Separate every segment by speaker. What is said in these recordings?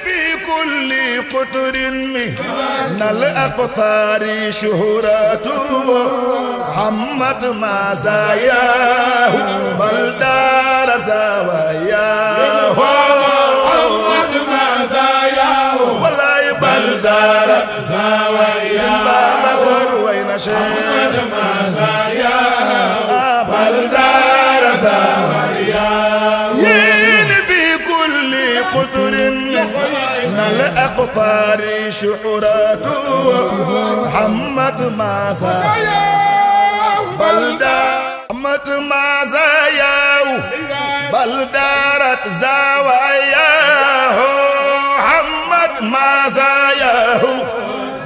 Speaker 1: في كل قطر من الأقطار شهرته حمت مزاياه بل دار زواياه
Speaker 2: حمت مزاياه
Speaker 1: والله بل دار
Speaker 2: زواياه
Speaker 1: سنبا بكر وين شيخ
Speaker 2: حمت مزاياه بل دار زواياه
Speaker 1: في كل قطر من الأقطار شعراته حمت مزاياه بل حمت مزاياه بل دارت زواياه حمت مزاياه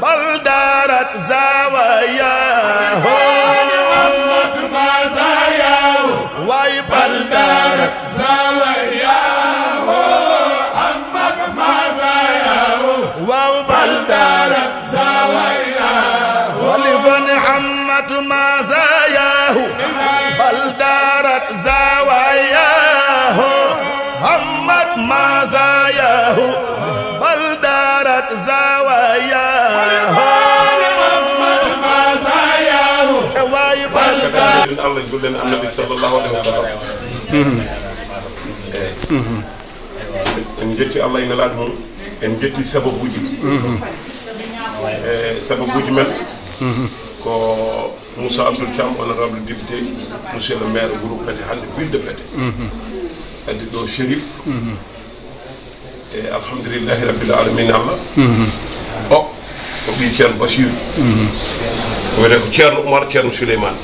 Speaker 1: بل دارت زواياه
Speaker 2: حمت مزاياه
Speaker 1: واي بل دارت
Speaker 2: زواياه حمت مزاياه
Speaker 1: واو بل دارت
Speaker 2: زواياه
Speaker 1: ولفن حمت مزاياه بل دارت زواياه حمت مزاياه بل دارت زواياه
Speaker 2: حمت مزاياه
Speaker 1: واي بل دارت
Speaker 3: الله يقول لنا النبي صلى الله عليه وسلم en jetti Allah ina laade mum en jetti sababuji ɗi sababuji men ko Moussa Abdoul Thiam honorable député monsieur le maire Wuro Pete hande ville de Pete addi ɗo Chérif e alhamdulillahi rabbil alamin Allah o ko ɓi ceerno Bachir wiyete ko ceerno Oumar ceerno Souleymane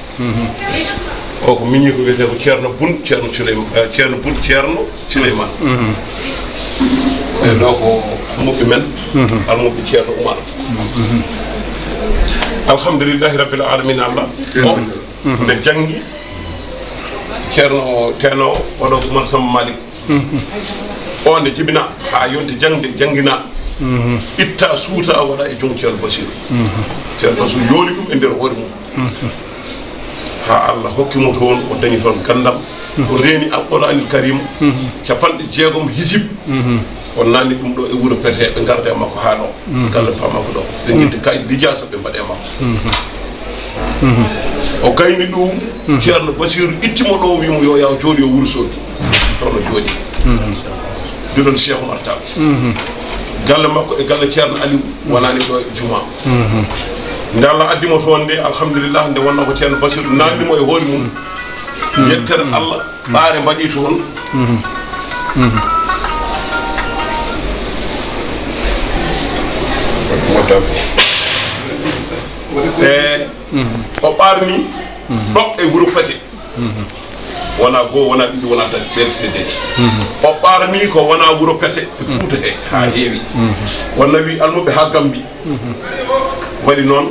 Speaker 3: o ko miñi ko wiyete ko ceerno Bun ceerno Souleymane ceerno Bun ceerno Souleymane e ɗo ko muɓɓe men almuɓe ceerno Oumar alhamdulillahi rabbil alamin Allah o nde janggi ceerno teno oɗo ko Oumar Samba Malick o nde jibina ha yonti jangde janggina itta suuta waɗa e jom ceerno Bachir ceerno Bachir yooli ɗum e nder hoore mum ha Allah hokkimo toon o dañi toon gandam o reeni alqouranil karim capanɗe jeegom hisib o nanni ɗum ɗo e Wuro Pete ɓe garda e makko ha ɗo galle pa makko ɗo ɓe guidde kayit lijasa ɓe mbaɗe makko o gayni ɗum ceerno Bachir ittimo ɗo wimo yo yaw jooɗi o Wourossogui toon o jooɗi ɗiɗon Cheikh Oumar Tall galle makko e galle ceerno Aliou wonani ɗo e juma nde Allah addimo toon nde alhamdulillah nde wonno ko ceerno Bachir nannimo e hoore mum yettere Allah ɓaare mbaɗi toon e o ɓarni ɗo e Wuro Pete wona goo wona ɗiɗi wona tati ɓen seedeji o ɓarni ko wona Wuro Pete e Fouta he ha heewi wonna wi almuɓe ha Gambi waɗi noon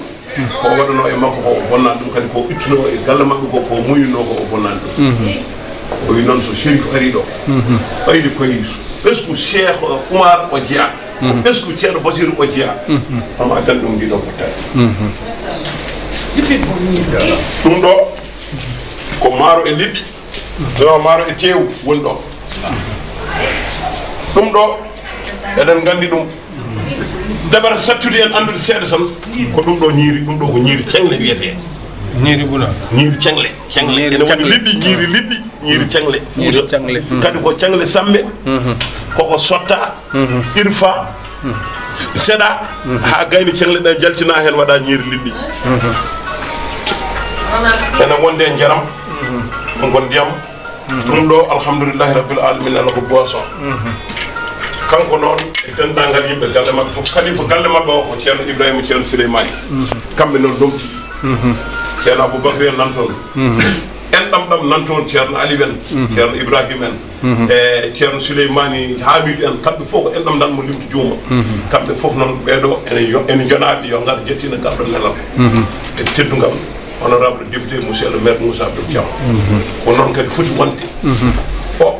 Speaker 3: ko waɗano e makko ko o bonnani ɗum kadi ko ittuno e galle makko ko ko muñuno ko o bonnani ɗum o wi noon so Chérif ari ɗo ɓayde koye ɓesgu Cheikh Oumar o jeeya ɓesgu ceerno Bachir o jeeya omo addan ɗum ndiɗo fottani ɗum ɗo ko maaro e liɗɗi no maaro e teewu woni ɗo ɗum ɗo eɗen gandi ɗum dabara sattude en andude seeɗa tan ko ɗum ɗo ñiiri ɗum ɗo ko ñiiri cengle wiyete
Speaker 4: ñiiri ɓuna
Speaker 3: ñiiri cengle ene woni liɗɗi ñiiri liɗɗi ñiiri cengle Fuuta kadi ko cengle samme koko sotta irfa seeɗa ha gayni cengle ɗe jaltina hen waɗa ñiiri liɗɗi ene wonde jaram ɗum ko ndiyam ɗum ɗo alhamdulillahi rabbil alamin ala ko boisson kanko noon e dendagal yimɓe galle mabɓe fof kadi ko galle mabɓe o ko ceerno Ibrahima ceerno Souleymane kamɓe noon domti ceerno Aboubacry en nan toon en ɗam nan toon ceerno Ali en ceerno Ibrahima en e ceerno Souleymane Hamidou en kamɓe fof ko en ɗam dan mo limto juuma kamɓe fof noon ɓeɗo ene jonaɓe yo ngar jettina garɗo nelal e teddugam honorable député monsieur le maire Moussa Abdoul Thiam ko noon kadi foti wonde o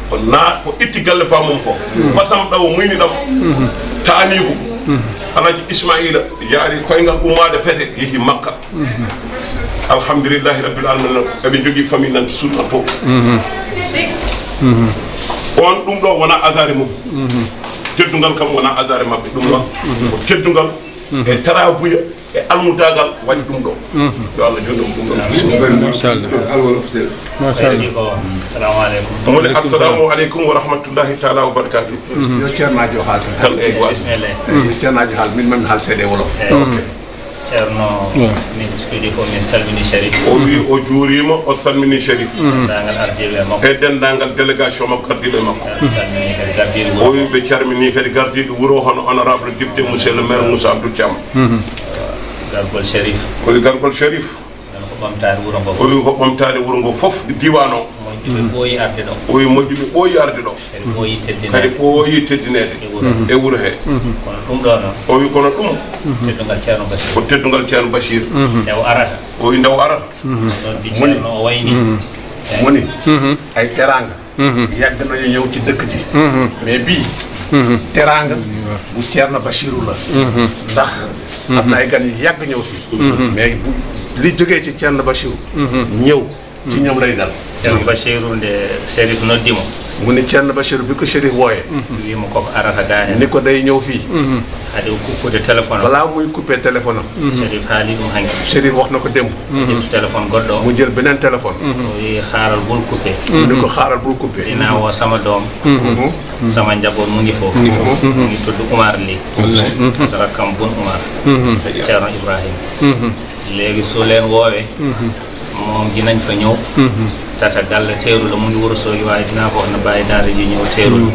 Speaker 3: ko na ko itti galle pa mum ko basam ɗaw muyni ɗam taanigu Alaji Ismaïla yaari koyngal ummade Pete yeehi Makka alhamdulillahi rabbil alamin eɓe jogui famille nan sultan to on ɗum ɗo wona hasard mum teddungal kam wona adare mabɓe ɗum noon ko teddungal e tarabuya e almudagal waɗi ɗum ɗo yo Allah jondum ɗum ɗo
Speaker 4: inchallah
Speaker 2: assalamu aleykum
Speaker 3: mo ne assalamu aleykum wa rahmatullahi taala wa barakatuh
Speaker 5: yo ceernajo haal
Speaker 3: kal e was
Speaker 5: yo ceernajo haal min mami haal seeɗe wolof
Speaker 2: ceerno min spiɗi ko min salmini Chérif
Speaker 3: o wi o juurima o salmini Chérif
Speaker 2: dendagal ardiɓe makko
Speaker 3: e dendagal délégation makko ardiɓe makko
Speaker 2: salmini kadi gardiɗo
Speaker 3: o wi ɓe calmini kadi gardiɗo wuuro hono honorable député monsieur le maire Moussa Abdou Thiam
Speaker 2: gargol Chérif
Speaker 3: o wi gargol Chérif
Speaker 2: nan ko ɓamtade wuuro ngo
Speaker 3: o wi ko ɓamtade wuuro ngo fof diwan o
Speaker 2: moƴƴuɓe ɓooyi arde ɗo
Speaker 3: o wi moƴƴuɓe ɓooyi arde ɗo
Speaker 2: kadi ɓooyi teddinade
Speaker 3: kadi ɓooyi teddinede e wuuro he
Speaker 2: kono ɗum ɗo noon
Speaker 3: o wi kono ɗum
Speaker 2: teddungal ceerno Bachir
Speaker 3: ko teddungal ceerno Bachir
Speaker 2: ndew arata
Speaker 3: o wi ndew arata
Speaker 2: ɗon di ceerno o wayni
Speaker 5: moni ay teranga yàgg nañu ñëw ci dëkk ji mais bii teranga bu Ceerno Bachiru la ndax am na ay gan yu yàgg ñëw fii mais bu li jógee ci Ceerno Bachiru ñëw ci ñoom lay dal
Speaker 2: ceerno Bachiru nde Chérif noddimo
Speaker 5: mu ni Ceerno Bachiru bi ko Chérif wooyee
Speaker 2: wimo koko arata ga hen
Speaker 5: ni ko day ñëw fii
Speaker 2: haade o kuppude téléphone o
Speaker 5: balaa muy coupé téléphone am
Speaker 2: Chérif haali ɗum hanki
Speaker 5: Chérif wax na ko démb
Speaker 2: ƴettu téléphone goɗɗo o
Speaker 5: mu jël beneen téléphone
Speaker 2: o wi haaral bul coupé
Speaker 5: ni ko xaaral bul coupé
Speaker 2: ina wo sama doom sama njaboot mu ngi foofu mu ngi tudd Oumar Ly rakkam bun Oumar ceerno Ibrahima léegi su leen woowee moom dinañ fa ñëw tata galle teeru la mu ngi war a soogi waaye dinaa ko wax na bàyyi daara ji ñëw teerul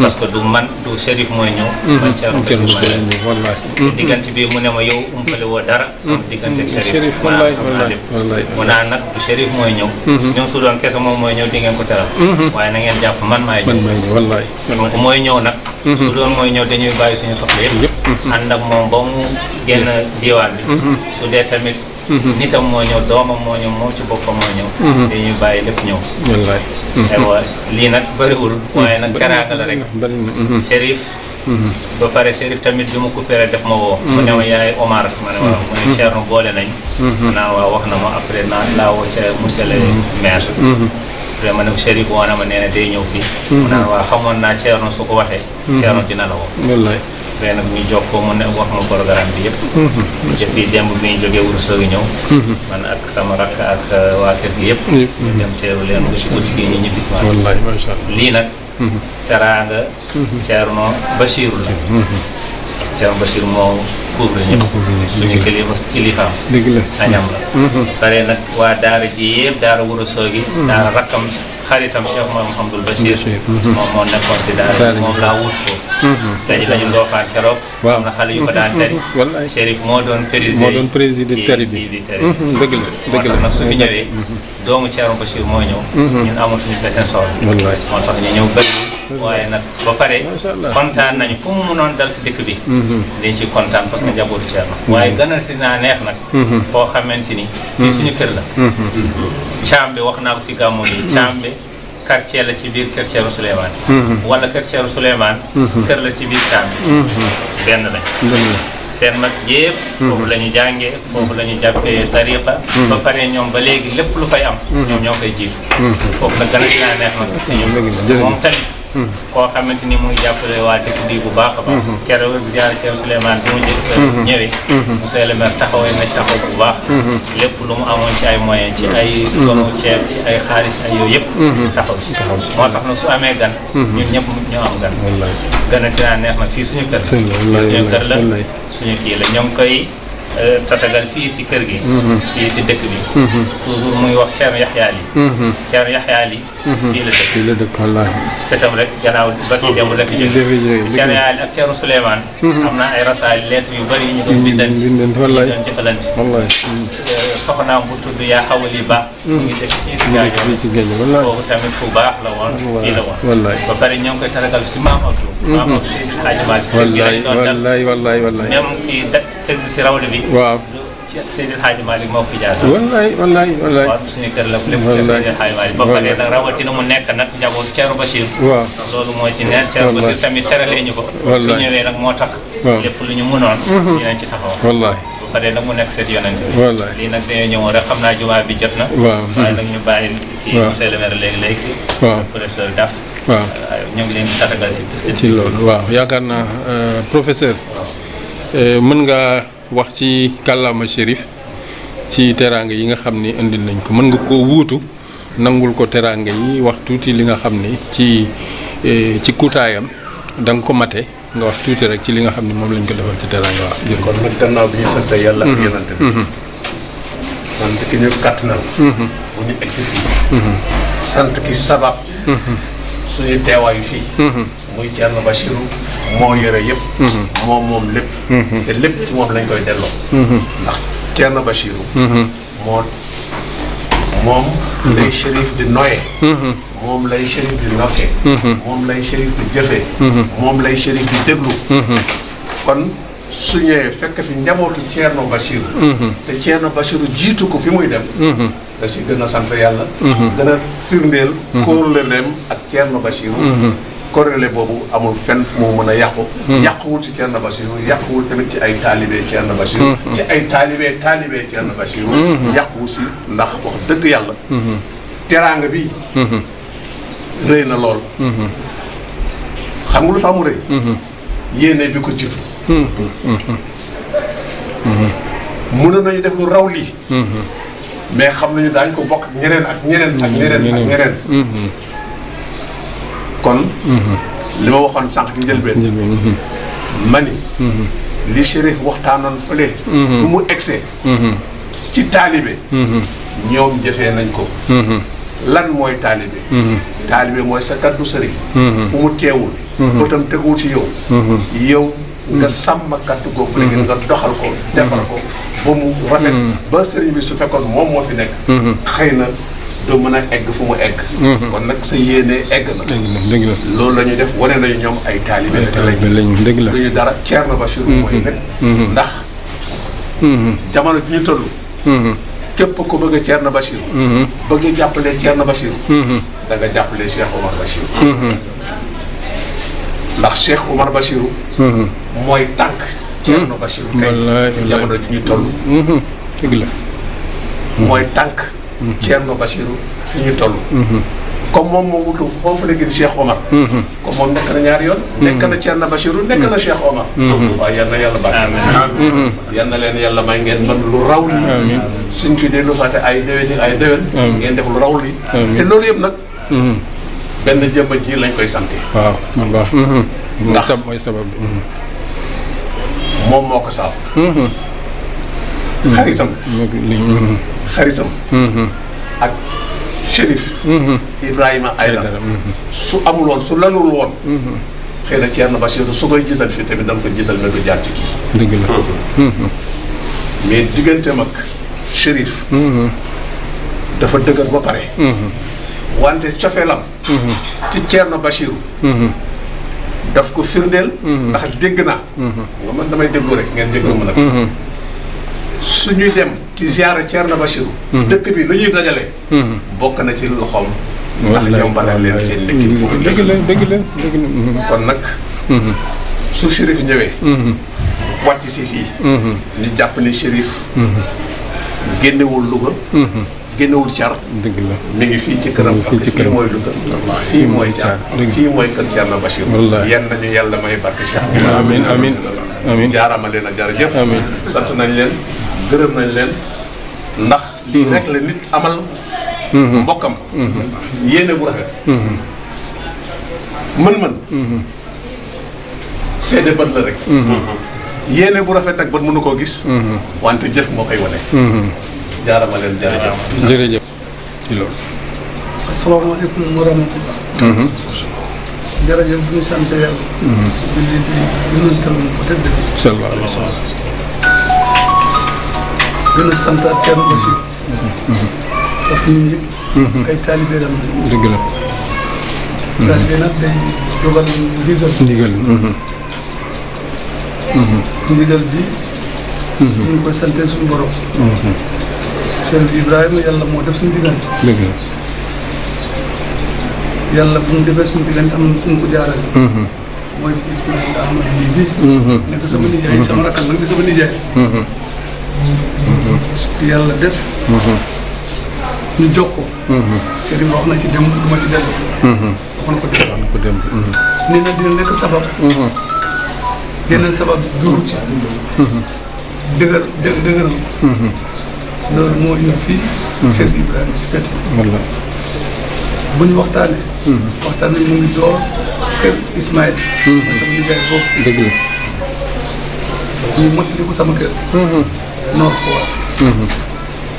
Speaker 2: parce que du man du Chérif mooy ñëw man ceerno Bachir diggante bi mu ne ma yow umpale woo dara sama diggante ak Chérif mu naa nag du Chérif mooy ñëw ñoom su doon kese moom mooy ñëw di ngeen ko teral waaye na ngeen jàpp man maay ñëw donc mooy ñëw nag su doon mooy ñëw dañuy bàyyi suñu soxla yëpp ànd ak moom ba mu génn diwaan bi su dee tamit nitam moo ñëw doomam moo ñëw moom ci boppam moo ñëw dañuy bàyyi lépp ñëw aywa lii nag bëriwul waaye nag teraanga la rek Chérif ba pare Chérif tamit bi mu coupé rek def ma woo mu ne ma yaay Omar ma ne waaw mu ne Thierno boole nañ naa waaw wax na ma après naa laa woo ca monsieur le maire après ma ne ko Chérif woo na ma nee na day ñëw fii mu naan waaw xamoon naa Thierno su ko waxee Thierno dina la woo après nag ñu jokkoo mu ne wax ma programme bi yëpp depuis démb bi ñu jógee Wuro Sogi ñëw man ak sama rakk ak waa kër gi yëpp ñu dem teeru leen ba si guddi gi ñu ñibbis ma lii nag teraanga Ceerno Bachiru la Ceerno Bachiru moo couvre ñëpp suñu kilifaam añam la pare nag waa daara ji yëpp daara Wuro Sogi daara rakkam xaritam Cheikh Mouhamadoul Bachir moom moo nekkoon si daara moom laa wut foofu tey lañu ndoofaan keroog am na xale yu ko daan tari Chérif moo doon président tari bi dëgg la moo tax nag su fi ñëwee doomu Ceerno Bachir moo ñëw ñun amatuñu beneen soxla moo tax ñu ñëw bëri waaye nag ba pare kontaan nañu fu mu mënoon dal si dëkk bi dañ ci kontaan parce que njabootu Ceerno waaye gënati naa neex nag foo xamante ni fii suñu kër la Caambe wax naa ko si gàmmu gi Caambe quartier la ci biir kër Ceerno Souleymane wala kër Ceerno Souleymane kër la ci biir Caambe benn lañ seen mag yëpp foofu la ñu jàngee foofu la ñu jàppee tariqa ba pare ñoom ba léegi lépp lu fay am ñoom ñoo koy jiitu foofu nag gënati naa neex nag si ñoom moom tamit koo xamante ni mu ngi jàppale waa dëkk bi bu baax a baax keroog ziar Ceerno Souleymane bi mu ñëwee monsieur le maire taxawee na ci taxaw bu baax lépp lu mu amoon ci ay moyens ci ay tonu ceeb ci ay xaalis ay yooyu yëpp taxaw ci moo tax nag su amee gan ñun ñëpp ñoo am gan gënati naa neex nag fii suñu kër suñu kër la suñu kii la ñoo ngi koy tatagal fii si kër gi fii si dëkk bi toujours muy wax Ceerno Yaxya Li Ceerno Yaxya Li fii la dëkk wallaahi setam rek gannaaw barki démb la fi jóge Ceerno Yaxya Li ak Ceerno Souleymane am na ay rasaali lettre yu bëri yu ñu doon bindanti ñu doon jëfalante soxnaam bu tudd yaa xawali ba mu ngi dëkk fii si Gaajo boobu tamit fu baax la woon fii la woon ba pare ñoo ngi koy tatagal si Maam Abdou Maam Abdou Seydi Hadji Malick si kër gi lañ doon dal même kii tëdd si rawle bi waaw Seydil Hadji Malick moo ko jaar waaw suñu kër la lépp Seydil Hadji Malick ba pare nag rawatina mu nekk nag njaboot Ceerno Bachir waaw loolu moo ci neex Ceerno Bachir tamit teralee ñu ko su ñëwee nag moo tax lépp lu ñu mënoon dinañ ci taxaw ba pare nag mu nekk seet yonent bi lii nag dañoo ñëwoon rek xam naa jumaa bi jot na waaye nag ñu bàyyi kii monsieur le maire léegi si professeur Daf
Speaker 4: waaw
Speaker 2: ñoo ngi leen di tatagal
Speaker 4: ci loolu waaw yaakaar naa professeur mën nga wax ci kàllaama Chérif ci teraanga yi nga xam ni indil nañ ko mën nga koo wuutu nangul ko teraanga yi wax tuuti li nga xam ni ci kutaayam da nga ko mate nga wax tuuti rek ci li nga xam ni moom lañ ko defal ci teraanga waaw jërëjëf.
Speaker 5: kon nag gannaaw bi ñu sant yàlla ak yonante bi sant ki ñu kàttanal bu ñu egsi fii sant ki sabab suñu teewaayu fii muy Thierno Bachirou moo yore yëpp moom lépp te lépp ci moom lañ koy delloo ndax Thierno Bachirou moom lay Chérif di noye moom lay Chérif di nokkee moom lay Chérif di jëfee moom lay Chérif di déglu kon su ñëwee fekk fi njabootu Thierno Bachirou te Thierno Bachirou jiitu ko fi muy dem da si gën a sant yàlla gën a firndeel kóorleleem ak Thierno Bachirou kóorlele boobu amul fenn fu mu mën a yàqu yàquwul ci Thierno Bachirou yàquwul tamit ci ay taalibe Thierno Bachirou ci ay taalibe Thierno Bachirou yàquwu si ndax wax dëgg yàlla teraanga bi rëy na lool xam nga lu tax mu rëy yéene bi ko jiitu mënoon nañu def lu raw lii mais xam nañu daañu ko bokk ñeneen ak ñeneen kon li ma waxoon sànq ci njëlbeen ma ni li Chérif waxtaanoon fële du mu egsee ci taalibe ñoom jëfee nañ ko lan mooy taalibe taalibe mooy sa kaddu sëriñ fu mu teewul bëtam teguwul ci yow nga sàmm kaddu googu léegi nga doxal ko defal ko ba mu rafet ba sëriñ bi su fekkoon moom moo fi nekk xëy na doo mën a egg fu mu egg kon nag sa yéene egg na
Speaker 4: dëgg la
Speaker 5: loolu la ñuy def wane nañu ñoom ay taalibe
Speaker 4: lañ dëgg la
Speaker 5: duñu dara Thierno Bachirou mooy lépp ndax jamono bi ñu toll képp ko bëgg a Thierno Bachirou bëgg a jàppale Thierno Bachirou da nga jàppale Cheikh Omar Bachirou ndax Cheikh Omar Bachirou mooy tànk Thierno Bachirou tey jamono ji ñu toll
Speaker 4: dëgg la
Speaker 5: mooy tànk Thierno Bachirou fi ñu toll comme moom moo wutu foofu la gën Cheikh Omar comme moom nekk na ñaari yoon nekk na Thierno Bachirou nekk na Cheikh Omar waaw yal na yàlla baax yal na leen yàlla may ngeen mën lu raw li suñ fi dellu saate ay déwén ngeen def lu raw li te loolu yëpp nag benn jëmba ji lañ koy sante
Speaker 4: waaw man baax
Speaker 5: ndax
Speaker 4: mooy sabab bi
Speaker 5: moom moo ko saab xaritam ak Chérif Ibrahima Aïdara su amul woon su lalul woon xëy na Thierno Bachirou su koy gisal fii tamit dama ko gisal mais du jaar ci kii
Speaker 4: dëgg la
Speaker 5: mais digganteem ak Chérif dafa dëgër ba pare wante cofeelam ci Thierno Bachirou daf ko firndeel ndax dégg naa nga man damay déglu rek ngeen déglu ma nag suñuy dem ci ziara Thierno Bachirou dëkk bi lu ñuy dajale bokk na ci loxoom ndax yombalal leen seen nekkin foofu
Speaker 4: dëgg la
Speaker 5: kon nag su Chérif ñëwee wàcc si fii ñu jàpp ni Chérif génnewul Louga génnewul Thiar
Speaker 4: dëgg la
Speaker 5: mi ngi fii ci këram fii mooy Louga fii mooy Thiar fii mooy kër Thierno Bachirou yan nañu yàlla may barke Cheikh
Speaker 4: amiin
Speaker 5: jaarama leen ak jërëjëf
Speaker 4: amiin
Speaker 5: sant nañ leen gërëm nañ leen ndax lii rek la nit amal mbokkam yéene bu rafet mën-mën seede bët la rek yéene bu rafet ak bët mënu koo gis wante jëf moo koy wane jaarama leen
Speaker 4: jërëjëf ci loolu
Speaker 6: asalaamaaleykum wa rahmatullah jërëjëf bu ñu sant yàlla julli bi yonentam ko tëdd bi
Speaker 4: sallallahu alayhi wa sallam
Speaker 6: gën a santaat Thierno Bachirou parce que ñun ñëpp ay taalibe la
Speaker 4: dëgg la
Speaker 6: taalibe nag day dogal ndigal ndigal bi ñu ngi koy sante suñu borom Cheikh Ibrahima yàlla moo def suñu diggante
Speaker 4: dëgg la
Speaker 6: yàlla bu mu defee suñu diggante am na fu mu ko jaarale mooy si Ismaïl Ahmad lii bi nekk sama nijaay sama rakkal nag di sama nijaay yàlla def ñu jokkoo Chérif wax na ci dem du ma ci dellu wax na ko démb.
Speaker 4: wax na ko démb.
Speaker 6: nee na dina nekk sabab. yeneen sabab juru ci. dëgëral. loolu moo indi fii. Cheikh Ibrahima ci pet bi.
Speaker 4: wallaay.
Speaker 6: bu ñu waxtaanee. waxtaan nañ mu ngi door kër Ismaël. mooy sama nijaay boobu.
Speaker 4: dëgg la.
Speaker 6: ñu mottali ko sama kër. Nord Foire.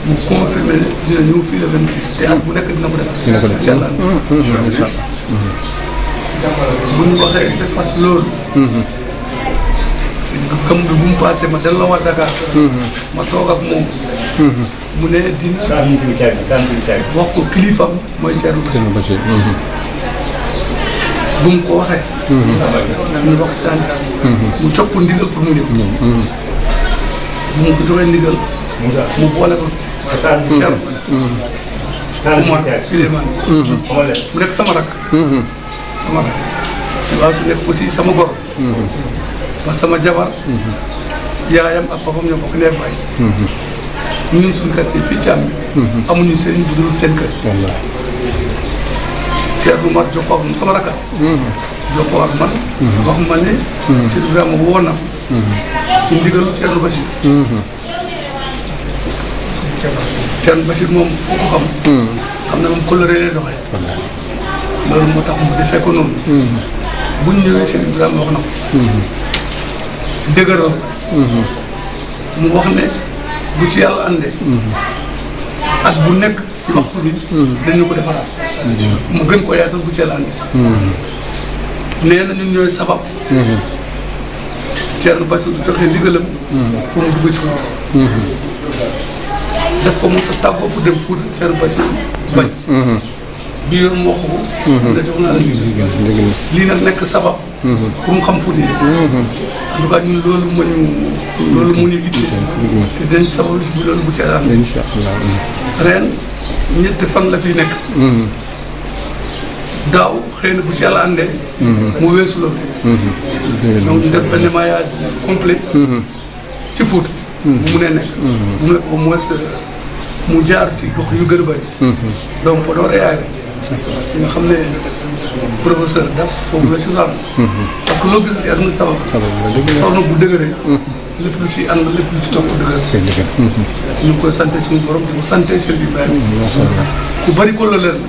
Speaker 6: mu confirmé ne dina ñëw fii le 26 te at bu nekk dina ko def.
Speaker 4: dina ko def
Speaker 6: incha allah.
Speaker 4: incha allah.
Speaker 6: bu ñu waxee te fas loolu. comme bi bu mu paasee ma delloowaat Dakar. ma toog ak moom. mu ne dina. wax ko kilifam mooy Thierno Bachir. bu mu ko waxee. ñu waxtaan ci. mu jox ko ndigal pour mu ñëw. bu mu ko joxee ndigal. mu boole ko. Thierno. Oumar Souleymane. mu nekk sama rak. sama rak. waaw su nekk aussi sama gor. parce que sama jabar. yaayam ak papam ñoo bokk ndey baay. ñun suñu quartier fii Thiam bi. amuñu sëriñ bu dul seen kër.
Speaker 4: wallaay.
Speaker 6: Thierno Mar jokkoo ak moom sama rakka. jokkoo ak man. wax ma ne. Cheikh Ibrahima woo na ci ndigalu Thierno Bachir. Thierno Bachir moom ku ko xam. xam na moom coloré lay doxee. loolu moo tax mu defee ko noonu. buñ ñëwee Cheikh Ibrahima wax na ko. dëgëral. mu wax ne bu ci yàlla àndee. at bu nekk ci waxtu bi. dañu ko defaraat. mu gën ko yaatal bu ci yàlla àndee. nee na ñun ñooy sabab. Thierno Bachir du joxe ndigalam. pour mu dugg ci Fuuta. def ko moom sa tàggoo pour dem Fuuta Thierno Bachir bañ. bi yoon mu wax ko. da jox naa la lii nag nekk sabab. pour mu xam Fuuta yi. en tout cas ñun loolu moo ñu itte. te dinañ sabab bi loolu bu ci ànd.
Speaker 4: incha allah.
Speaker 6: ren ñetti fan la fi nekk. daaw xëy na bu ci yàlla àndee. mu weesu loolu. donc ñu def benn maillage complet. ci Fuuta. bu mu nee nekk. bu mu nekk au moins mu jaar ci gox yu gën a bëri. donc Podor et Aéré. fi nga xam ne professeur daf foofu la ci sàmm. parce que loo gis si àdduna sabab. soxna bu dëgëree. lépp lu ci ànd lépp lu ci topp dëgër. ñu ngi koy santé suñu borom di ko santé Cheikh Ibrahima. ku bëri ko la leen.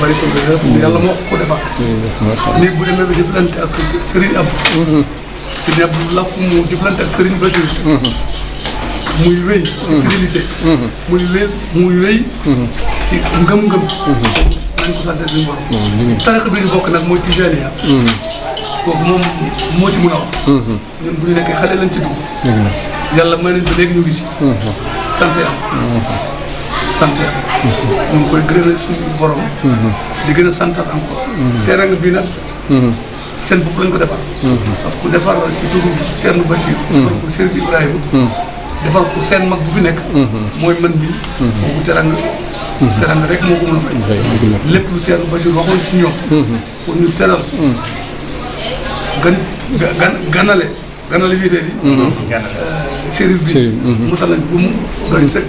Speaker 6: bari ko te yàlla moo ko defar. nii bu demee ba jëflante ak Serigne Abdou. Serigne Abdou la fu mu jëflante ak Serigne Bachir. muy wéy. ci fidélité. muy wéy. ci ngëm-ngëm. nañ ko sant suñu borom. tarixa bi ñu bokk nag mooy Tijaniya. kooku moom moo ci mun a wax. ñun bu ñu nekkee xale lañ ci dugg. yàlla may nañ ba léegi ñu ngi ci. sant yàlla. sant yàlla. ñu ngi koy gërëmal suñu borom. di gën a santal encore. teranga bi nag. seen bopp lañ ko defar. parce que defar ci turu Thierno Bachir. defar ko Cheikh Ibrahima. defar ko seen mag bu fi nekk. mooy man bi kooku teranga. teranga rek moo ko mën a fay. lépp lu Thierno Bachir waxoon ci ñoom. pour ñu teral. ganale wiitee yi. chérif bi mu tal nañ bu mu doy sëkk.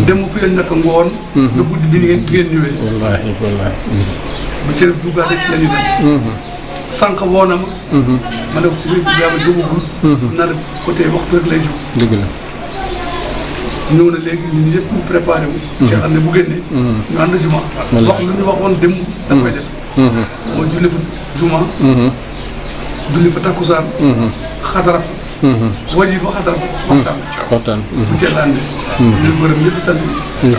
Speaker 6: dem fi lañ nekk ngoon. ba guddi bi ngeen ñëwee.
Speaker 4: wallaahi wallaahi.
Speaker 6: ba chérif duggaate ci la ñu dem. sànq woo na ma. ma ne ko chérif bi yaa ma jógagul. naa ne côté waxtu rek lay jóg. dëgg la. ñëw na léegi ñun ñëpp ñu préparé wu. ci ànd bu génnee. ñu ànd juma. wax lu ñu waxoon démb. da koy def. mooy julli fa juma. julli fa takkusaan. xadara fa. waji fa xadara fa. waxtaan bu ci ànd. ñu gërëm ñëpp sant bi.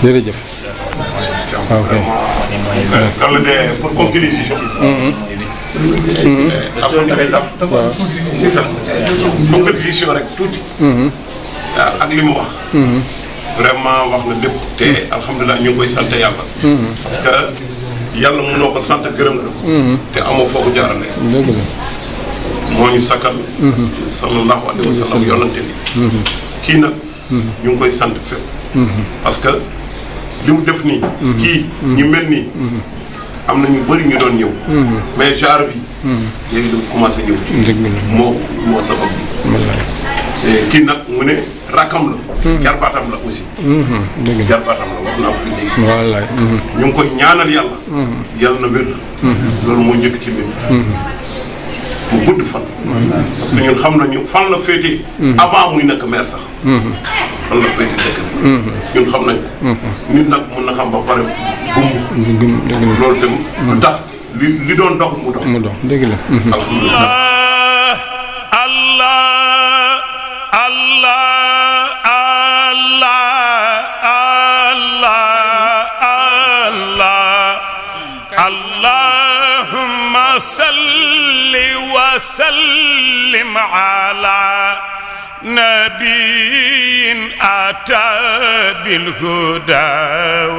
Speaker 4: jërëjëf. ok.
Speaker 3: Kalla de pour conclusion. alhamdulilah. conclusion rek tuuti. ak li mu wax. vraiment wax na lépp te alhamdulilah ñu ngi koy sant yàlla. parce que yàlla mënoo ko sant gërëm ko. te amoo foo ko jaarale.
Speaker 4: dëgg la.
Speaker 3: moo ñu sakkal. sallallahu alayhi wa sallam yonante ni. kii nag. ñu ngi koy sant fépp. parce que li mu def nii. kii ñu mel nii. am na ñu bëri ñu doon ñëw. mais genre bi. léegi dafa commencé ñëw.
Speaker 4: dëgg la
Speaker 3: moo sabab bi. kii nag mu ne rakkam la. jarbaatam la aussi.
Speaker 4: dëgg la
Speaker 3: jarbaatam la wax naa ko fi léegi.
Speaker 4: wallaay.
Speaker 3: ñu ngi koy ñaanal yàlla. yàlla na wér. loolu moo njëkk ci mbir mu gudd fan. parce que ñun xam nañu fan la féete. avant muy nekk maire sax. fan la féete dëkk bi. ñun xam nañ ko. nit nag mun na xam ba pare gumb. loolu tamit lu tax li doon dox mu dox.
Speaker 4: mu dox dëgg la.
Speaker 3: alhamdulilah.
Speaker 1: صل وسلم على نبي أتى بالهدى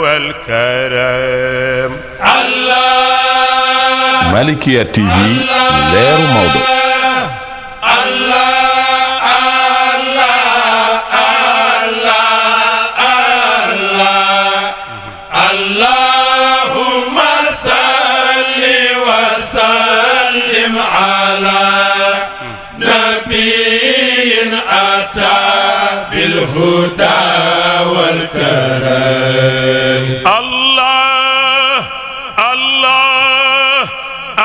Speaker 1: والكرم. الله
Speaker 7: Malikia TV leeru Maodo.
Speaker 1: بالهدى والكرم. الله الله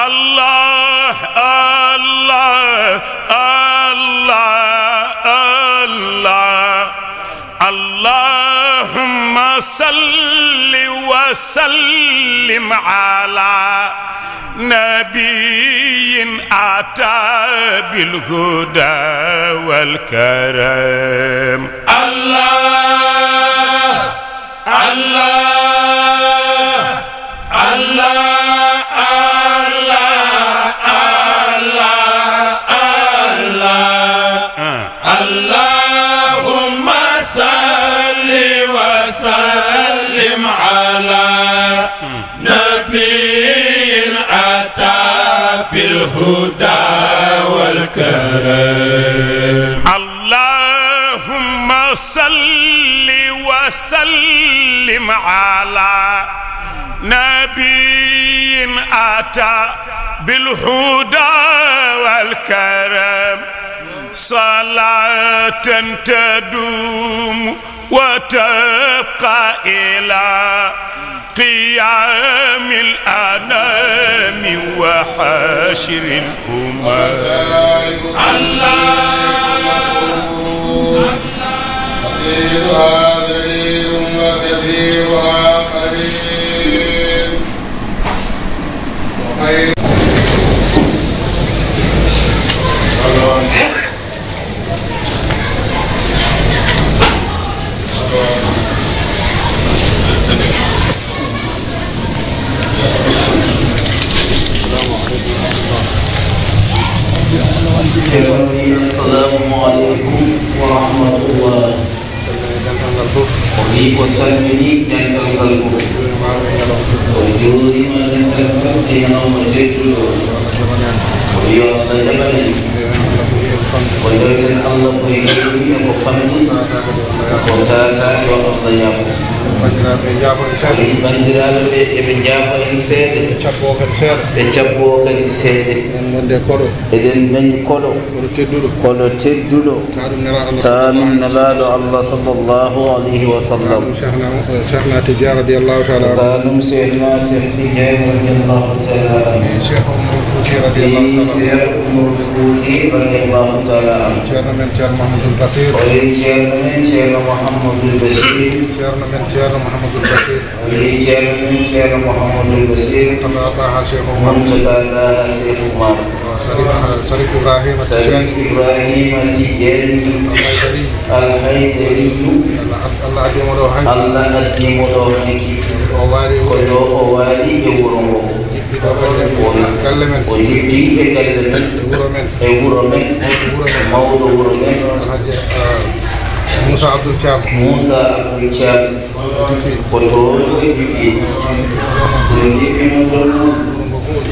Speaker 1: الله الله الله الله اللهم صل وسلم على نبي أتى بالهدى والكرم. الله الله الله اللهم صل وسلم على نبي بالهدى والكرم. اللهم صل وسلم على نبي أتى بالهدى والكرم. صلاة تدوم وتبقى إلى قيام الأنام وحاشر الأمم. الله كثيرها دليل وكثيرها قليل وخير.
Speaker 8: السلام عليكم ورحمة الله وسلمني جنتل قلبه وجودي ما جنتل قلبه ينام جيده ويوم جبلي ويوم الله بيجي وفمتي وتاتا وقضى يابو bandiraɓe ɓe eɓe jaafa en seeɗe ɓe cabbo kadi seeɗe eɗen dañi koɗo koɗo tedduɗo tanum nelaɗo allah sallllahu alayhi wa sallam
Speaker 9: cheikhna Tidiane radiallahu taala
Speaker 8: tanum cheikhna cheikh Tidiane radiallahu taala anhu cheikh Oumar Fouti radiallahu taala anhu
Speaker 9: ceerno men ceerno Mouhamadoul Bassir
Speaker 8: oyi ceerno men ceerno Mouhamadoul Bassir
Speaker 9: ceerno men ceerno Mouhamadoul Bassir
Speaker 8: oyi ceerno men ceerno Mouhamadoul Bassir
Speaker 9: Muntaga Cheikh Oumar
Speaker 8: Muntaga Cheikh Oumar
Speaker 9: Sarif Ibrahima
Speaker 8: Tidiane Al-Haydari
Speaker 9: Allah addimo ɗo hanki
Speaker 8: ko ɗo o waali e wuro ngo
Speaker 9: galle men
Speaker 8: o yiddiɓe galle men e wuro men mawɗo wuro men
Speaker 9: Moussa Abdoul Thiam
Speaker 8: ko to yiɗi so yiɗimo ɗon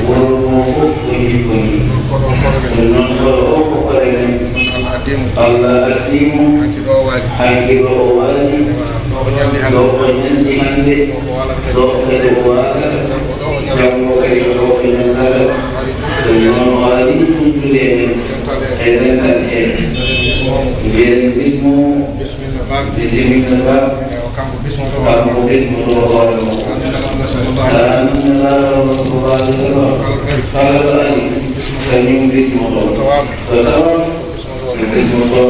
Speaker 8: wuro ngo fof o yiɗi noon ko o ko kore men Allah addimo hakkilo o waali ɗo o ñalli hannde ɗo kadi o waalata jango kadi ɗo o ñallata ɗum noon o waali ɗumtude en e dental en mbiyen bismo bisimilla ba
Speaker 9: kanko bismoto
Speaker 8: kanko bismoto hoore mo kala ko ari kañum bismoto so tawama bismoto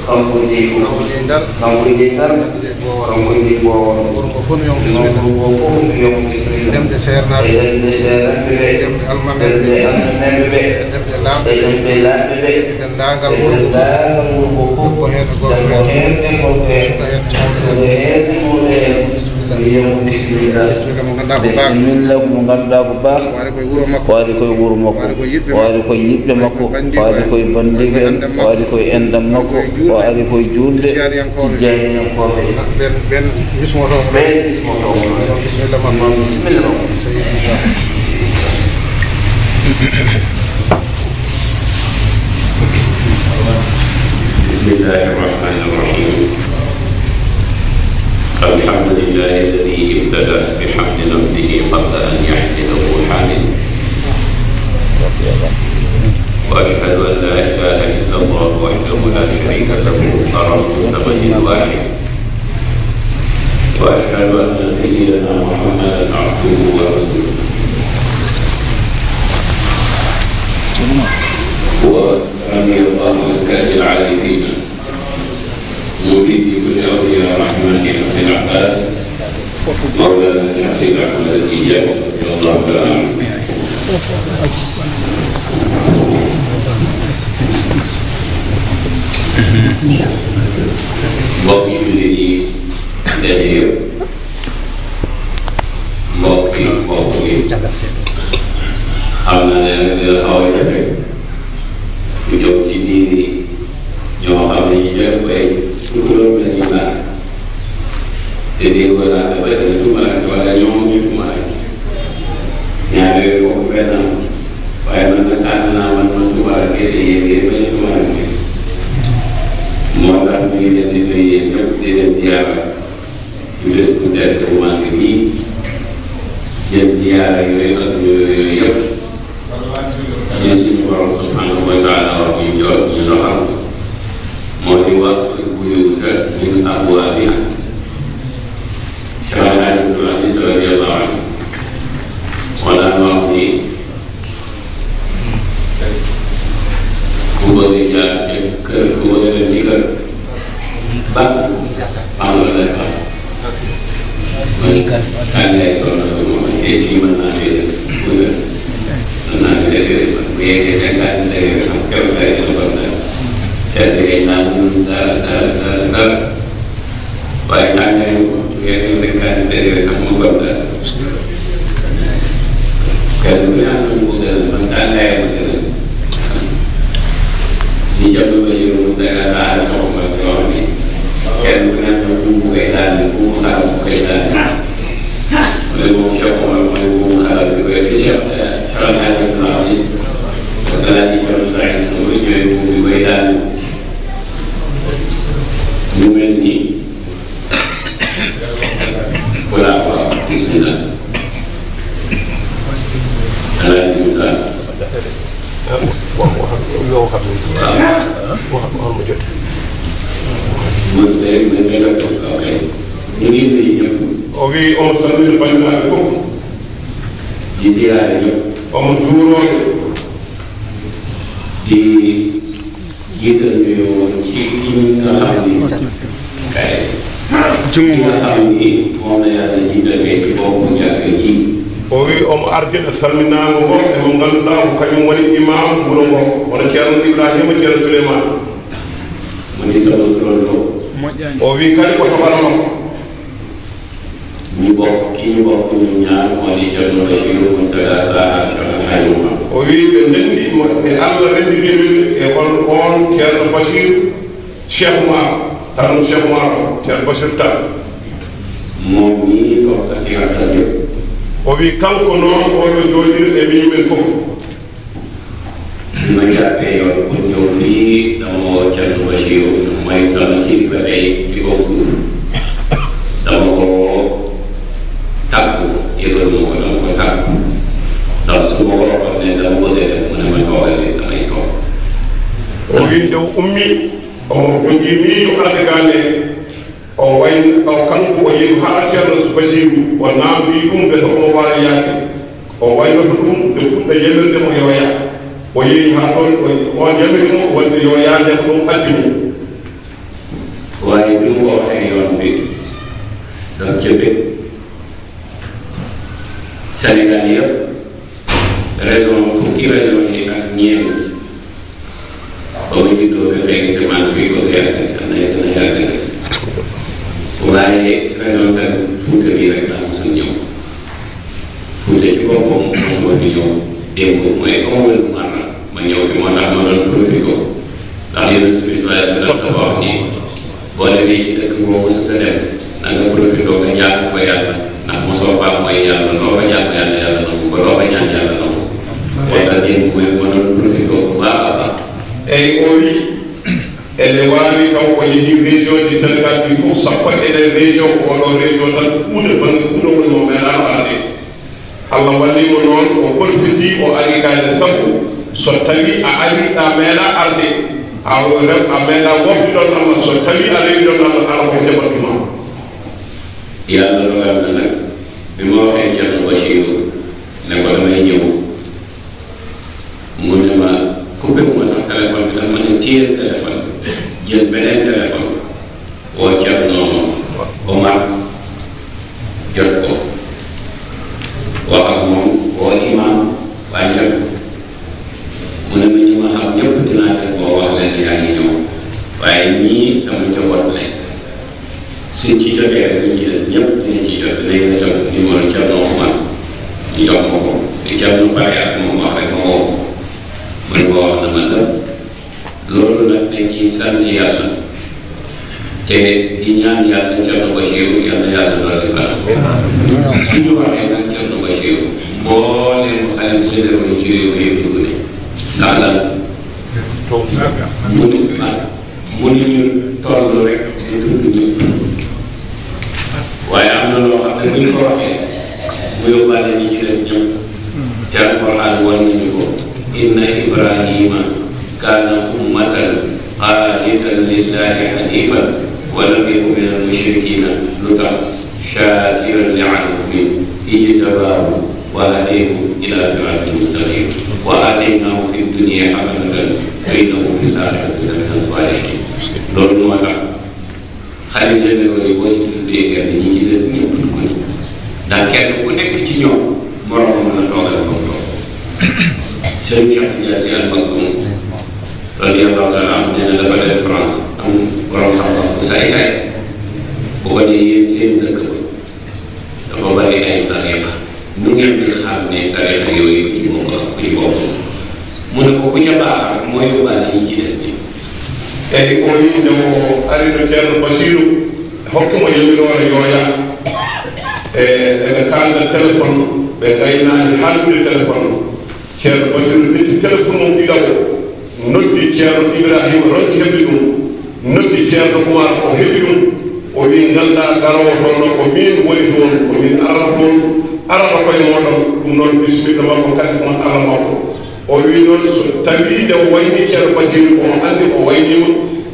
Speaker 8: kanko jeyi fof kanko jeyi ndar kanko jeyi bowol
Speaker 9: ko fof yo bismillah demde sernaɓe
Speaker 8: demde sernaɓe ɓe
Speaker 9: demde almameɓe
Speaker 8: ɓe
Speaker 9: demde lamɓe
Speaker 8: ɓe
Speaker 9: dendagal wurgo ko hen gorko hen bismillah mo ganduɗa ko baax waari koye wuuro makko waari koye yiɓɓe makko waari koye bandiɓe en waari koye endam makko waari koye julde tijjaniyankoɓe ɓen bismotomo bismillah makko bismillah
Speaker 10: بسم الله الرحمن الرحيم الحمد لله الذي ابتدأ بحمد نفسه قبل أن يحمده حامد وأشهد أن لا إله إلا الله وحده لا شريك له فرد الصمد الواحد وأشهد أن سيدنا محمدا عبده ورسوله ورضي الله عن كاد العارفين مريد كل أولياء الرحمن أبي العباس مولانا الشيخ أحمد التجاني رضي الله تعالى عنه mbokk yi jullit yi daje yëpp mbokk yi xam naa ne nag dina xaw a jafe ñu jóg ci biir yi ñoo xam ne ñu jël bay tukulóor la ñuy naan te dégg nga naan dafay dana tumalaat wala ñoom ñu tumalaat ñaar yooyu foofu benn waaye man nag tànn naa man tumalaat te yéen bañ a tumalaat moo tax ñu ngi leen di nuyu yéen ñëpp di leen ziyaara ci bés bu tedd bu màgg bii jël ziyaara yooyu ak yooyu yëpp ñu suñu borom subhanahu wa taala wax ñu jox ñu doxal moo di wax buyuuta min abwaabiha Cheikh Abdul Aziz radiyallahu anhu wala wax ni ku bëgg jaar ci kër ku bëgg dem ci kër baax am la lay baax man lay sonn ak moom te ci mën naa fi def bu wér mën naa fi def bu yeggee 50 degré sax keroog lay def ba mu sedd ngay naan dara waaye tàngaay bu yeggee 50 degré sax mu gëm dara kenn ku ne am na mu ko gën man tàngaay ma gën li ca lu ma jël mu dara daa soxla yoo xam ni kenn ku nekk bu mu koy daal bu mu xaral bu koy daal wala moom Cheikh Omar mooy bu mu xaral bi koy di Cheikh Alhaji Abdul Aziz wala di Cheikh Saïd mooy ñooy bu mu koy daal mu mel ni voilà waaw bismillah Alhaji Moussa
Speaker 3: o wi omo salmina bandiraɓe fof
Speaker 10: di ziyaare ñëpp
Speaker 3: omo juuroɓe
Speaker 10: di jiital nuyoo ci ñi nga xam ni kay ki nga xam ni moom la yàlla jiitalee ci boppu jàkk ji
Speaker 3: o wi omo ardina salminago ngo emo ganduɗa ko kañum woni imam wuuro ngo hono ceerno Ibrahima ceerno Souleymane
Speaker 10: mu ni sama turandoo
Speaker 3: o wi kadi ko tokala makko
Speaker 10: ñu bokk ki ñu bokk ñun ñaar moo di Ceerno Bachir Mountaga Daha Cheikh Alhaji Oumar
Speaker 3: o wi ɓe ndenndimo e Allah renndinimi e on ceerno Bachir Cheikh Oumar tan Cheikh Oumar ceerno Bachir tan
Speaker 10: moom ñii toog ak yàttal yëpp
Speaker 3: o wi kanko noon oɗo jooɗiɗo e miñumen fof
Speaker 10: ma jàppee yoon pour ñëw fii dama woo Ceerno Bachir mooy sama kilifa tey ci kaw suuf dama ko tàggu yëgal ma ko dama ko tàggu ndax su ma ko waxoon ne dama bëgg rek mu ne ma toogal damay toog
Speaker 3: o wi nde ummi omo jogi miijo arde gane o wayno o kanko o yehi haa ceerno basiru o naamdi ɗum ɓe omo wawa yaade o waynoto ɗum nde fuɗɗa yamirde mo yo yaa o yehi haa toon on yamiri mo wonde yo yaade ko ɗum addi mum
Speaker 10: waaye bi mu ko waxee yoon bi daf ca bëgg Sénégal yëpp région fukki région yi ak ñeent ba mu juddoo ba léegi te man fii ko yàgg am na gën a yàgg waaye région sa Fuuta bi rek laa mosul ñëw Fuuta ci boppam mosuma fi ñëw démb mooy awal marra ma ñëw fi moo tax ma doon profité ndax Yonent bi sallallahu alayhi wa sallam dafa wax ni boo demee ci dëkk boobu su ta dem na nga profité nga ñaan fa yàlla ndax mosoo faa mooy yàlla loo fa ñaan yàlla nangu ko loo fa ñaan yàlla nangu moo tax démb mooy ma doon profité bu baax a baax
Speaker 3: eyi o wi ene waawi taw o yehi région du Sénégal ɗi fof sappo enen région oɗo région tan Fuuta bange Fuuta woni mo meeɗano arde Allah wallimo noon o profiti o ari gayde sabu so tawi a ari a meeɗa arde a meeɗa woftiɗon Allah so tawi a rewi ɗon Allah ala ko heɓatuma
Speaker 10: yàlla dogal na nag bi ma waxee Thierno Bachirou ne ko damay ñëw mu ne ma coupé mu ma sax téléphone bi dafa ma ne téye téléphone jël beneen téléphone woo Thierno Omar jot ko wax ak moom woo imam waaye jot mu ne ma ñi ma xam ñëpp dinaa leen koo wax leen yaa ngi ñëw waaye ñii sama njaboot lañ suñ ci jotee rek ñu ci des ñëpp dinañ ci jot dinañ la jot numéro Thierno Omar ñu jox ma ko di Thierno pare ak moom wax rek ma woo man boo wax na ma lépp loolu nag dañ ciy sant yàlla te di ñaan yàlla Thierno Bachirou yàlla yàlla dolli fan suñu waxee nag Thierno Bachirou mbooleem xale généraux yi ci réew mi yëpp dugg ne ndax lan mënuñu toll rek di tudd ñëpp waaye am na loo xam ne bu ñu ko waxee mu yóbbaale ñi ci des ñëpp te Alxuraan wan nañu ko inna Ibrahima kaana ummatan qaanitan lillahi hanifan wa lam yakun min al-mushrikiina lu tax shaakiran li an'umihi ijtabaahu wa hadaahu ila siraatin mustaqim wa aataynaahu fi dunya hasanatan wa innahu fi l-aaxirati la mina s-saalihiin loolu moo tax xale généraux yi boo ci tuddee kenn ñi ci des ñëpp dugg nañ ndax kenn ku nekk ci ñoom moroom mën a toogal fa mu toog Serigne Cheikh Tidiane Sy Al Maktoum radiyallahu taala anhu nee na dafa dem France am borom xam-xam bu saay-saay bu ko nee yéen seen dëkk ba dafa bari ay tariqa nu ngeen di xam ne tariqa yooyu ci bokk ak ci bokk mu ne ko ku ca baax rek moo yóbbaale ñi ci des ñi
Speaker 3: eyi o wiide o arino Thierno Bachirou hokkuma yamirore yooya eɓe kalda téléphone ɓe gaynani haldude téléphone Thierno Bachirou ɓitti téléphone mum ɗiɗaɓo noddi Thierno Ibrahima ronki heɓi ɗum noddi Thierno Oumar o heɓi ɗum o wi ganda garowo toon ɗo ko min woni toon ko min arata toon arata koye moɗon ɗum noon bisimilla makko kadi mon ala makko o wi noon so tawi nde o wayni Thierno Bachirou omo anndi o waynima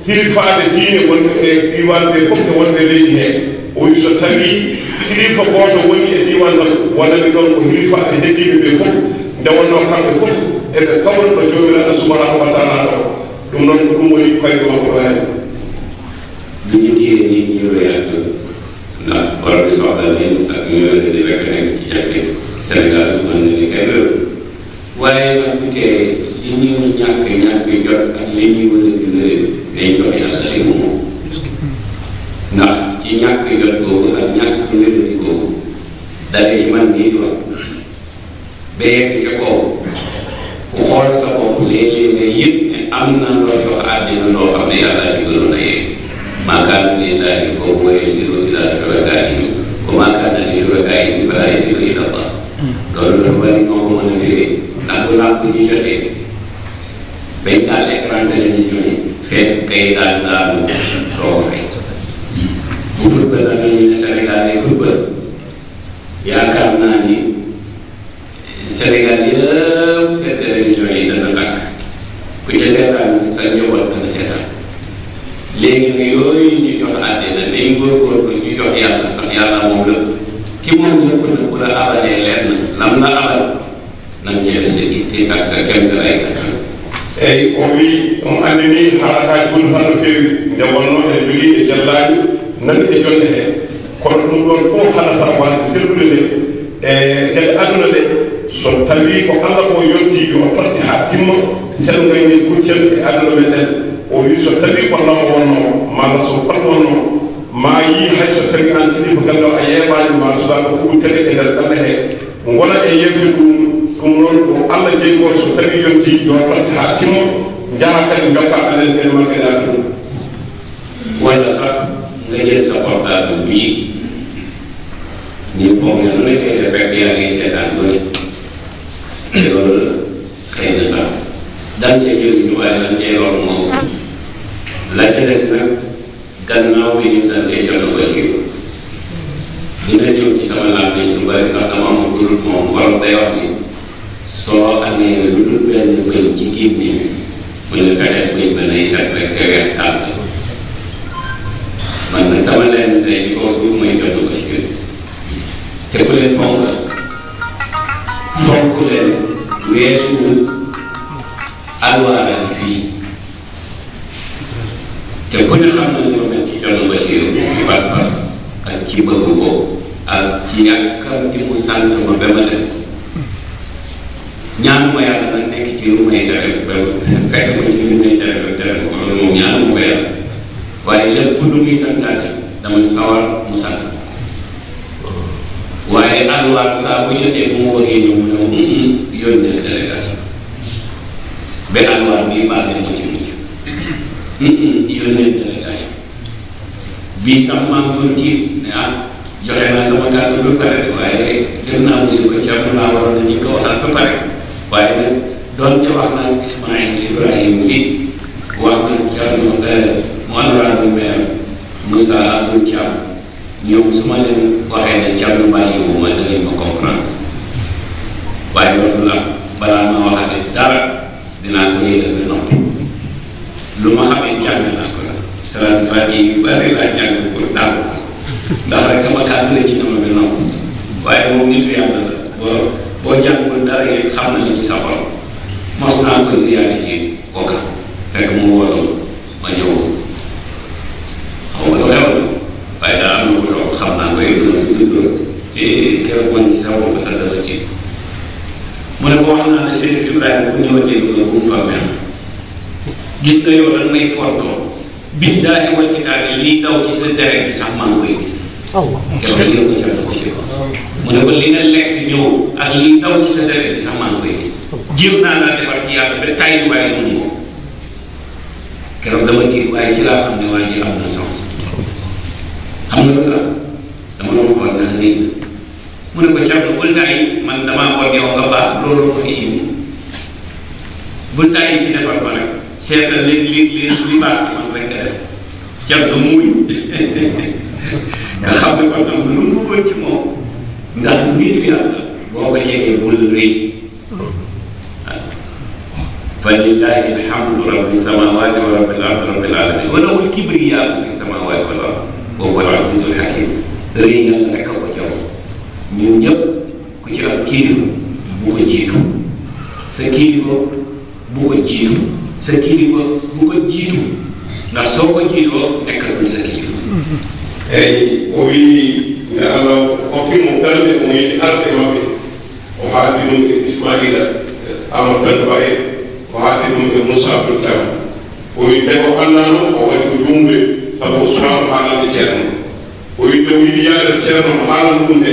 Speaker 3: hilifaade diine wonɓe e diiwande fof e wonɓe leydi hee o wi so tawi hilifa gooto woni e diiwan noon wonani ɗon ko hilifaade heddiiɓe ɓe fof nde wonno kamɓe fof eɓe kawruɗo joomiraaɗo subhanahu wa taala ɗo ɗum noon ko ɗum woni koyɗe makko ɗo heen
Speaker 10: duñu téye nit ñu yàgg ndax borom bi soxla leen ak ñu yore di rek nekk ci jàkke Sénégal mën na ni kay wér waaye nag bu tee li ñuy ñàkk jot ak li ñuy wër di wér nañ jox yàlla li mu moom ndax ci ñàkk jot googu ak ñàkk wér di googu dale ci man nii di wax ba yegg ca kaw ku xool sa bopp léeg-léeg nga yëg ne am na loo jox àddina loo xam ne yàlla ci gënoon a yegg maa kaana lillaahi fa huwa yasiru ilaa shurakaa'ihim wa maa kaana li shurakaa'ihim falaa yasiru ilaa Allah loolu dafa bari moo ko mën a firi ndax bu làmp ñu jotee bañ taal écran télévision yi fekk kay daal doo ko fay bu football amee ñu ne Sénégal ay football yaakaar naa ni Sénégal yëpp seen télévision yi dana tàkk ku ca seetaan sa njaboot dana seetaan léegi nag yooyu ñu jox àddina nañ góorgóorlu ñu jox yàlla ndax yàlla moom la ki moom lépp nag bu la abalee lenn lam la abal nang cee sa itte ak sa kéem lay gàttal.
Speaker 3: eyi o wi on andi ni haalakaji gonɗi tan no feewi nde wonno e jogii e jallaji nan e jonde he kono ɗum ɗon fof halata wande sellude nde e gueɗe aduna ɗe so tawi ko allah ko yonti yo totte ha timma sen gayni kuccel e aduna meɗen o wi so tawi ko lama wonno malla so pat wonno ma yi hay so tawi an kilifa galle o a yeɓani ma subaka kuɓu tele e nder galle he gona e yewde ɗum noon ko allah jeygol so tawi yonti yo totte ha timma jaha kadi jokka alen ɓen maggaɗa ɗum
Speaker 10: walla sax nga jël sa portable bii ñu foog ne lu nekkee def rek yaa ngi seetaan ba te loolu xëy na sax daan cee jëriñu waaye lan cee lor moom la ca des nag gannaaw bi ñu santee Thierno Bachir dina ñëw ci sama laaj lu bari ndax dama am lu dul moom borom day wax ni soo amee lu dul benn bëñ ci kii bi mu la kañat bëñ ba nay set rek te weex tàll man nag sama leen tey ci kaw suuf mooy Thierno Bachir te ku leen fonk leen weesu alwaara bi fii te ku ne xam na ñoo mel ci Thierno Bachir ci pas-pas ak ci bëgg ko ak ci yàkkamti mu sant ma ba ma def ñaanu ma yàlla nag nekk ci lu may tere ba fekk ma ci lu may tere ko loolu moom ñaanu ma ko yàlla waaye lépp lu muy santaane dama sawar mu sant waaye alwaat saa bu jotee bu mu bëggee ñëw mu ne ma yónnee délégation ba alwaat bii passé mu ci mujj yónnee délégation bii sax maa ngi doon tiit ne joxe naa sama kàddu ba pare waaye def naa musiba ci am naa waroon na ñu ko waxal ba pare waaye nag doonte wax naa Ismaïl Ibrahima bi wax na Thierno mu honorable maire Moussa Abdou Thiam ñoom su ma leen waxee ne Thierno bàyyi wu ma danañ ma comprendre waaye loolu la balaa ma waxate dara dinaa ko yëgal ba noppi lu ma xamee jàng naa ko la salaatu faatiha yu bari laa jàng pour daal ndax rek sama kàddu la ci dama ba noppi waaye moom nitu yàlla la boo jàngul dara yi xam na li ci sa xol mos naa ko ziyaare yi kooka fekk mu wóoloon ma ñëw xaw ma lu xew waaye daa am na ko toog xam naa ko yëpp keroog man ci sa bopp sa dara ci mu ne ko wax naa ne Chérif Ibrahima bu ñëwatee bu mu fa mel gis nga yow lan may fontoo billaahi wal kitaabi lii daw ci sa deret ci sax maa ngi koy gis keroog yëpp ko ca ko ci mu ne ko li nga lekk ñëw ak lii daw ci sa deret ci sax maa ngi koy gis jéem naa laa defar ci yàlla ba tay waaye mënu ko keroog dama tiit waaye ci laa xam ne waa ji am na sens xam nga lu tax dama doon xool ndax nii mu ne ko Thierno bul taay man damaa xool yow nga baax loolu ko fi indi bul taay ci defar ba nag seetal li baax ci man rek nga def Thierno muy nga xam ne kon am lu mu bëggoon ci moom ndax nitu yàlla boo ko jegee bul rëy fa lillahi alhamdu rabbi samawati wa rabbil ardi rabbil alamin wa lahu alkibriyaau fi samawati wal ardi wa huwa al-azizul hakim rëy yàlla rek a ko jaw ñun ñëpp ku ci am kilifa bu ko jiitu sa kilifa bu ko jiitu sa kilifa bu ko jiitu ndax soo ko jiitoo nekkatul sa kilifa
Speaker 3: eyi o wii ne allah hokkimo darde o yiɗi arde maɓɓe o haaldi ɗum e Ismaila Amadou Penda Ba en o haaldi ɗum e Moussa Abdoul Thiam o wi nde o annano o waɗi ko jumde sabu o sunama haalande ceerno o wi nde o yiɗi yaade ceerno no haalana ɗum nde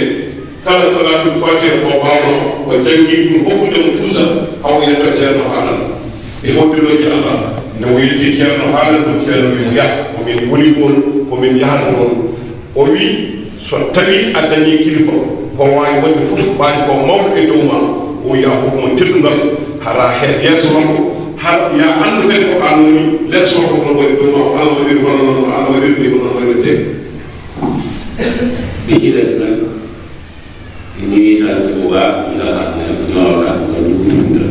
Speaker 3: kala salatul fatiha ko bawno o jangi ɗum hokkude mo tuusa haw yetto ceerno haalana e hoddiroji allah ne o yetti ceerno haalana ɗum ceerno wimo yaha omin woni toon omin yahata toon o wi so tawi a dañi kilifa ko wawi wonde fof ɓaani ko mawɗo e dow ma o wiya hokkumo teddugal hara heed yeeso makko har ya andu kadi ko an woni less makko kono waɗi dow ma Allah waɗiri hono noon Allah waɗirni ko noon waɗirte
Speaker 10: bi ci des nag ñu ngi sant bu baax ñi nga xam ne ñoo tax ko ñu Fuuta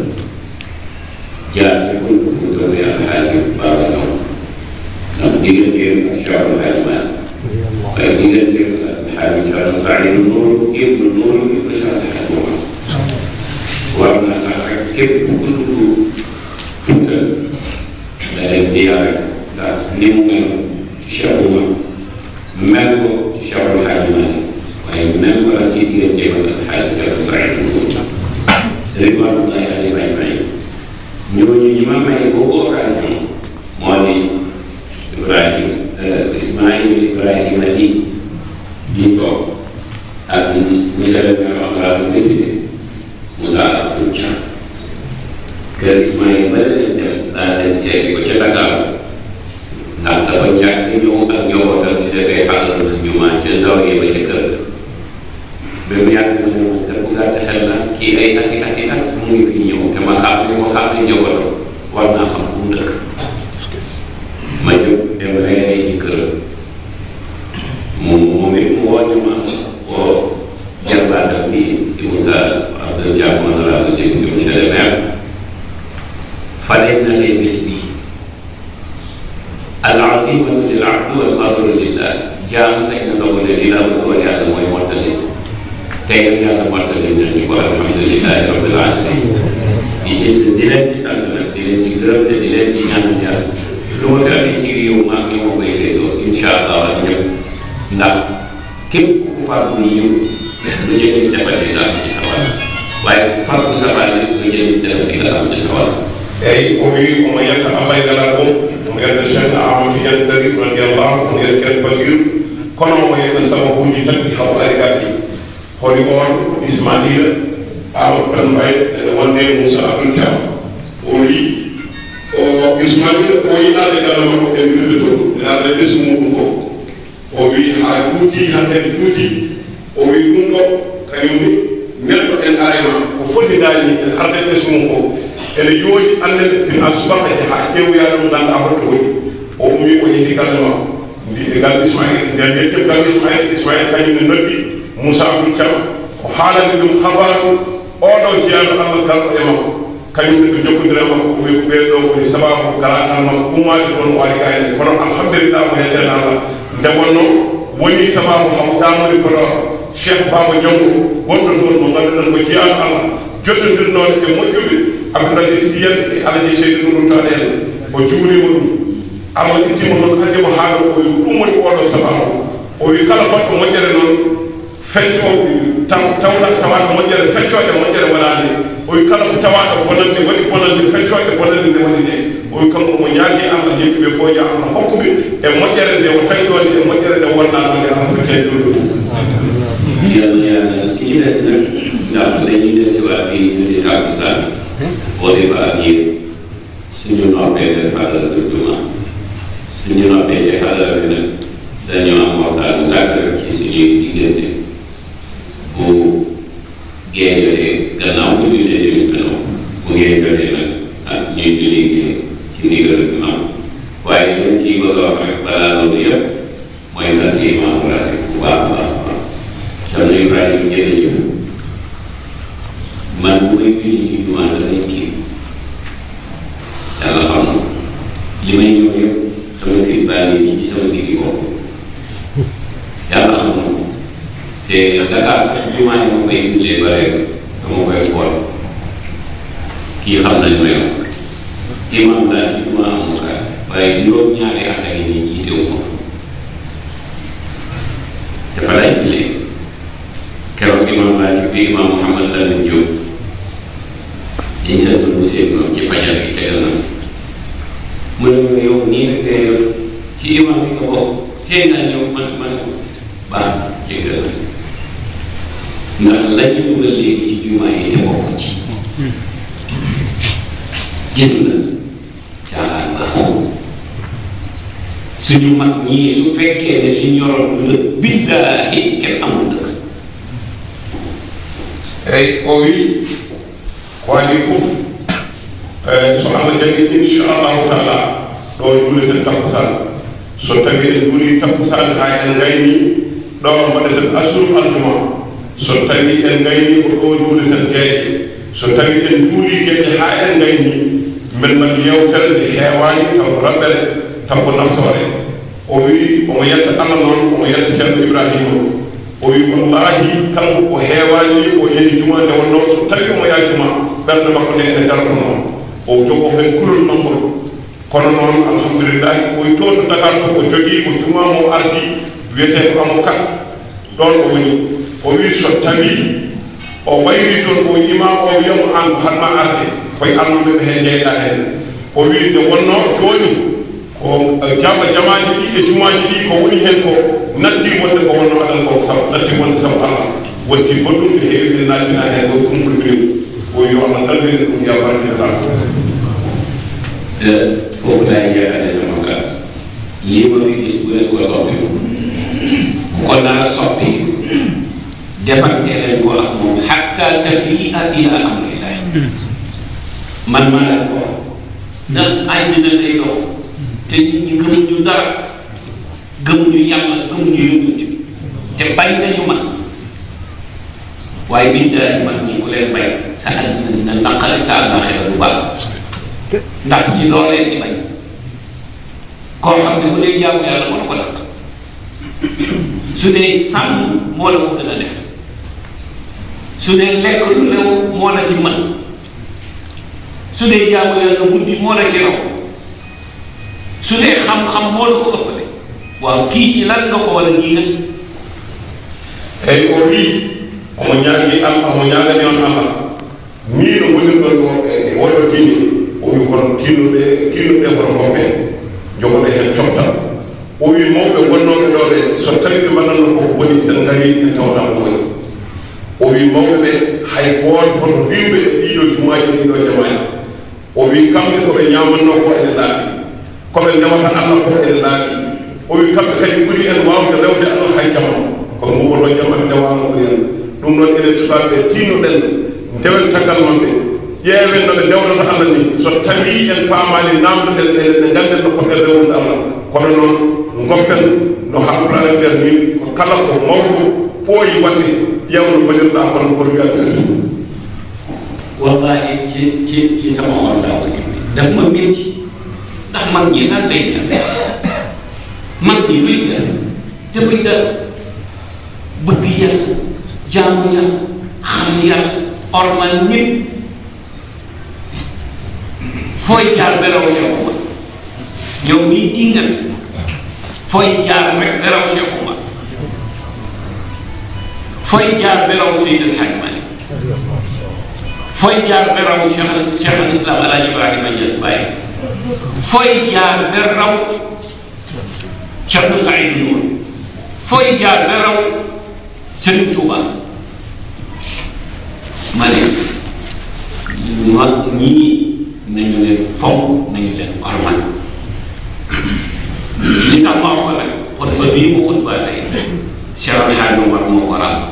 Speaker 10: jaar ci Kuntu Fuuta bi Alxaaji Baaba Ñaŋ ndax digganteem ak Cheikh Alhaji Malick waaye digganteem ak Alhaji Thierno Saïdou Nourou ibnu Nourou ibnu Cheikh Alhaji Malick war na tax rek képp ku dugg Fuuta da leen ziyaare ndax ni mu mel ci Cheikh Oumar mel ko ci Cheikh Alhaji Malick waaye mel ko la ci digganteem ak Alhaji Thierno Saïdou Nourou ridwanullahi alayhim ajmaïn ñooñu ñi ma may boobu occasion moo di Ibrahima di toog ak monsieur le maire honorable député Moussa Abdou Thiam kër Ismaïla ba leen dem daa dem seeti ko ca Dakar ndax dafa ñàkk ñëw ak njabootam di defee xaaral na jumaa ca zawiya ba ca kër ba mu yàgg ma ñëw kër bu gàtt xel la kii ay ati at mu ngi fi ñëw te ma xam ne njabootam war naa xam fu mu dëkk ma jóg dem reere ci kër moom it mu woo ñu ma woo jarbaatam bi di Moussa Abdou Thiam honorable député monsieur le maire fale na say bis bi al azimatu lil abdi wal qadru lillah jaam say na dogale li la ko yàlla mooy mottali tey yàlla mottali nañu ko alhamdulillahi rabbil alamin di leen ci sant nag di leen ci gërëm te di leen ci ñaanal yàlla lu ma fi amee ci réew maa ngi ma koy seetoo incha allah ak ñëpp ndax képp ku fàggu ni yiw lu jënd defati nga am ci sa wàll waaye ku fàggu sa wàll lu jënd defati nga am ci sa wàll.
Speaker 3: eyi o wi omo yetta abaydala ɗum omo yetta cheikh amadou yan sarif radiallahu omo yetta ken basir kono omo yetta sababuji tati haw arigaji hoɗi on ismaila amadou tan mbay ene wonde moussa abdoul thiam o wi o ismaila o yiɗade gala makko en wirde to ene arde ɓesgu muɗum fof o wi ha juuti hankkadi juuti o wi ɗum ɗo kañumni neɗɗo en arema ko fonndinaani ene arde ɓesgu mum fof ene yooji anden tin an subaka e ha ƴeewoyaade ɗum ganduɗa holto woni o ummi o yehi galle makko mbiɗe galle ismail nden yeccem galle ismail kañum ne noddi moussa abdoul thiam o haalani ɗum habaru oɗo jeyaɗo allah garɗo e makko kañum ne ɓe jokkodira makko o wi ɓeeɗo woni sababu garagal makko ummade toon o ari gayne kono alhamdulillah o heddena allah nde wonno woni sababu hawɗamoni koɗo cheikh baba ñango gonɗo toon mo ngannduɗon ko jeyaɗo allah jottodirnoɗe e moƴƴuɓe abdoulaye siyel e alaji seydi nouru taɗe en o juurima ɗum allah ittima noon hannde mo haala o wi ɗum woni oɗo sababu o wi kala baɗɗo moƴƴere noon fecco tawaɗo moƴƴere feccoɗe moƴƴere waɗani o wi kala ko tawaɗo bonande waɗi bonande feccoɗe bonande nde waɗi nde o wi kanko omo ñaagui allah yimɓeɓe fof yo allah hokkuɓe e moƴƴere nde o tawi ɗon e moƴƴere nde wonnanode allah fekkee ɗum ɗum
Speaker 10: yàlla ki ci des nag ndax dañuy del si waat fii ñu di tàkkusaan boo defa ak yéen suñu noppee def xadara du juma suñu noppee ci xadara bi nag dañoo am waxtaan bu gàtt rek ci suñuy diggante bu gee jotee gannaaw bu jullee timis melo bu gee jotee nag ak ñuy julli gee ci ndigal bi maam waaye liñ ciy bëgg a wax rek balaa loolu yëpp mooy sant imam ratib bu baax a baax Cerno Ibrahima jërëjëf man bu may julli ci jumaa damay tiim yàlla xam na li may ñëw yëpp sama kër baa ngi nii ci sama diggi bopp yàlla xam na te Dakar sax jumaa yi ma fay jullee bare dama koy xool kii xam nañ ma yow imam laa ci jumaa amukaay waaye juróom-ñaari at a ngi nii jiitewu ma dafa lay jullee keroog imam laaj bi imam Mouhamad Lamine Diop dañ sa dund seen moom ci fajar gi tegal na mu ne ma yow nii rek ngay yor ci imam bi nga bokk tey ngaa ñëw man baax jéggal na ndax la ñu dugal léegi ci jumaa yi te bokk ci gis na caaxaan baaxul suñu mag ñii su fekkee ne li ñoroon du la billaahi kenn amul dëkk
Speaker 3: eyi o wi ko waɗi fof so allah jaggi inchallahu taala ɗo e juleten takkusan so tawi en juli takkusan ha en gayni ɗo mbaɗeten asuru aljuma so tawi en gayni ko ɗo juleten gueƴe so tawi en juuli gueƴe ha en gayni min mbaɗi yewtere nde heewani taw raɓɓere taw ko naftore o wi omo yetta Allah noon omo yetta ceerno Ibrahima o wi wallahi kanko o heewani o yehi juma nde wonno so tawi omo yaha juma ɓernde makko nde ene darto noon o jogo hen kulol mangol kono noon alhamdulillahi o wi to to Dakar to o jogii ko juma mo ardi wiyete ko amo kat ɗon o woni o wi so tawi o wayri toon o imam o wiyamo an ko hatma arde koye alluɓe ɓe hen jeyɗa hen o wi nde wonno joni ko jamaji ɗi e jumaji ɗi ko woni hen ko natti wonde ko wonno aɗan ko sabu natti wonde sabu Allah wonti goɗɗum ɓe heewi ɓe nattina hen ko kumɓe ɓe o wi Allah dalwini ɗum ya barkillah
Speaker 10: foofu laay jeexale sama kàddu lii ma fi gis bu leen ko soppi ko naa soppi defante leen ko ak moom hatta tafi'a ila amrillah man maa leen ko wax ndax àddina lay dox te nit ñi gëmuñu dara gëmuñu yàlla gëmuñu yónnent te bañ nañu man waaye billahi man ñi ku leen bay sa àddina dina naqale sa àllaaxira bu baax ndax ci loolee di bañ koo xam ne bu dee jaamu yàlla moo la ko dàq su dee sàmm moo la ko gën a def su dee lekk lu lew moo la ci mën su dee jaamu yàlla guddi moo la ci raw su dee xam-xam moo la ko ëppale waaw kii ci lan nga ko war a giigal
Speaker 3: eyi o wii omo ñaagi Allah omo ñaagani on Allah miino wonirɗon o e woɗo diine o wi kono kiinuɓe kono goppe jogoɗe hen coftal o wi mawɓe wonnoɓe ɗo ɓe so tawi ɓe mbaɗanno koko boni sen ngari ɓe tawata ko woni o wi mawɓe ɓe hay gooto hoto riwɓe e ɗiɗo jumaji ɗiɗo jamaji o wi kamɓe koɓe ñamanno ko ene laaɓi koɓe ndewata Allah ko ene laaɓi o wi kamɓe kadi ɓuri en wawde rewde Allah hay jamma kono mbuwoto jamma ɓe ndewano ɓuri en ɗum noon enen sukaɓe tiinoɗen ndewen caggal maɓɓe ƴeewen no ɓe ndewrata Allah ni so tawi en paamani namdoɗen enen ɓe ganden no poɗɗen rewnude Allah kono noon goppen no hakkulaare nder min ko kala ko mawɗo fooyi wadde ƴewno gonirɗa kono kono wiya firti
Speaker 10: wallahi ci sama xol daa ko daf ma métti ndax mag ñi lan lay def mag ñi luy def defuñ dara bëgg yàlla jaamu yàlla xam yàlla ormal nit fooy jaar beraw Cheikh Oumar yow mii dingat fooy jaar rek beraw Cheikh Oumar fooy jaar beraw Seydi El Hadji Malick fooy jaar beraw Cheikh al Islam El Hadji Ibrahima Niass Baye fooy jaar beraw Thierno Saïdou Nour fooy jaar beraw Serigne Touba ma ne mag ñii nañu leen fonk nañu leen ormal li tax ma wax ko nag xutba bii mu xutba tey Cheikh El Hadji Omar moo ko raam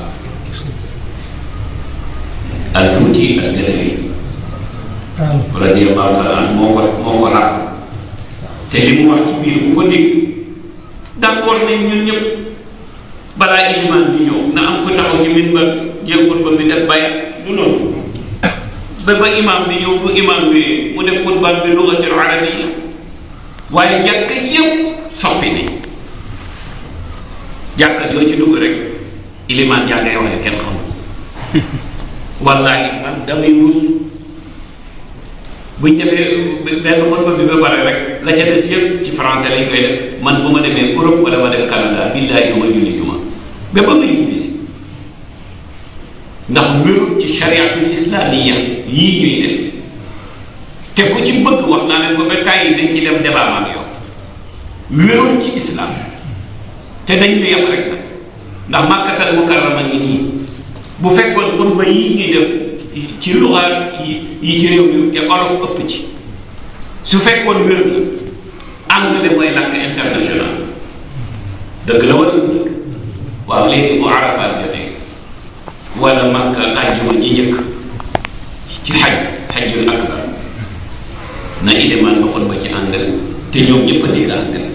Speaker 10: al Fouti al Galawi radiyallahu taala an moo ko raam te li mu wax ci biir bu ko dégg d'accord nañ ñun ñëpp balaa ilimaan bi ñëw na am ko taxaw ci minbar jël xutba bi def bayat du loolu ba imaam bi ñëw bu imaam bi mu def xutba bi lugatul arabiyya waaye jàkka yëpp soppi ni jàkka joo ci dugg rek ilimaan yaa ngay waxee kenn xamul wallahi man damay rus buñ defee benn xutba bi ba pare rek la ca des yëpp ci français lañ koy def man bu ma demee Europe wala ma dem Canada billahi du ma julli juma ba ba may ñibbisi ndax wérul ci chariatul islamiyya yii ñuy def te ku ci bëgg wax naa leen ko ba kaay yi dañ ci dem débat ak yow wérul ci islam te dañ ñu yem rek nag ndax Makkatal Mukarrama ngi nii bu fekkoon xutba yii ñuy def ci luxaat yi ci réew mi te olof ëpp ci su fekkoon wér na anglais mooy làkk international dëgg la wala dëgg waaw léegi bu Arafat jotee wala Makka àjjuma ji njëkk ci xajjul akbar na ilimaan ba xutba ci anglais te ñoom ñëpp a dégg anglais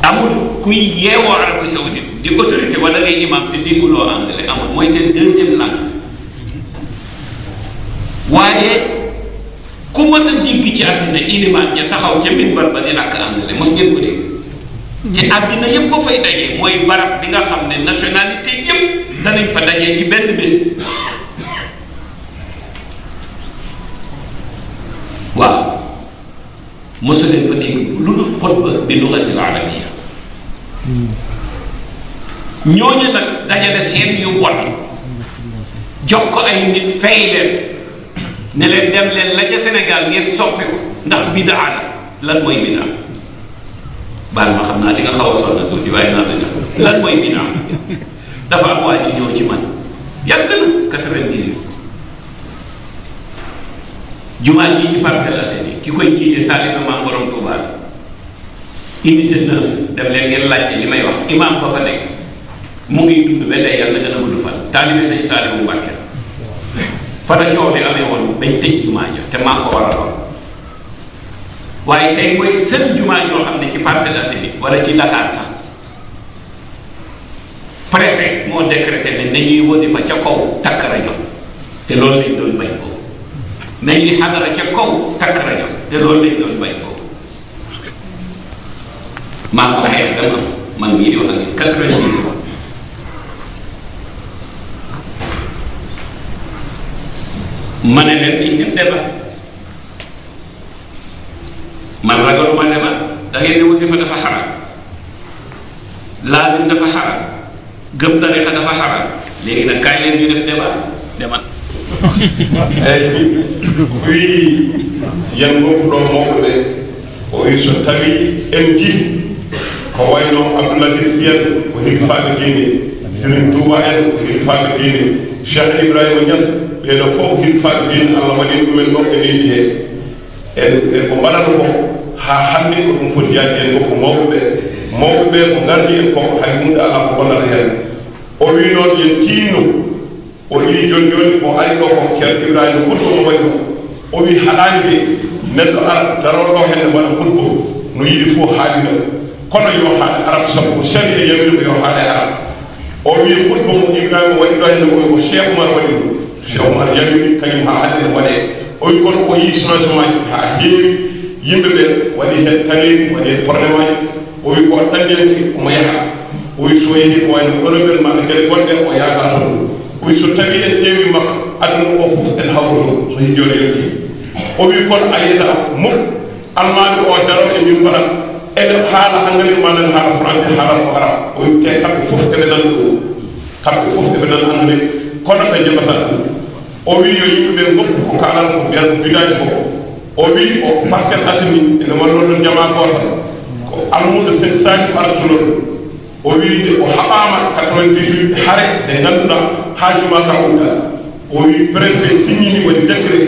Speaker 10: amul kuy yeewoo Arabie Saoudite di autorité wala ngay imam te dégguloo anglais amul mooy seen deuxième langue waaye ku mës a digg ci àddina ilimaan ja taxaw ca minbar ba di làkk anglais mos ngeen ko dégg
Speaker 11: te àddina yëpp ba fay dajee mooy barab bi nga xam ne nationalité yëpp danañ fa dajee ci benn bés. waaw mosu leen fa dégg lu dul xutba bi lugatil arabiyya. ñooñu nag dajale seen yu bon jox ko ay nit fay leen ne leen dem leen la ca Sénégal ngeen soppi ko ndax bidaa la lan mooy bidaa baal ma xam naa di nga xaw a sonn tuuti waaye naa la lan mooy bidaa dafa am waa ji ñëw ci man yàgg na 98 jumaa ji ci Parcelles Assainies ki koy jiite taalibe Maam Borom Touba unité 9 dem leen ngeen laajte li may wax imam ba fa nekk mu ngi dund ba tey yàlla na gën a gudd fan taalibe Sëñ Saaliwu Mbàkke fa la coow li amee woon dañ tëj jumaa ja te maa ko waraloon waaye tey mooy seen jumaa yoo xam ne ci Parcelles Assainies wala ci Dakar sax préfet moo décrété ne nañuy wasifa ca kaw takk rajo te loolu lañ doon bañ boobu nañuy xadara ca kaw takk rajo te loolu lañ doon bañ boobu maa ko waxee dama man mii di wax ak 90 ma ne leen di def débat man ragaluma débat da ngeen di wuti fa dafa xaram laazim dafa xaram gëm tariqa dafa xaram léegi nag kaay leen ñu def débat demal.
Speaker 3: eyyi wi yen goppuɗo mawɓe o wi so tawi en ji ko wayno Abdoulaye Sy en ko hilifaaɓe diine Serigne Touba en ko hilifaaɓe diine Cheikh Ibrahima Niass ɓeɗo fof hilifaaɓe diine Allah waɗi ɗumen ɗo e leydi he e ko mbaɗata ko ha hannde ko ɗum foti yaade en goppo mawɓe ɓe ko ngardi en ko hay hunde ala ko bonnata heen o wi noon yen tiinno o wi joni joni ko ari ɗo ko ceerno Ibrahima hutba mo waɗi o wi haɗani de neɗɗo ara daroɗo henne waɗa hutba no yiɗi fof haalira kono yo haade arab sabu ko sari e yamiri ko yo haade arab o wi hutba mo Ibrahima waɗi ɗo henne ko Cheikh Oumar waɗi ɗum Cheikh Oumar yamiri kañum ha hannde ne waɗe o wi kono o yi changement ji ha heewi yimɓe ɓe waɗi hen tareji waɗi hen probléme aji o wi ko ɗanɗente omo yaha o wi so yeehi ko wayno gouvernement gueɗe gonɗe o yaata toon o wi so tawi en ƴeewi makko aduna o fof en hawro ɗum so hijjode yonti o wi kono a yiyata mukk almami o daro e min mbaɗa eɗe haala engrais manan haala français haala ko arab o wi te kamɓe fof eɓe nan ɗum kamɓe fof eɓe nan engrais kono ɓe jaɓata ɗum o wi yo yimɓe ɓe goppu ko kaalata ko mbiyata ko village ko o wi o Parcelles Assainies ene wallo ɗon jama gotal ko almuɗo sen saki ko arsuno ɗum o wi o haɓama 98 hare ɗe ngannduɗa ha juma ka udda o wi préfet signini waɗi décret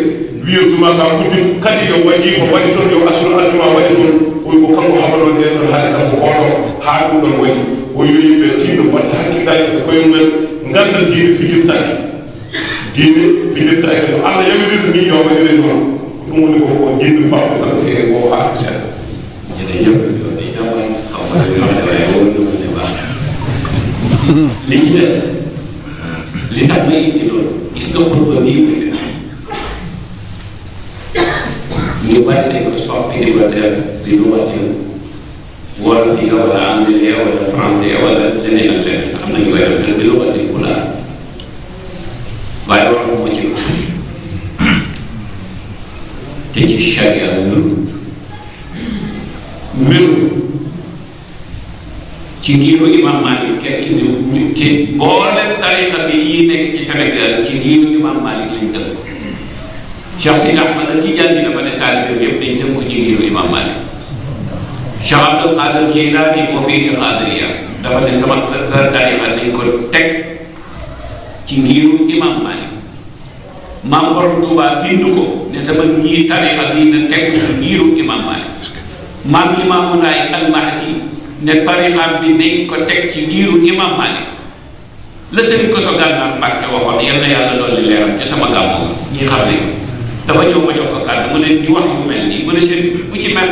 Speaker 3: wiyo juma ka uddin kadi yo waɗi ko waɗi toon yo asuro aljuma waɗi toon o wi ko kanko haɓaɗo nden ɗon haade kanko oɗo ha ɗum ɗon waɗi o wi yimɓe tinno mbatta hakkillaji e koyemumen ngannda diine fijirtaki no Allah yamiriri ni yo waɗire noon ɗum woni ko jinnu famɓe tan e o haade seeɗa
Speaker 11: jërëjëf li ci des li tax may indi loolu gis nga xutba nii muy def ñu bari dañ ko soppi di ko def si lu watin wolof yi wala anglais wala français wala leneen ak leneen sax am nañu koy def bi lu watin pulaar waaye wolof moo ci te ci charia wéru ci ngiru imam Malik kenn indi ci boole tariqa bi yi nekk ci Sénégal ci ngiru imam Malik lañ tënk Cheikh Sidi Ahmad Tidiane dafa ne taalibe yëpp dañ tënk ko ci ngiru imam Malik Cheikh Abdul Qadir Jilani moo fi indi Qadiriya dafa ne sama tariqa nañ ko teg ci ngiru imam Malik Maam Borom Touba bindu ko ne sama ñii tariqa bi na teg ci ngiru imam Malik Maam Limaamu Laay al-Mahdi ne tariqa bi nañ ko teg ci ngiru imam Malik la sëriñ ko so Gànnaar Mbàkke waxoon yal na yàlla dolli leeram ci sama gàmmu ñi xam ne dafa ñëw ma jox ko kàddu mu ne di wax yu mel nii mu ne seen bu ci mel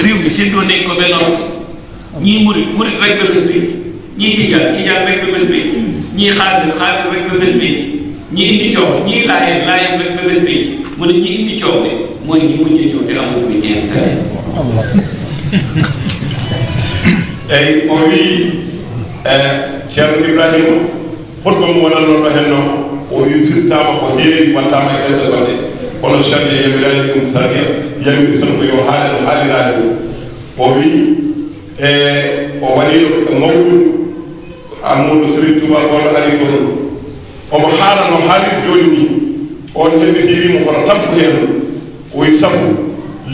Speaker 11: réew mi séddoo nañ ko ba noonu ñii murit rek ba bés bi ñii tijaan rek ba bés bi ñii xaadir rek ba bés bi ñii indi coow ñii laayeen rek ba bés bi mu ne ñi indi coow bi mooy ñi mujjee ñëw te amul fu ñu installé
Speaker 3: eyi o wii ceerno ibrahima hotba mo wonannoɗo hen noon o wi firtama ko heewi wattama e ɗenɗe gonɗe kono charte yamirani ɗum sadia yamiri tan ko yo haale no haalirani ɗum o wi o waɗino mawɗum amadou sérigne touba goto ari toon omo haala no haalir joni ni on hemɓe heewimo kono tampo hen o wi sabu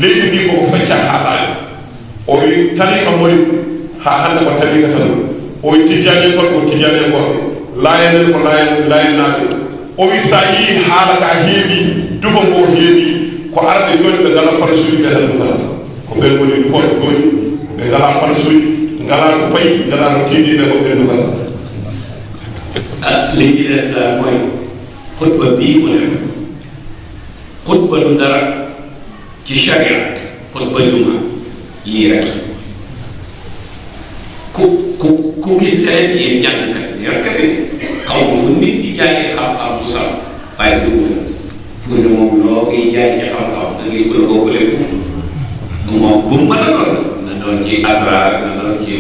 Speaker 3: leydi ndi koko fecca haalani o wi tariqa moy ha hande ko tariqa tan o wi tijjani kon ko tijjani goɓe layanel ko layannaɓe o wi sa yii haala ka heewi dugo ngo heewi ko arɓe joni ɓe ngala parasuji ɓe tan ngala ko ɓen woni koɓe joni ɓe ngala parasuji ngala ko payi ngala no tiiɗiɓe ko ɓen ngala
Speaker 11: li ci des daal mooy xutba bii mu def xutba du dara ci charia xutba juma lii rek ku gis leen yéen jàngkat yarkat yi xaw ma fu nit di jaayee xam-xam bu sax waaye dugg na pour ne moom loo koy jaay ci xam-xam da gis ko la bokkule moom bu mu mën a doon na doon ci asrar na doon ci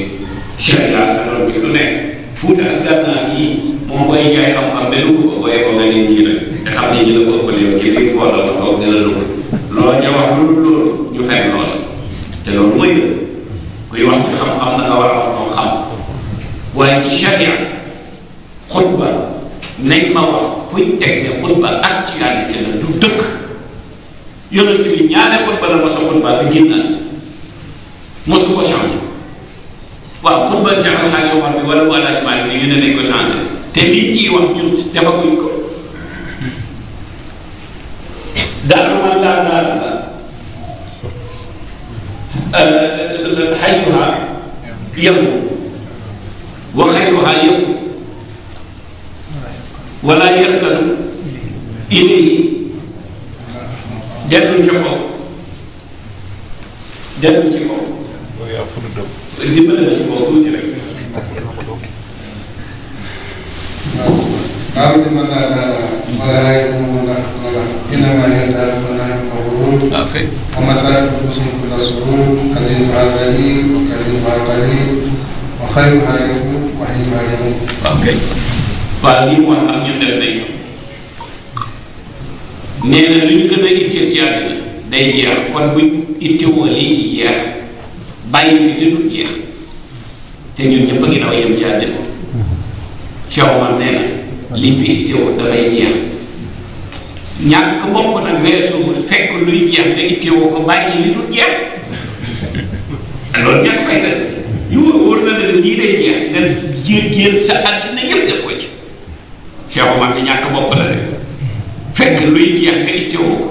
Speaker 11: charia na doon ci lu nekk Fuuta ak Gànnaar yi moom booy jaay xam-xam ba dugg fa booyee ko nga ne ñii nag te xam ne ñi la ko ëppale yow ci biir bool la toog ne la dugg loo ca wax lu dul loolu ñu fekk loola te loolu mooy dëgg kuy wax ci xam-xam na nga war a wax loo xam waaye ci charia xutba nañ ma wax fuñ teg ne xutba actualité la du dëkk yonent bi ñaare xutba la mos a xutba bi génnaat mosu ko changé waaw xutba Cheikh Al Hadj Omar bi wala bu Alaaji Maalik bi ñu ne nañ ko changé te liñ ciy wax ñun defaguñ ko daal man laa daal xayruha yamu wa xayruha yafu wala yarkanu ilayhi dellu ci kaw dellu ci kaw dimbale na ci kaw tuuti rek
Speaker 1: قالوا لمن لا دار ولا يقوم ولا ولا انما هي دار فلا ينفعون ومسائل تسلم كل السرور قليلها ذليل وكريمها قليل وخيرها يفوت وحيها يموت.
Speaker 11: waaw lii mu wax ak ñun def nañ ko nee na lu ñu gën a itteel ci àddina day jeex kon buñ ittewoo lii jeex bàyyi fi li dul jeex te ñun ñëpp a ngi daw yem ci àddina Cheikh Omar nee na liñ fi ittewoo dafay jeex ñàkk bopp nag weesuwul fekk luy jeex nga ittewoo ko bàyyi li dul jeex loolu ñàkk fay dëgg yu wóor na ne lii day jeex nga jël sa àddina yëpp def ko ci Cheikh Omar di ñàkk bopp la rek fekk luy jeex nga ittewoo ko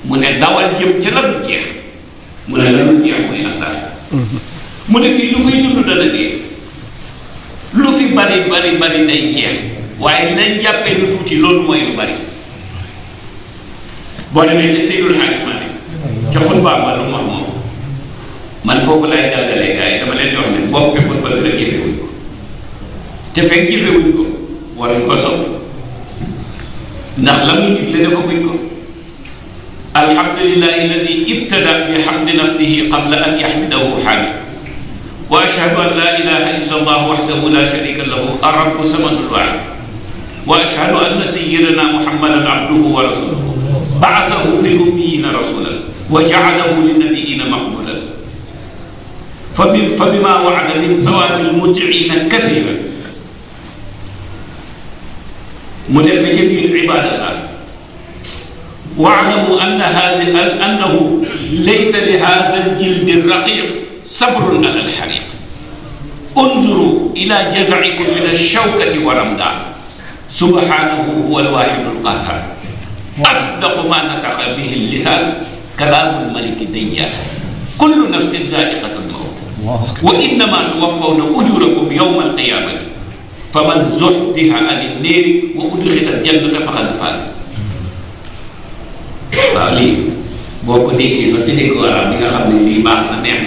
Speaker 11: mu ne dawal jëm ca la dul jeex mu ne la dul jeex muy àllaax mu ne fii lu fay dund dana dee lu fi bari day jeex waaye nañ jàppee lu tuuti loolu mooy lu bari boo demee ca Seydul Hajji Maalik ca xutba ba lu mu wax moom man foofu laay galgalee gars yi dama leen di wax ne boppi xutba bi la jëfewuñ ko te fekk jëfewuñ ko waruñ ko sopp ndax la muy digle dafa guñ ko alhamdulillahi alladi ibtada bi hamdi nafsihi qabla an yaxmidahu xaamid wa ashhadu an la ilaha illa allah wahdahu la sharika lahu arrabu samadul wahid wa ashhadu anna sayyidana muhammadan abduhu wa rasuluhu ba'asahu fi ummiyina rasulan wa ja'alahu linnabiyina maqbulan فبما وعد من ثواب المطيعين كثيرا من بجميع عباد الله واعلموا أنه ليس لهذا الجلد الرقيق صبر على الحريق انظروا إلى جزعكم من الشوكة ورمدان سبحانه هو الواحد القهار أصدق ما نطق به اللسان كلام الملك الديان كل نفس ذائقة الموت وإنما توفون أجوركم يوم القيامة فمن زحزح عن النار وأدخل الجنة فقد فاز. waaw lii boo ko déggee sax te dégg arab bi nga xam ne lii baax na neex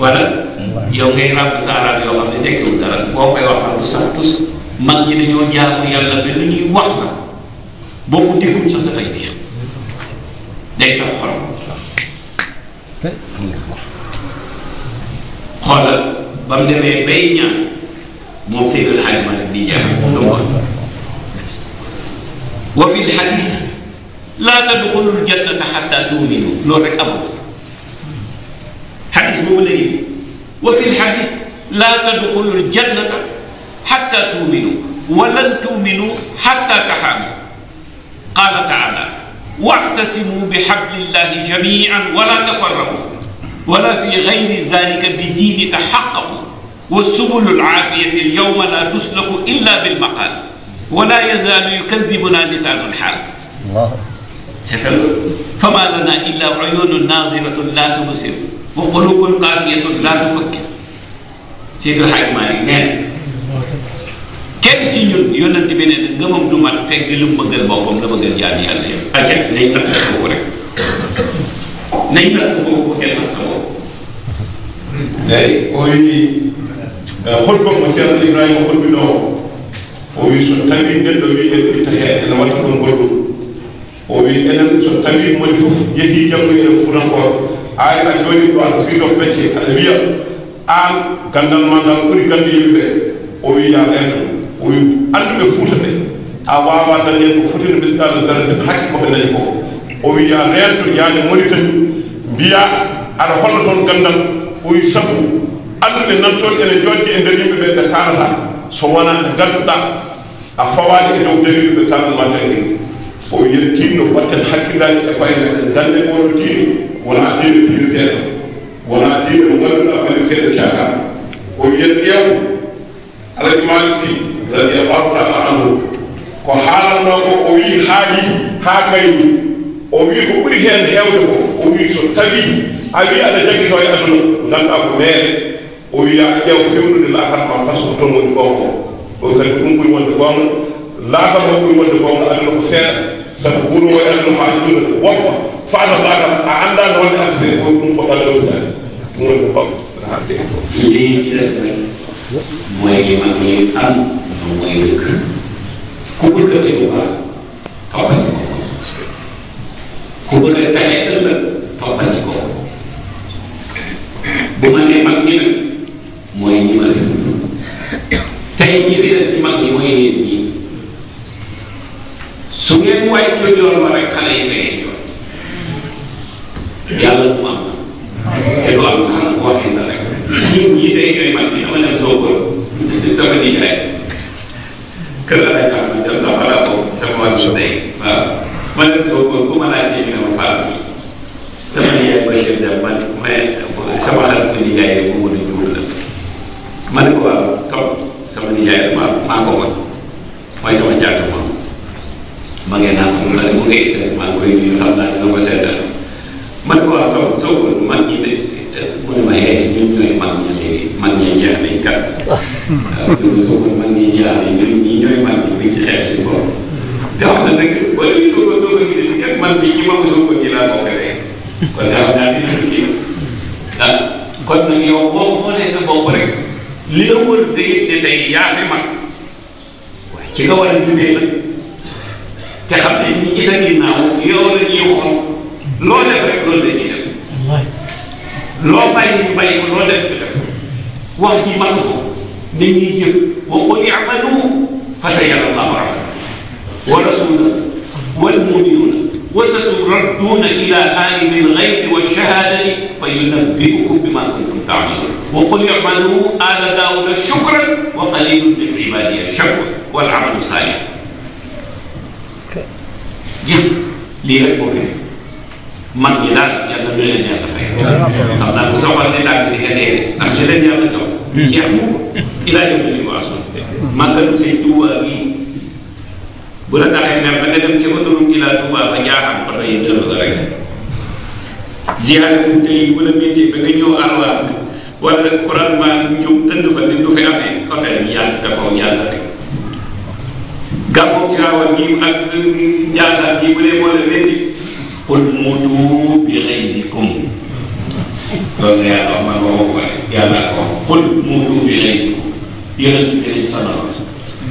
Speaker 11: wala yow ngay ràbb sa arab yoo xam ne tekkiwul dara boo koy wax sax du saf tus mag ñi dañoo jaamu yàlla ba lu ñuy wax sax boo ko déggul sax dafay neex day saf xol xoolal ba mu demee bay ñaan moom Seydil Hadji Malick di jeexal lu mu wax wa fi lxadis laa tadxulul jannata xatta tuuminu loolu rek amul xadis boobu la ñu wa fi lxadis laa tadxulul jannata xatta tuuminu wa lan tuuminu xatta taxaamu qaala taala wa'tasimu bi xablillahi jamiican wala tafarraqu wala fi gayri zalika bi diini taxaqaqu wa subulul aafiyati alyawma la tuslaku illa bilmaqaal wala yazaalu yukadibuna lisaanul xaal seetal fama lana illa uyunun naziratun la tubsir wa qulubun qaasiyatun la tufakkir Seydil Hadji Malick nee na kenn ci ñun yonent bi ne ngëmam du mat fekk lu mu bëggal boppam la bëggal jaam yàlla yëpp. ajat nañ natt foofu rek nañ natt foofu bu kenn sa bopp.
Speaker 3: eeyi o wi holko mo ceerno Ibrahima holbinoo o wi so tawi neɗɗo wi en itta heen ene watta ɗum goɗɗum o wi enen so tawi moni fof yehii janngo enen fuutankooɓe aari a jooɗi ɗo aɗa fiito becce aɗa wiya aan gandal ma ngal ɓuri gande yimɓe o wi ya rento o wi annduɓe fuuta ɓe a wawa dañen ko fotino misɗaɗo zaraten hakki koɓe dañi ko o wi ya rento yaade Mauritanie mbiya aɗa holla toon gandal o wi sabu annduɓe nantoon ene joddi e nder yimɓe ɓe ɓe kalata so wona ɓe ganduɗa a fawaani e dow dalil ɓe kalnama tangel o wi yen tinno watten hakkillaji e koye meɗen gande oɗo diine wona diine piliteɗo wona diine mo ngannduɗa faliteɗo caka o wi yen ƴeew Alhaji Malick Sy radiyallahu taala anhu ko haalanno ko o wi haaji haa gayni o wi ko ɓuri heen heewde ko o wi so tawi a wi aɗa jagito e aduna ngannduɗa ko meere o wi ya ƴeew fewnude laakal ma par ce que toon woni gonga o kadi ɗum ɓuri wonde gonga laakal o ɓuri wonde gonga aduna ko seeɗa sabu ɓuro o e aduna ma aduna woppa faata laakal a anndaano wonde adde ko ɗum ko ɗallowdani ɗum woni ko bam hadde
Speaker 11: lii ci des nag mooy li mag ñi am moom mooy dëkk ku bëgg a bu baax toppal ci ko ku bëgg a taxe ëllëg toppal ci ko bu ma nee mag ñi nag mooy ñi ma leen tey ñi fi des ci mag ñi mooy yéen ñi su ngeen wàccu yoon wa rek xale yi tege ci yoon yàlla du am te du am sax waxin la rek ñi tey ñooy mag ñi dama dem soo ko sama nijaay kër la lay am jël dafa la ko sama wàllu tey waaw ma dem soo ko ku ma laajtee ñu ne ma faal sama nijaay Bachir Dem man sama xaritu nijaay rek mu mën a juur la ma ne ko waaw toog sama nijaay maa ko woon mooy sama caatu moom ma ngeen naan mu ngi itam maa ngi koy nuyu xam naa dina ko seetal ma ne ko waaw toog soo ko mag ñi de mu ne ma ñun ñooy mag ñi léegi mag ñi jeex nañ kat waaw ñun soo ko mag ñi jeex nañ ñun ñii ñooy mag ñi buñ ci xeex suñu bopp te wax na nag wala li soo ko doo ko gisee ci kat man bi ñi ma ko soo ko ñi laa bokk rek kon daal daal dina ko kii ah kon nag yow boo xoolee sa bopp rek li la wër de it ne tey yaa fi mag waaye ci nga war a jubee nag te xam ne ñi ci sa ginnaaw yow la ñuy xool loo def rek loolu la ñuy def loo bàyyi ñu bàyyi ko loo def ñu def wax ji matu ko nit ñuy jëf wa qul i'malu fa sayara Allahu amalakum wa rasuluhu wal mu'minuna wa saturadduuna ila aalimil ghaybi wash-shahaadati fa yunabbi'ukum bimaa kuntum ta'maluun wa qul i'malu aala daawuda shukran wa qaliilun min ibaadiya ash-shakuur wal 'amalu saalih jëf lii rek moo fi mag ñi daal yàlla na leen yàlla fay. xam naa ku soxal ne tàgg di nga dee ndax li leen yàlla jox. jeex mu ilaa yawmi yub'asuun. màggalu Sëñ Tuuba gi bu la taxee mer ba nga dem ci autoroute Ila Touba ba Njaaxaan oto yi dëll la rek. ziyaare Fuuta yi bu la métti ba nga ñëw alwaar wala courant njub tënd fa nit du fi amee oto yi yàlla sa kaw yàlla rek. gàmmu ci Tiwaawan gi ak Njaasaan gi bu dee moo la métti. qul muutu bi ghayzikum loolu la yàlla wax man waxoo ko yàlla ko wax qul muutu bi ghayzikum yonent bi lañ sonal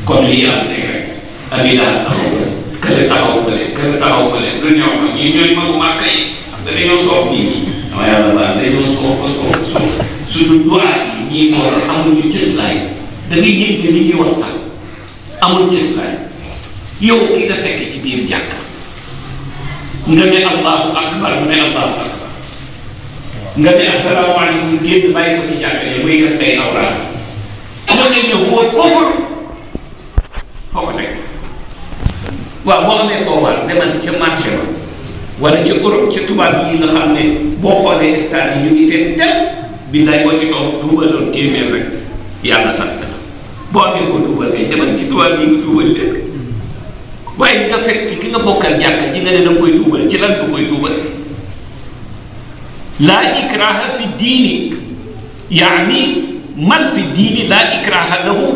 Speaker 11: kon lii am tey rek abi daal taxaw fële kële taxaw fële kële taxaw fële du ñëw ma ñii ñooy magu Màkka yi xam nga dañoo soof nit ñi dama yàlla baal dañoo soof surtout duwaa yi ñii woor amuñu cëslaay da ngay yëg ne li ñuy wax sax amul cëslaay yow ki nga fekk ci biir jàkka nga ne allahu akbar mu ne allahu akbar nga ne asalaamaaleykum génn bàyyi ko ci jàkka yi muy def ay awraat nga ne ñëw foo kofur foo ko teg waaw boo xamee koo war demal ca marché ba wala ca Europe ca tubaab yi nga xam ne boo xoolee stade yi ñu ngi fees dem billaay boo ci toog tuubaloon téeméer rek yàlla sant na boo amee ko tuubal kay demal ci tubaab yi nga tuubal leen waaye nga fekk ki nga bokkal jàkka ji nga ne danga koy tuubal ci lan du koy tuubal laa ikraha fi diini yaani man fi diini laa ikraha lahu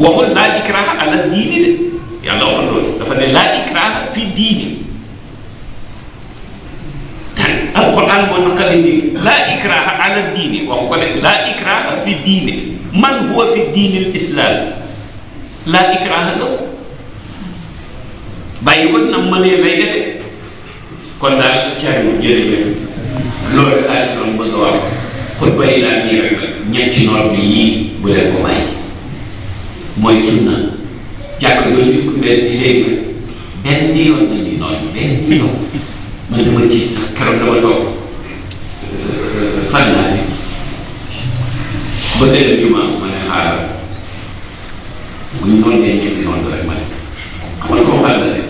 Speaker 11: waxul laa ikraha ala diini de yàlla waxul loolu dafa ne laa ikraha fi diini alquran moo naqale ni laa ikraha ala diini waxu ko de laa ikraha fi diini man huwa fi diini l islam laa ikraha lahu bàyyi ko na mënee lay defe kon daal Thierno jërëjëf loolu laa ci doon bëgg a wax xutba yi daal nii rek la ñetti noor bi yii bu leen ko bàyyi mooy sunna jàkk yooyu ku mel ni léegi benn yoon la ñuy noor benn yoon man dama ci sax keroog dama toog fan laa ne ba dee juma ma ne xaaral bu ñu noon dee ñetti noor rek ma ne xamal koo fan la ne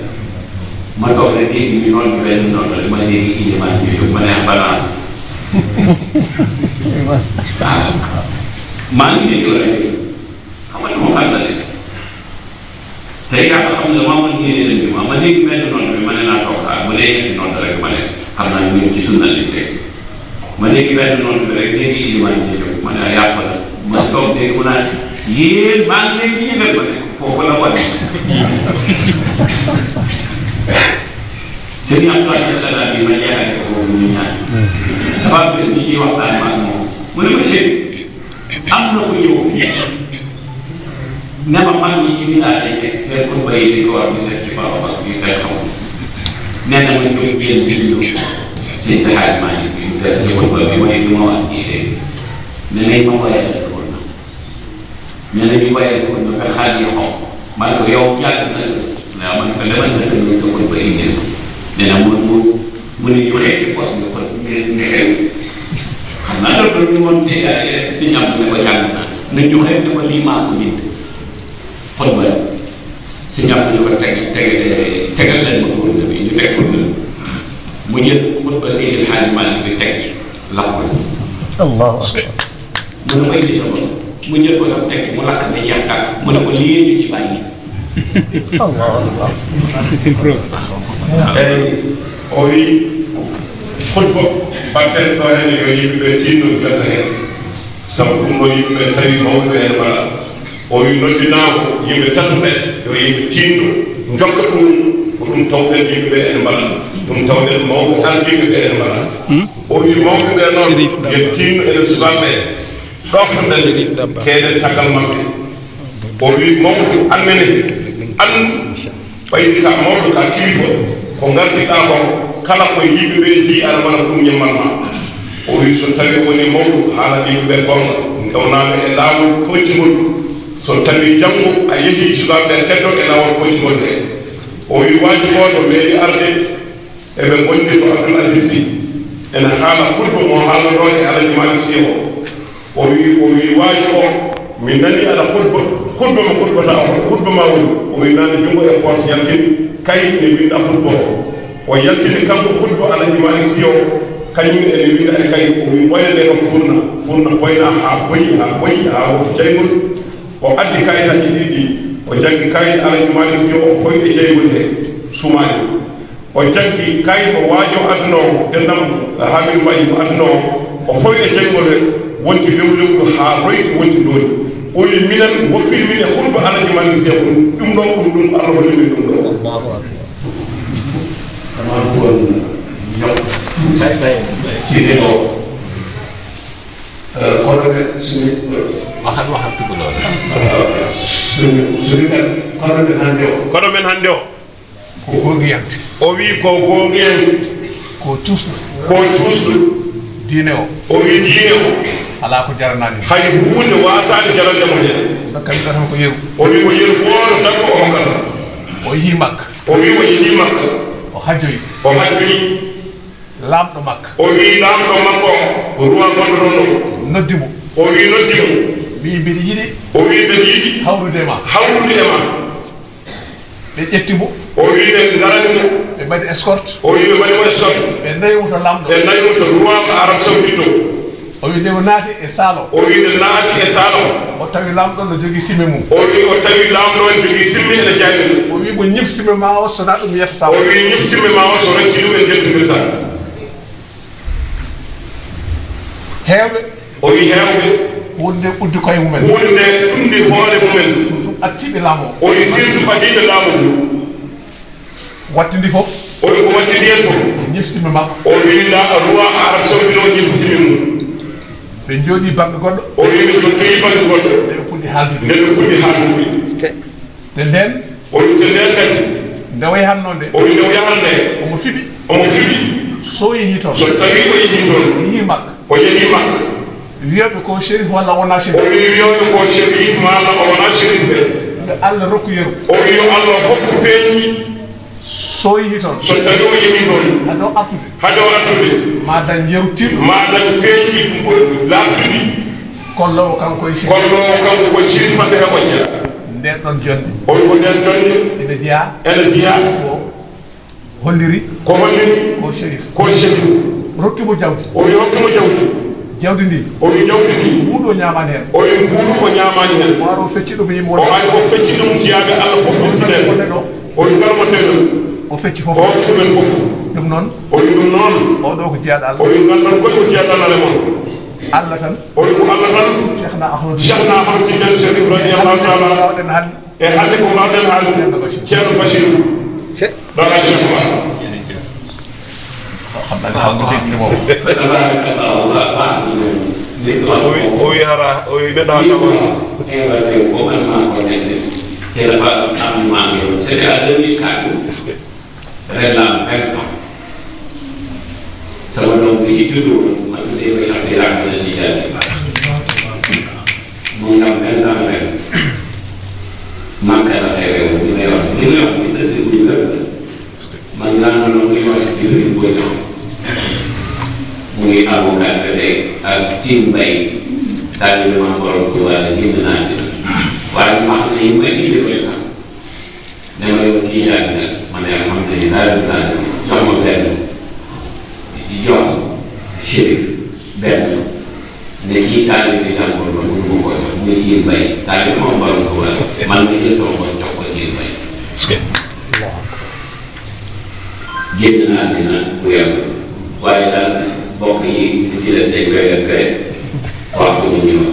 Speaker 11: ma toog rek dégg ñu noonu benn noonu rek ma dégg ilimaan ñu jóg ma ne balaa waaw maa ngi dégg rek xam nga ma fàttali te yàlla xam ne maa mën yéene leen bi ma dégg benn noonu bi ma ne naa toog xaar ma dee ñetti noonu rek ma ne xam naa ñu ci sunna li rek ma dégg benn noonu bi rek dégg ilimaan ñu jóg ma ne yàpp la ma toog dégg mu naan yéen maa ngi leen di yëgal ma ne foofu la wane sëñ Abdoulaye Sall bi ma jeexale ko boobu ñu ñaan dafa am bés ñu ciy waxtaan ma ak moom mu ne ko sëñ am na ko ñëw fii ne ma mag ñi ci biir laa nekk seen xutba yi dañ ko war di def ci Baba Fall bi ngay xaw nee na ma jóg génn di ñëw sëñ Taxaaj maa ngi fi def ci xutba bi mooy li ma wax nii de ne nañ ma woyal fóot na nee na ñu woyal fóot na ba xaal yi xaw ma ne ko yow yàgg na waaw man ko demal nga tënk sa xutba yi ngeen nee na mu ne ñu xeex ci poos bi kon nga xew xam naa docteur bi moom si ñam ne ko jàng naa ne ñu xeex ne ko lii maa ko bind xutba si ñam ne ko tegal leen ma fóotna bi ñu teg fóotna mu jël xutba Seydil Hadji Malick bi teg ci lakk ko allahu akbar mu ne ko indi sa bopp mu jël ko sax teg ci mu lakk ne jeex tàkk mu ne ko lii ñu ci bàyyi Allah c'est une preuve.
Speaker 3: O wi xutba batten ɗo hen yo yimɓe tinno jetta hen sabu ɗum ɗo yimɓe tawi mawɓe hen mbaɗa o wi noddinako yimɓe tatuɓe yo yimɓe tinno jokka ɗum ko ɗum tawɗen yimɓeɓe en mbaɗa ɗum tawɗen mawɓe tan yimɓeɓe en mbaɗa o wi mawɓeɓe noon yen tinno enen sukaɓe ɗoftoɗen keeɗen caggal maɓɓe o wi mawɓe annene andu ɓaydi ka mawɗo ka kilifa ko gardiɗa ko kala koye yimɓeɓe ji aɗa waɗa ɗum ñammal ma o wi so tawi woni mawɗo haala yimɓeɓe gonga ndewnama e laawol poytigol so tawi janggo a yeehi sukaɓeɓe teddo e laawol poytigol he o wi waji goto meeɗi arde eɓe gondi ko Abdoul Aziz Sy ene haala kurba mo haalnoɗo e Alaji Malick Sy o wi waji o mi nani aɗa xutba mo xutbata o xutba ma woni o wi nane jungo e poos yaltini kayit ne winda xutba o yaltini kanko xutba Alaji Malick Sy o kañum ene winda e kayit o wi ɓoynede kam furna ɓoyna ha boyi ha wonto jaygol o addi kayitaji ɗiɗɗi o jaggi kayit Alaji Malick Sy o foy e jaygol he sumaani o jaggi kayit o waajo addunowo dendam Hamidou Mbaye mo addunowo o foy e jaygol he wonti lewlewɗo ha royti wonti ɗoni o wi minen woppiri min e xutba Alaji Malick Sy ko ɗum ɗon ɗum Allah hollimin ɗum ɗo kama won ñok ciide o kono ɓe sumi waxat tugaloo sumi kat kono men hannde o ko gonngiyante o wi ko gonngiyante ko cuusɗo
Speaker 5: diine o
Speaker 3: o wi diine o
Speaker 5: ala ko jaranani
Speaker 3: hay hunde wasade jarande mo hen
Speaker 5: dokkami ɗo tan ko yeru
Speaker 3: o wi ko yeru goto dakko o hokkata
Speaker 5: o yeehi makka
Speaker 3: o wi o yeehi makka
Speaker 5: o hajjoyi lamɗo makka
Speaker 3: o wi lamɗo makko o ruwa gonɗo ɗon ɗo
Speaker 5: noddimo
Speaker 3: o wi noddimo
Speaker 5: wi mbiɗa yiɗi
Speaker 3: o wi mbeɗa yiɗi
Speaker 5: hawrude e ma ɓe ƴettimo
Speaker 3: o wi ɓe garani mo
Speaker 5: ɓe mbaɗi escorte
Speaker 3: o wi ɓe mbaɗi mo escorte
Speaker 5: ɓe nayimo to lamɗo
Speaker 3: ɓe nayimo to ruwama arab saoudite o
Speaker 5: o wi nde o naati e saalo
Speaker 3: o wi nde naati e saalo
Speaker 5: o tawi lamɗo no jogui simme mum
Speaker 3: o wi o tawi lamɗo en jogui simme ene jaabi ɗum
Speaker 5: o wi mo ñif simme ma o sona ɗum yettata
Speaker 3: o wi ñif simme ma o so ranki ɗum en jettodirta
Speaker 5: heewɓe
Speaker 3: o wi heewɓe
Speaker 5: wonde ɓuddi koye mumen
Speaker 3: wonde ɗumdi hoore mumen
Speaker 5: surtout acciɓe laamu
Speaker 3: o wi surtout ɓadiɓe laamu ndu
Speaker 5: wattindi fof
Speaker 3: o wi ko wattindi hen fof
Speaker 5: ñif simme makko
Speaker 3: o wi ruwa arab saoudite o ñif simme mum
Speaker 5: ɓe jooɗi banque goɗɗo
Speaker 3: o wi ɓe jottoyi banque goɗɗo
Speaker 5: nde ɓe puɗɗi haaldude
Speaker 3: nde ɓe puɗɗi haaldude
Speaker 5: te nden
Speaker 3: o wi te nden kadi
Speaker 5: nde o yahanno nde
Speaker 3: o wi nde o yahanno nde
Speaker 5: omo fiɓi
Speaker 3: so
Speaker 5: yeehi toon
Speaker 3: so tawi o yeehi toon
Speaker 5: yeehi makka
Speaker 3: o yeehi makka
Speaker 5: wiyoɓe ko chérif walla wona chérif
Speaker 3: o wi wiyoɓe ko chérif walla o wona chérif ɓe
Speaker 5: nde Allah rokku yeru
Speaker 3: o wi yo Allah hokku peeñi
Speaker 5: so yeehi toon
Speaker 3: so tawi o yeehi toon
Speaker 5: hade o artude
Speaker 3: ma
Speaker 5: dañ yeru timɗo
Speaker 3: ma dañ peeñi laaɓtuɗi
Speaker 5: kollowo kanko e
Speaker 3: kollowo kanko ko cirifande he moƴƴa
Speaker 5: nden ɗon jonde
Speaker 3: o wi ko nden jonde
Speaker 5: ene jeeya
Speaker 3: ko
Speaker 5: holliri
Speaker 3: ko chérif
Speaker 5: rokkimo jawdi
Speaker 3: o wi hokkimo jawdi
Speaker 5: jawdi ndi
Speaker 3: o wi jawdi ndi
Speaker 5: ɓuuɗo ñamani hen
Speaker 3: o wi ɓuuɗu o ñamani hen
Speaker 5: o ara o fecci ɗum yimɓe
Speaker 3: o ari o fecci ɗum jiyaɓe Allah fof bisden o wi kala mo teɗo
Speaker 5: o fecci fof
Speaker 3: o hokki ɗumen fof
Speaker 5: ɗum noon
Speaker 3: o wi ɗum noon
Speaker 5: o ɗo ko jeyaɗo Allah
Speaker 3: o wi gandan koye ko jeyaɗo Allah remon
Speaker 5: Allah tan
Speaker 3: o wi ko Allah tan
Speaker 5: cheikhna ahmadou
Speaker 3: tidiane chérif radiallahu taala
Speaker 5: wawɗen haalde
Speaker 3: e haalde ko mbawɗen haalde ceerno bachir ɗoɗa cheikh ma o wi hara o wi ɓeɗa
Speaker 11: c'était à 2014 ren la 20 ans sama doom bi ci juddu man tuddee ko Cheikh Seydi Ahmed Tidiane mu ngi am 20 ans ren Makka la xewee bu ne wax li nga wax ni dëgg bu ñu lépp man laa noonu li wax ci lu boy ñoom mu ngi avocat tey ak team bay daal di ma borom ko wala génn naa ci waaye ma xam ne yi may indi koy sax dama yow kii daal di ma ne alhamdulilah jox ma benn di jox chérif benn ne kii taal bi jàngoor la mënu ma koy wax muy kii mbay taal bi moom borom ko wala man nga jël sama bopp jox ko kii mbay génn naa dina bu yàgg waaye daal mbokk yi ci la tey weer kay wax ko ñu wax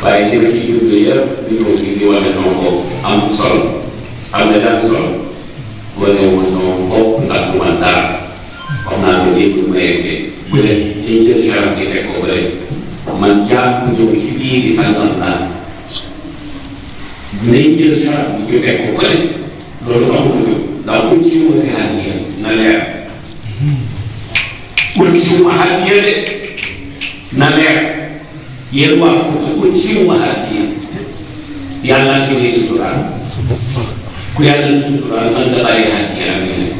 Speaker 11: waaye li ma ciy jublu yëpp di ñëw fii di wane sama bopp am solo am na daan solo wane wu ma sama bopp ndax du ma dara wax naa ko léegi bu ma yegsee bu dee dañ jël charaf di teg ko bële man jaar ku ñëw ci biir di sàngal daal dinañ jël charaf bi ñu teg ko bële loolu amul ndax buñ ci mën a hadiya na leer buñ ci ma hadiya de na leer yéen waa Fouta buñ ci ma hadiya yàlla ngi lay suturaal ku yàlla ñu suturaal man da bàyyi hadiya am yeneen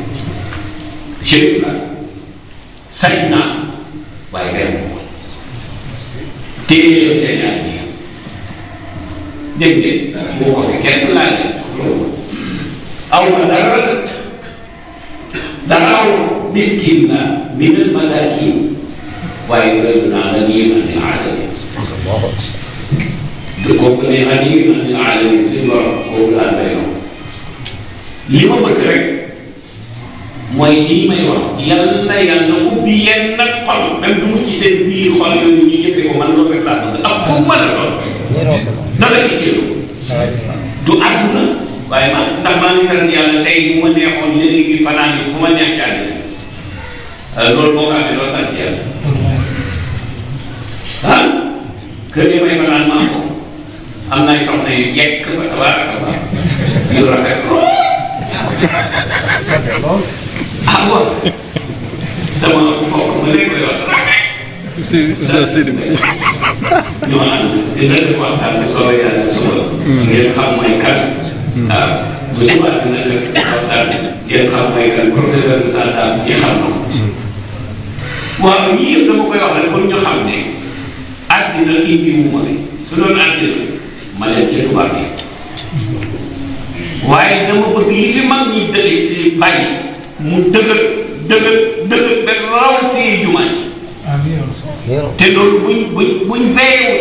Speaker 11: chérif la sañ naa waaye def ko téye leen seen hadiya dégg ngeen boo ko fi kenn laajee aw ma dara miskin la min al masakin waaye loolu naa la nii man al alamin de kooku ne la nii man al alamin suñu borom kooku laa bay li ma bëgg rek mooy lii may wax yàlla ubbi yenn xol même du mu ci seen biir xol yooyu ñu jëfee ko man loolu rek laa bëgg ak ku mën a doon dara itteelu du àdduna waaye man ndax maa ngi sant yàlla tey bu ma neexoon léegi bi fanaan yi fu ma neex ci àddina loolu boo ko amee loo sant yàlla ah kër yi may fanaan maa ko am nay soxna yu jekk fa tabaaraka yu rafet lool ah waaw sama mbokk ma léegi koy wax rafet Sidi ñoo ànd dina def waxtaan bu soobee yàlla suba ngeen xam mooy kan waaw bu suba dina def waxtaan ngeen xam mooy kan professeur Moussa Dame ñi xam na ko waaw ñii yëpp dama koy wax rek pour ñu xam ne àddina indi wu ma su doon àddina ma leen ca tubaab yi waaye dama bëgg li fi mag ñi dëgg bàyyi mu dëgër ba raw téye jumaa ji te loolu buñ veyewu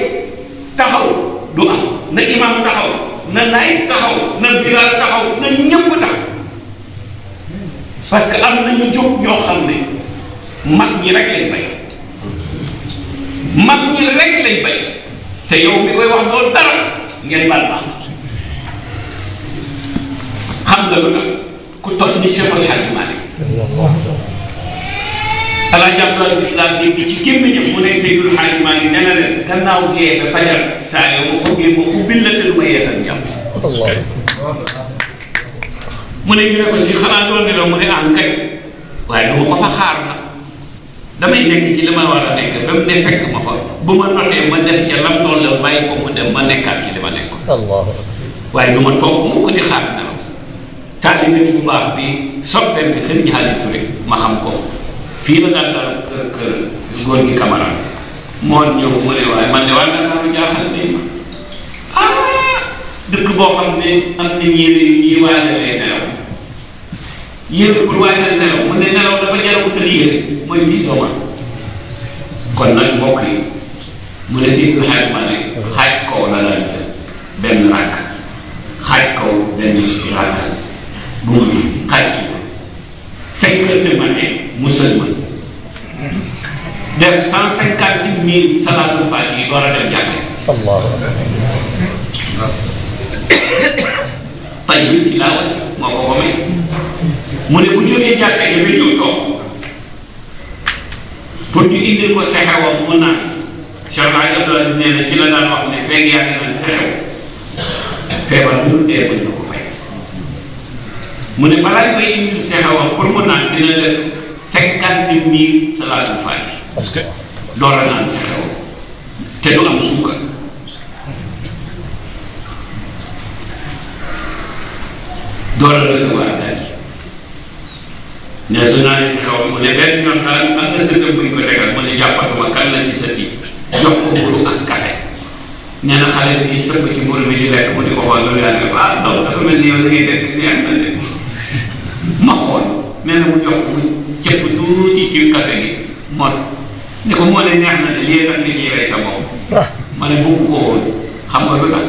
Speaker 11: taxaw du am na imam taxaw na naay taxaw na bilaal taxaw na ñëpp taxaw parce que am na ñu jóg ñoo xam ne mag ñi rek lañ bay mag ñi rek lañ bay te yow mi koy wax doo dara ngeen baal baax xam nga lu tax ku toog ni Cheikh El Hadji Malick Alaaji Abdoulaye Islam bi ci gémmiñam mu ne Seydul Hadji Malick nee na leen gannaaw gee ba fajar saa yow ma foogee ma ubbil la te du ma yeesal ñam mu ne ñu ne ko si xanaa doon nelaw mu ne ah kay waaye du ma ko fa xaar na damay nekk ci li ma war a nekk ba mu ne fekk ma fa bu ma notee ma def ca lam toll la bàyyi ko mu dem ma nekkaat ci li ma nekk waaye du ma toog mu ko di xaar nelaw taalibe bu baax bi soppeem bi Serigne Hadi Touré ma xam ko fii la daan daal kër góor gi Camara moo ñëw mu ne waaye man de waa Ndakaaru jaaxal nañ ma dëkk boo xam ne am na yére yu ñuy waajalee nelaw yére pour waajal nelaw mu ne nelaw dafa jar a wutal yére mooy diisoo kon nag mbokk yi mu ne si xaaj ma ne xaaj kaw la daan jël benn rakk xaaj kaw benn rakk bu mu xaaj suuf 5 heures de matin mu sëlmal def 150 000 salaatul faatiha yi door a dem jàkke tayyib tilaawati moo ko may mu ne bu jógee jàkke ja ba ñëw toog pour ñu indil ko sexewam mu naan Cheikh Hadji Abdoulaye nee na ci la daan wax ne feeg yaa ngi naan sexew feebar bu dul dee bañ na ko fay mu ne balaa koy indil sexewam pour mu naan dina def 50 000 salaatul faatiha parce que door a naan sexewam te du am suukar door a recevoir daal ne su naanee sexewam mu ne benn yoon daal am na sëkkam buñ ko tegal mu ne jàppatuma kan la ci sët yi jox ko mburu ak café nee na xale bi sëpp ci mburu mi di lekk mu di ko xool loolu yaa ne ko ah donc dafa mel ni yow da ngay lekk neex na de ma xool nee na mu jox mu cëpp tuuti ci café gi mos ne ko moo ne neex na de lii tax nga ciy rey sa bopp ma ne bëgg ko woon xam nga lu tax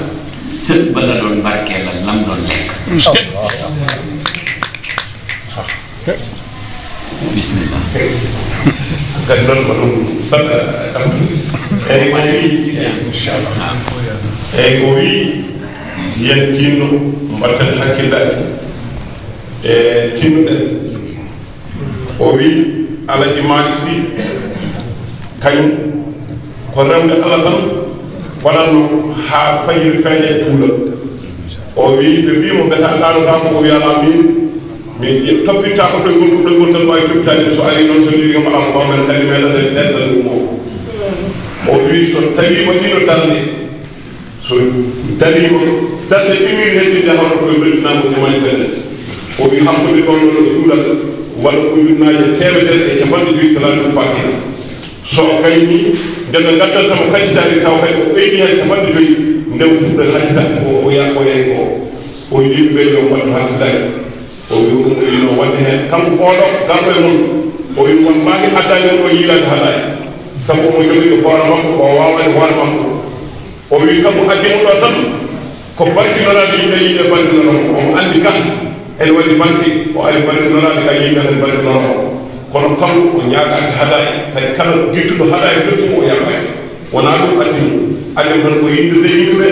Speaker 11: sët ba la doon barkeelal lam doon lekk bismillah
Speaker 3: kan noon ma ɗum saɗa eyyi ko wi inchallah eyyi ko wi yen tinno mbatten hakkillaji e tinnuɗen o wi Alaji Malick Sy kañum ko remde Allah tan waɗanno ha fayiri feeñe tuula o wi ɓe mbimo mbeta ɗanotama ko wiyala min toppita ko ɗoygol tan wawi toppitade so ari noon so ligam ala ko men kadi meɗaten seddal ɗum o wi so tawi waɗino darde so darima darde ɗimiri heddinde hawno koye beddinamo temani kene o wi hakkude ɗon ɗo juuɗal walla ko yunnaji temedere e capanɗe joyi salatul fatiha so kayni ndeɓe gaddantamo kaccitade taw kadi o ɓeydi hen capanɗe joyi ndew fuɗɗa hakkita o yay ko o wi yimɓeɓe yo mbattu hakkillaji o wi no wadde hen kanko oɗo garɗo e mon o wi won maki addani on o yiilade haɗani sabu omo jogui hoore makko o wawani hoore makko o wi kanko addimo ɗo tan ko barkinorade yimɓe barkinoromo omo andi ka ene waɗi banque o ari barkinorade ka yimɓe tan barkinoromo kono kanko o ñagaki haɗani kadi kala guittuɗo haɗani tottimo o yaɓani wona ɗum addimo addimo tan ko yindirde yimɓeɓe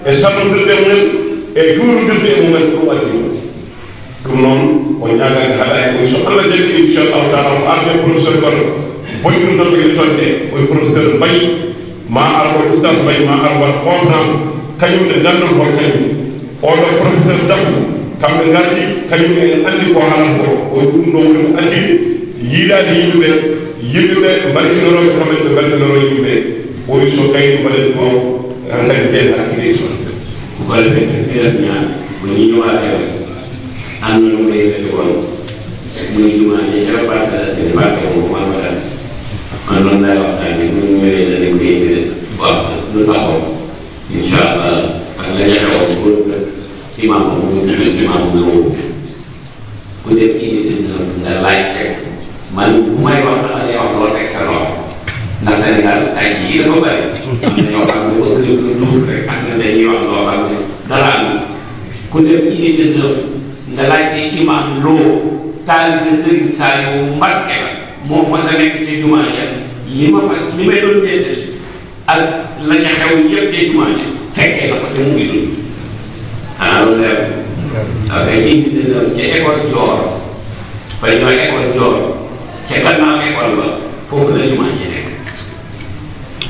Speaker 3: e sannodirde mumen e juurodirde e mumen ɗum addimo ɗum noon o ñagaki haɗani koy so Allah jaɓi inchallahu taala o arde professeur goɗɗo boyi ɗum tan ko yettonde koye professeur Mbaye ma ar o oustage Mbaye ma ar wat conférence kañum ne gandon hol kañum oɗo professeur Dafou kamɓe gardi kañum en andi ko halan ko o ɗum ɗo woni ko andide yiilade yimɓeɓe yimɓe mbaltinoroɓe kamen ɓe mbaltinoro yimɓe woni so kayni mbaɗen ko ngadi den hakkille son
Speaker 11: golle ɓe fiɗat ñaan mo ñiñowatewe annono ɓeydede kon muy jumaje jara pasala sene fake ko mamaɗan man noon lay waxtani ɗum weɗane ko yimɓe wax ɗum taxo inchallah ak la ñaxewo goɗɗo imam ko imam lowo ku dem unité 9 nga laaj teg man bu may wax dama lay wax loolu teg sa loxo ndax Sénégal ay ci yi dafa bëri am na ñoo xam ne ko gën a duuf rek ak na dañuy wax loo xam ne dara ku dem unité 9 nga laajte imam loo taalibe Serigne Saliou Mbacké la moom mos a nekk ci jumaa ja li ma fas li may doon nettali ak la ca xew yëpp ci jumaa ja fekkee na ko te mu ngi dund xanaa loolu leer parce que unité 9 ca école Dior fa ñooy école Dior ca gannaaw école ba foofu la jumaa ji nekk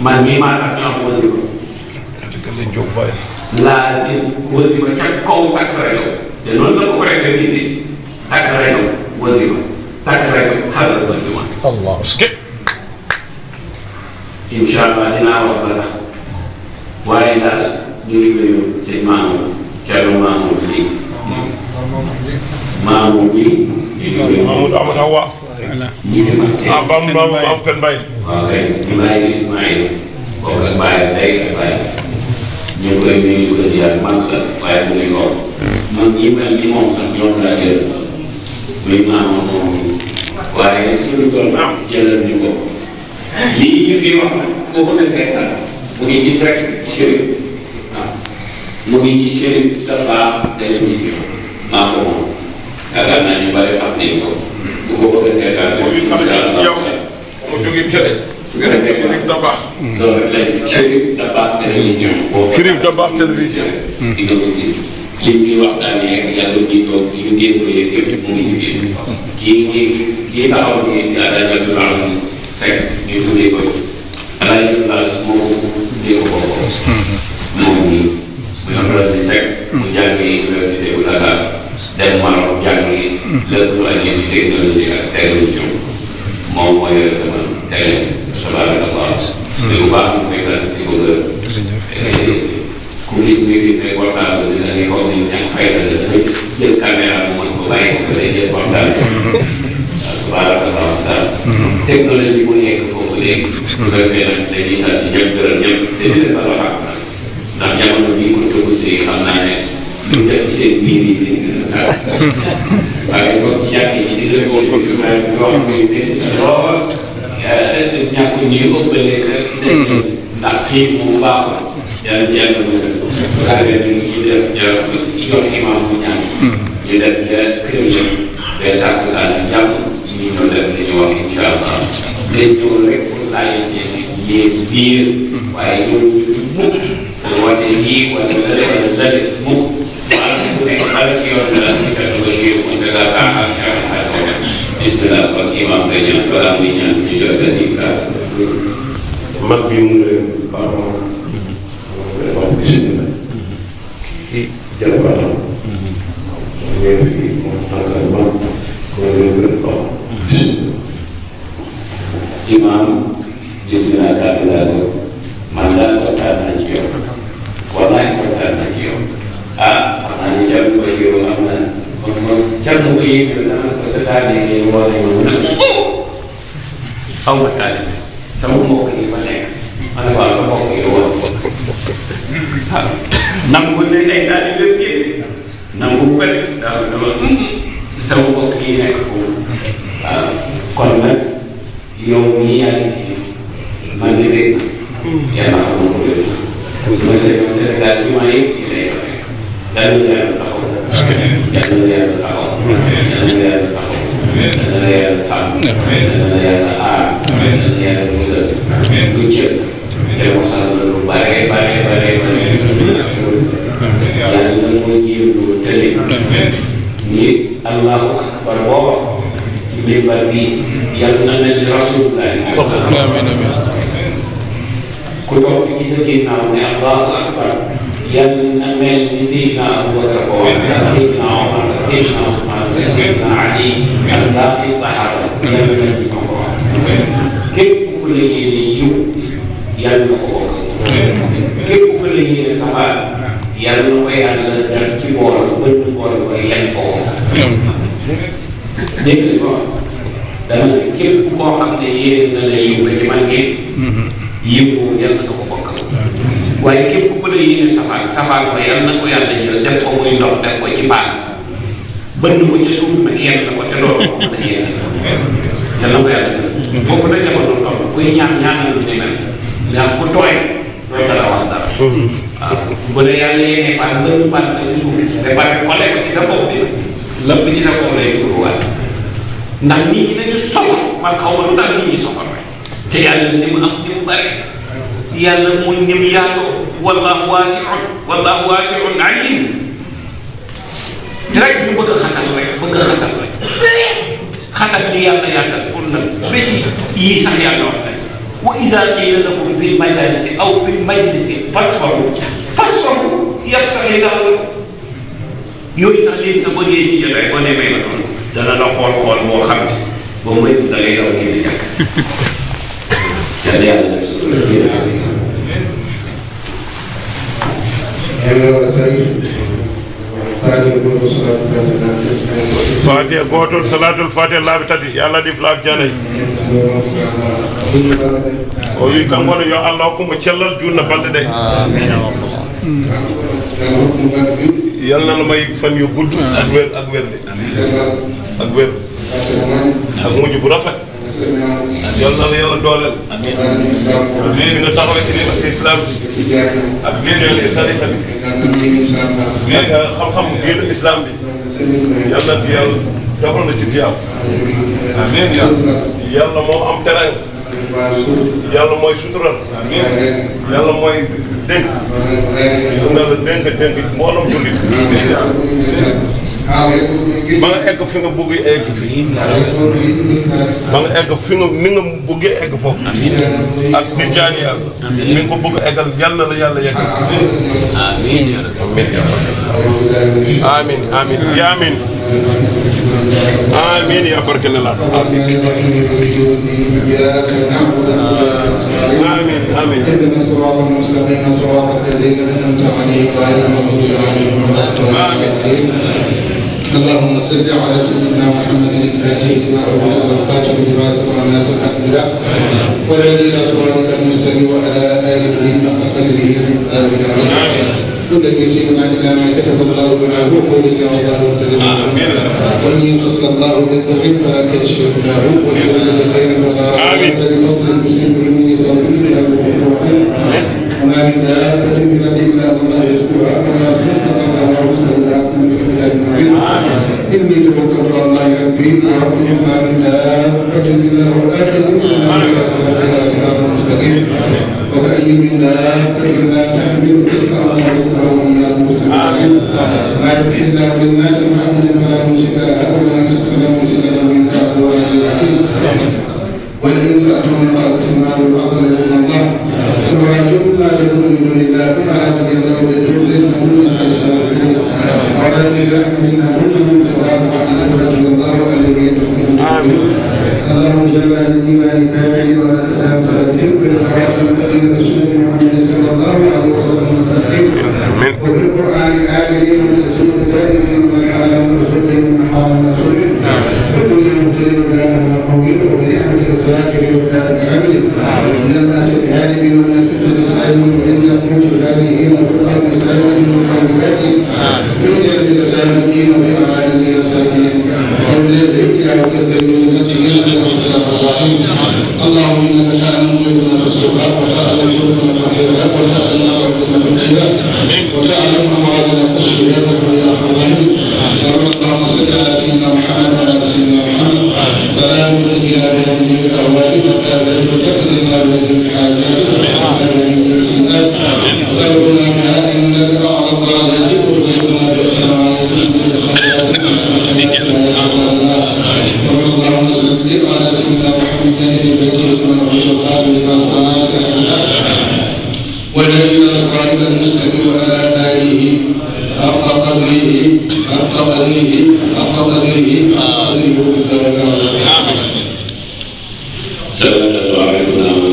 Speaker 11: man mii maa tax ñu am wasifa laazim wasifa ca kaw takk rajo te noonu la ko ko defee bindee takk rajo wasifa takk rajo xaral ko jumaa Allah incha allah dinaa wax ba tax waaye daal ñu ngi nuyu sëñ Maamu Thierno Maamu bi Maamu bi
Speaker 3: Mamadou Amadou Hawa ah bam Pen Mbaye
Speaker 11: waaw kay ñu bàyyi Ismaïl bokk ak bàyyi day ak bàyyi ñu ngi koy nuyu ko ziar mag la waaye mu ngi lool man ñi mel ni moom sax ñoom laa jël sax muy Maamu moom waaye suñu doon am jëlal ñu ko lii ñu fi wax nag boo ko desee kan mu ngi ci rek Chérif waaw mu ngi ci Chérif dafa définition maa ko moom yaakaar naa ñu bari xam nañ ko bu ko bëgg a seetaan
Speaker 3: yow mu jóge télé Chérif Dabakh
Speaker 11: loolu rek lañ Chérif Dabakh télévision
Speaker 3: Chérif Dabakh télévision
Speaker 11: di nga ko gis liñ fi waxtaanee ak yàlla ji toog yu ngeen ko yëg yëpp mu ngi ci biir kii taxaw ni Alaaji Abdoul Aziz Seck ñu tuddee ko Alaaji Abdoul Aziz moo ko tuddee ko boppam moom nii muy Abdoul Aziz Seck mu jàngee université bu Dakar dem Maroc jàngi lépp ak yéen technologie ak télévision moom moo yore sama télé tabarakallah te bu baax ñu koy sant di ko gërëm ku gis muy fi ne portable bi da ngay xool ni ñàkk fayda la dafa jël caméra bu mën ko bàyyi ko day jël portable tabarakallah daal technologie bu nekk foofu léegi su ko defee nag dañuy sant ñëpp gërëm ñëpp te di leen baloo xam ndax jamono bii ko tëgg yi xam naa ne lu def ci seen biir yi dañ gën a taal waaye toog ci jàkk yi di leen ko yoo xam ne lool ñàkk ñuy ëppale kër seen ndax xiif moom baaxul yàlla yàlla mësal bu ko defee ñu def jox imam bu ñaan ñu def ca kër yi day tàkku sànni jàpp ñu ñëw def li ñu wax incha allah day ñëw rek pour laajte yéen biir waaye ñëw ñu mukk pour wane lii wala lële wala lële mukk wala bu nekk bala ci yoon la ci kàddu ba ci mu tegal xaaxal xaaxal bismillah kon imam day ñaan balaa muy ñaan ñu jox la di kaas
Speaker 3: mag bi mu leen baax wax bismillah kii jalbaatam ngeen fi moom tàngal mag ko leen gën baax
Speaker 11: imam bismillah kàddu laa ko man daal kontaan naa ci yow wallaay kontaan naa ci yow ah xam naa ni jàmm ko ci yow am na jàmm ko yéeg dama ko sa taalibe yi woo nañu mu ne xaw ma taalibe sama mbokk yi ma nekk man waaw sa mbokk yi woo waaw nangu ne ay taalibe yëpp nangu ko daaw dama sama mbokk yi nekk foofu waaw kon nag yow mii yaa ngi man de rek yàlla xamal ko lépp su ma seetlu Sénégal bi maa yëpp ñu lay waxee yàlla na yàlla taxaw yàlla na yàlla taxaw yàlla na yàlla taxaw yàlla na yàlla sàmm yàlla na yàlla aar yàlla na yàlla musal lu jëm te mosal na lu bare bare bare bare yàlla na moo jéem lu tële ni allahu akbar boo wax ci mimbar bi yàlla na mel ni rasulullah ku toog ci sa ginnaaw ne allahu akbar yàlla na mel ni Seydina Abubakar ko wax ak Seydina Omar ak Seydina Ousmane ak Seydina Ali ak baaqi saxaaba yàlla na ñu ko wax ku la yéene yiw yàlla na ko bokk képp ku la yéene safaan yàlla na ko yàlla def ci bool bënn bool ba yan ko dégg nga dama ne képp koo xam ne yéene na la yiw nga ci man ngeen yiw boobu yàlla na ko bokk waaye képp ku la yéene safaan ko yàlla na ko yàlla jël def ko muy ndox def ko ci paan bënn ko ci suuf nag yenn na ko te loolu ko da yéene yàlla na ko yàlla jël foofu la jamono toll kuy ñaanal lu ni mel ndax ku tooy doo dara wax dara waaw bu dee yàlla yéene paan bënn paan ko ci suuf te pare xole ko ci sa bopp bi lépp ci sa bopp lay turuwaat ndax nit ñi dañu soxor man xaw ma lu tax nit ñi soxor rek te yàlla ni mu am ni mu bari yàlla muy ni mu yaatoo wallahu waasi'un alim rek ñu bëgg a xatal rek xatal li yàlla yaatal pour nag béti yii sax yàlla wax rek wa iza qiila lakum fil majalisi aw fil majlisi fasfahu yafsahu llaahu lakum yooyu sax léegi sax boo ñëwee ci jotaay boo nee may la doon dana la xool boo xam ne boo moytu da ngay daw ngeen di jàkk yàlla yàlla def
Speaker 3: Fatiha gotol salatul Fatiha laabi tati yàlla dif laabi janay o wi kankono yo Allah hokkuma cellal junna balɗe ɗe yàlla na la may fan yu gudd ak wér ak wérde ak wér ak mujj bu rafet yàlla na la yàlla dooleel lii nga taxawee ci islam bi ak lii nga tarixa bi lii nga xam-xam diinu islam bi yàlla na yàlla defal na ci diyaaw amiin yàlla moo am terrain yàlla mooy sutural yàlla mooy dénk yàlla la dénk mboolem jullit ba nga egg fi nga bëgg egg fi ba nga egg fi nga ni nga bëggee egg foofu ak di jaan yàlla mi nga ko bëgg eggal yàlla la yàlla yeggal amiin amiin yaa amiin amiin yaa barke na la amiin amiin
Speaker 1: اللهم صل على سيدنا محمد الفاتح لما أغلق والخاتم لما سبق الناس الحق بالله والذي إلى صراطك المستقيم وعلى آله حق قدره ومقداره العظيم كل شيء إلا ما كتب الله لنا هو قولنا والله وتعالى وإن يمسسك الله بالضر فلا كاشف له وإن يرد بخير فلا راد لفضل المسلم من يسر به وما من دابة في الأرض إلا الله يرزقها ويرزقها الله ورزقها كل في بلاد معين إني توكلت على الله ربي وربكم ما من دابة إلا هو آخذ بها صراط مستقيم وكأي من دابة لا تحمل رزق الله رزقها وإياكم السماء ما يفتح الله للناس محمد فلا ممسك لها وما يمسك فلا مرسل له من بعد ولا الحكيم ولئن سألتم من خلق السماء والأرض ليقولن الله فأراجم ما تدعون من دون الله إن أرادني الله بضر فهن أشهد وأرادني برحمة فهن من ثواب وعلى فأجر الله عليه يتوكلون اللهم جل على الإيمان كامل وعلى الإسلام فأتم بالقرآن الكريم رسول محمد صلى الله عليه وسلم مستقيم وبالقرآن آمنين وتزول دائمين من حرام رسولهم من حرام رسولهم فكل مبتلي بالله والقوي وبنعمتك الساكن وكانك عمل من الناس الهالمين ومن الفتنة سالمين وإن الموت فارهين وفي الأرض سالمين وحرمات في الجنة سالمين وفي أعلى الليل سالمين ومن الرجل وكذبين ومتقين وأخلاق الرحيم اللهم إنك تعلم قلوبنا في السوء وتعلم قلوبنا في الخيرات وتعلم أوقاتنا في الخيرات وتعلم أمراضنا في الشهادة يا أرحم الراحمين يا رب اللهم صل على سيدنا محمد وعلى سيدنا محمد سلام تجينا بها من جميع الأهوال وتابعت وتأذنا بها جميع الحاجات وتحمل بها من كل السيئات وتركنا بها إنك أعلى الدرجات وتجعلنا بأحسن ما يكون من الخيرات اللهم صل على سيدنا محمد الفاتح لما أغلق والخاتم لما سبق الناصر الحق والذي إلى صراطك المستقيم وعلى آله حق قدره
Speaker 10: سبحان الله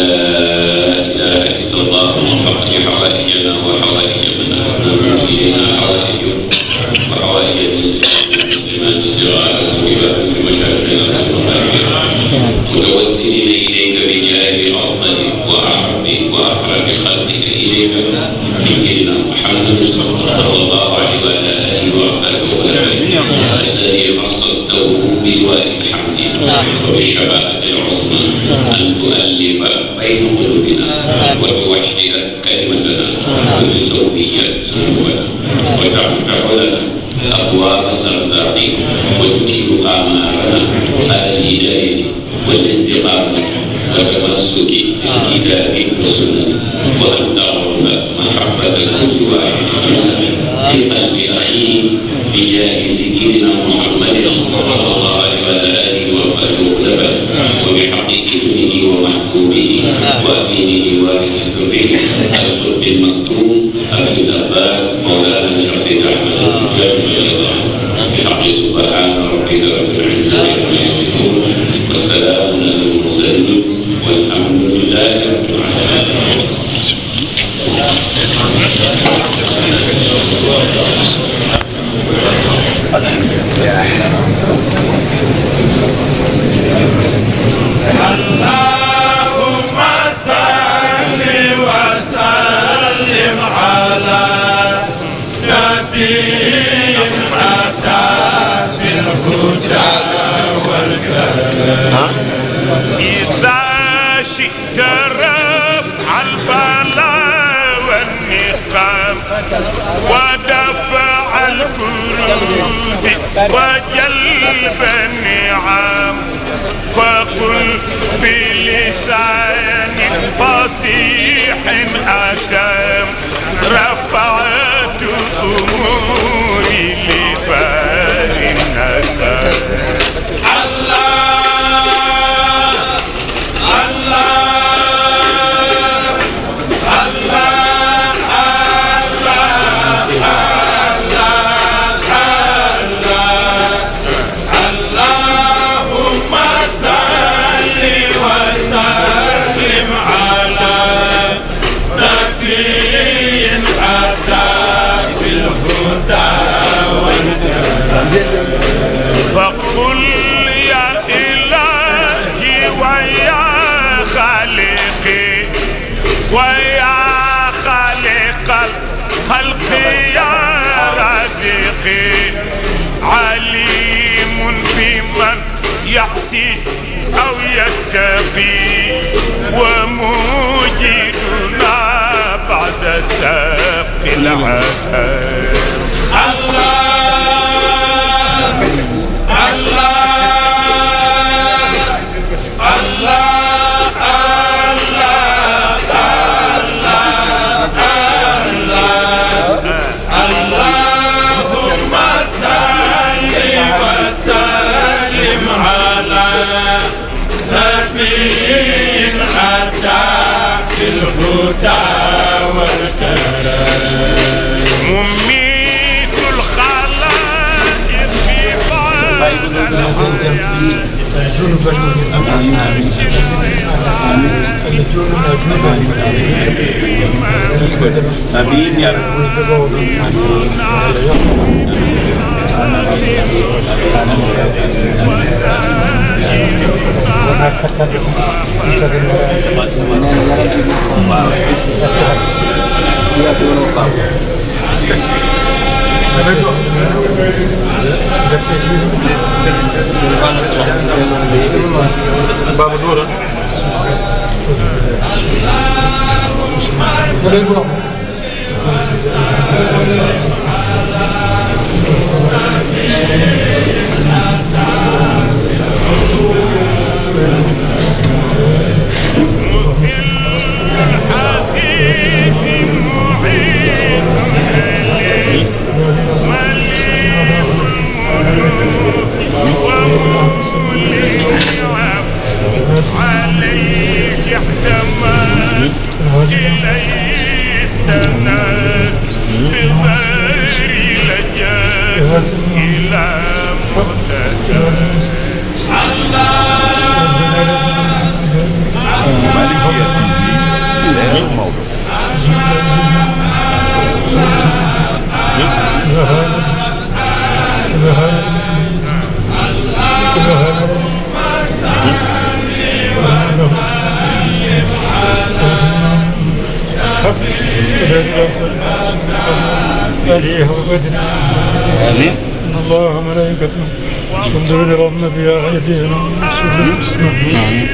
Speaker 10: لا إله إلا الله واقض حوائجنا وحوائج من أسلم إلينا حوائجهم وحوائج المسلمات صغارهم وكبارهم في مشاكلنا ومغاربها متوسلين إليك بجاه أفضل وأحب وأقرب خلقك إليك سيدنا محمد صلى الله عليه وعلى آله وأصحابه وسلم الذي خصصته بلواء الحمد وبالشفاعة العظمى أن تؤلف بين قلوبنا وتوحد كلمتنا وتسوي صفوفنا وتفتح لنا أبواب الأرزاق وتتم آمالنا على الهداية والاستقامة والتمسك بالكتاب والسنة وأن تعرف محبة كل واحد منا في قلب أخيه بجاه سيدنا محمد صلى الله عليه وعلى آله وصحبه وسلم وبحق ابنه ومحبوبه وأمينه وارث سره القطب المكتوم أبي العباس مولانا الشيخ سيد أحمد التجاري رضي الله عنه بحق سبحان ربك رب العزة عما يصفون والسلام على المرسلين والحمد لله رب العالمين.
Speaker 12: اللهم صل وسلم على نبي أتى بالهدى والكرم إذا شئت رفع البلاء والنقم ودفع الكروب وجلب النعم فقل بلسان فصيح أتم رفعت أموري لبار النسم الله الله فقل يا إلهي ويا خالقي ويا خالق الخلق يا رازقي عليم بمن يعصي أو يتقي وموجدنا بعد سبق العتاب الله اللهم صل وسلم على نبي أتى بالهدى والكرم مميت الخلائق بعد
Speaker 11: آمين يا رب.
Speaker 12: Baba Dora. عليك احتملت إليه استند بغير لجأت إلى مغتسل الله
Speaker 13: بالحق آمين. إن الله وملائكته يصلون على النبي يا أيدينا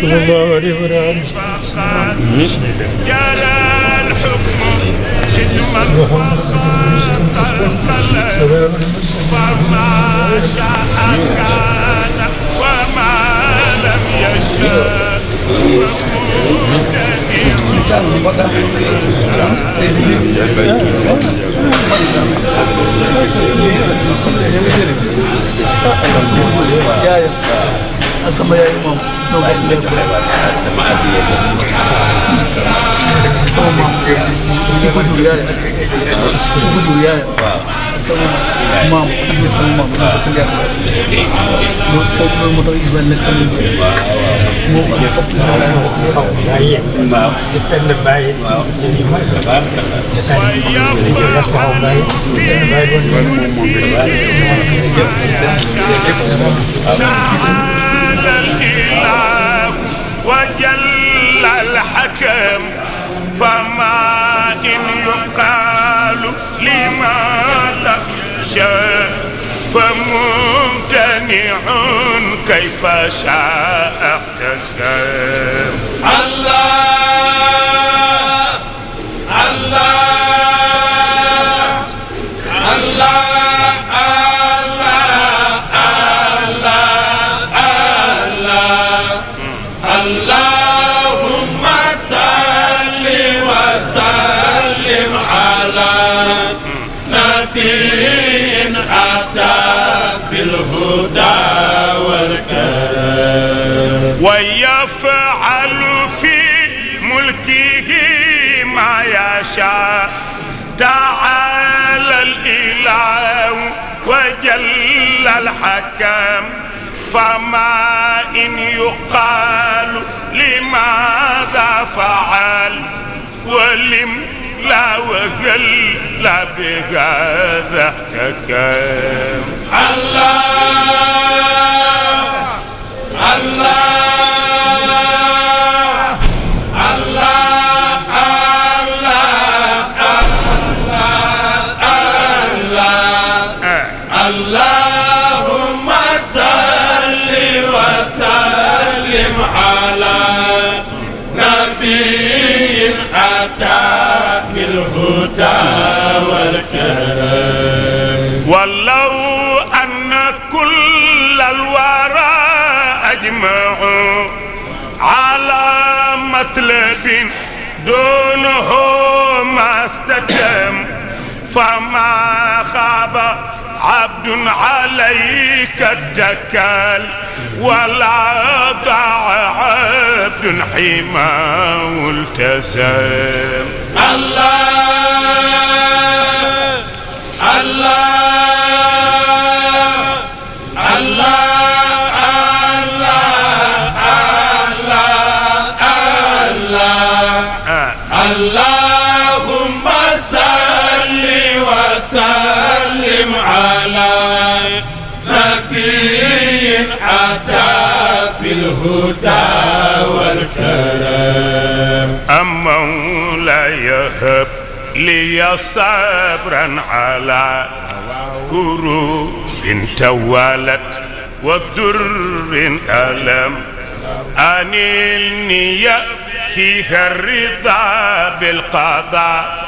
Speaker 13: صلى الله عليه وآله وسلم.
Speaker 12: جرى الحكم فما شاء كان وما لم يشاء
Speaker 6: sama yaay moom sama maam ci ko jur yaay sama maam sa ko leer mo foofu mo tax Ismaël nekk sama moom ak topp baye waaw depend baye
Speaker 12: وجل الحكم فما إن يقال لماذا شاء فممتنع كيف شاء احتكم الله الله الله اللهم صل وسلم على نبي أتى بالهدى والكرم ويفعل في ملكه ما يشاء تعالى الإله وجل الحكم فما إن يقال لماذا فعل ولم لا وهل لا بهذا احتكم الله الله الله الله اللهم صل وسلم على نبي أتى بالهدى والكرم ولو أن كل الورى أجمعوا على مطلب دونه ما استتم فما خاب عبد عليك اتكل ولا ضاع عبد حماه التزم الله الله الله اللهم صل وسلم على نبي أتى بالهدى والكرم أما لا يهب لي صبرا على كروب توالت والدر ألم أنلني فيها الرضا بالقضاء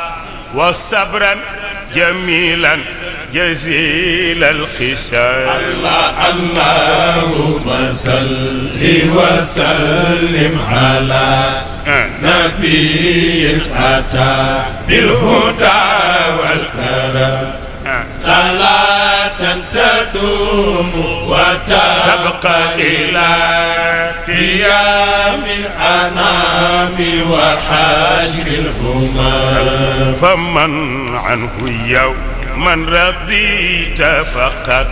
Speaker 12: وصبرا جميلا جزيل القسام اللهم صل وسلم على نبي أتى بالهدى والكرم صلاة تدوم وتبقى إلى قيام الأنام وحشر الأمم فمن عنه يوما رضيت فقد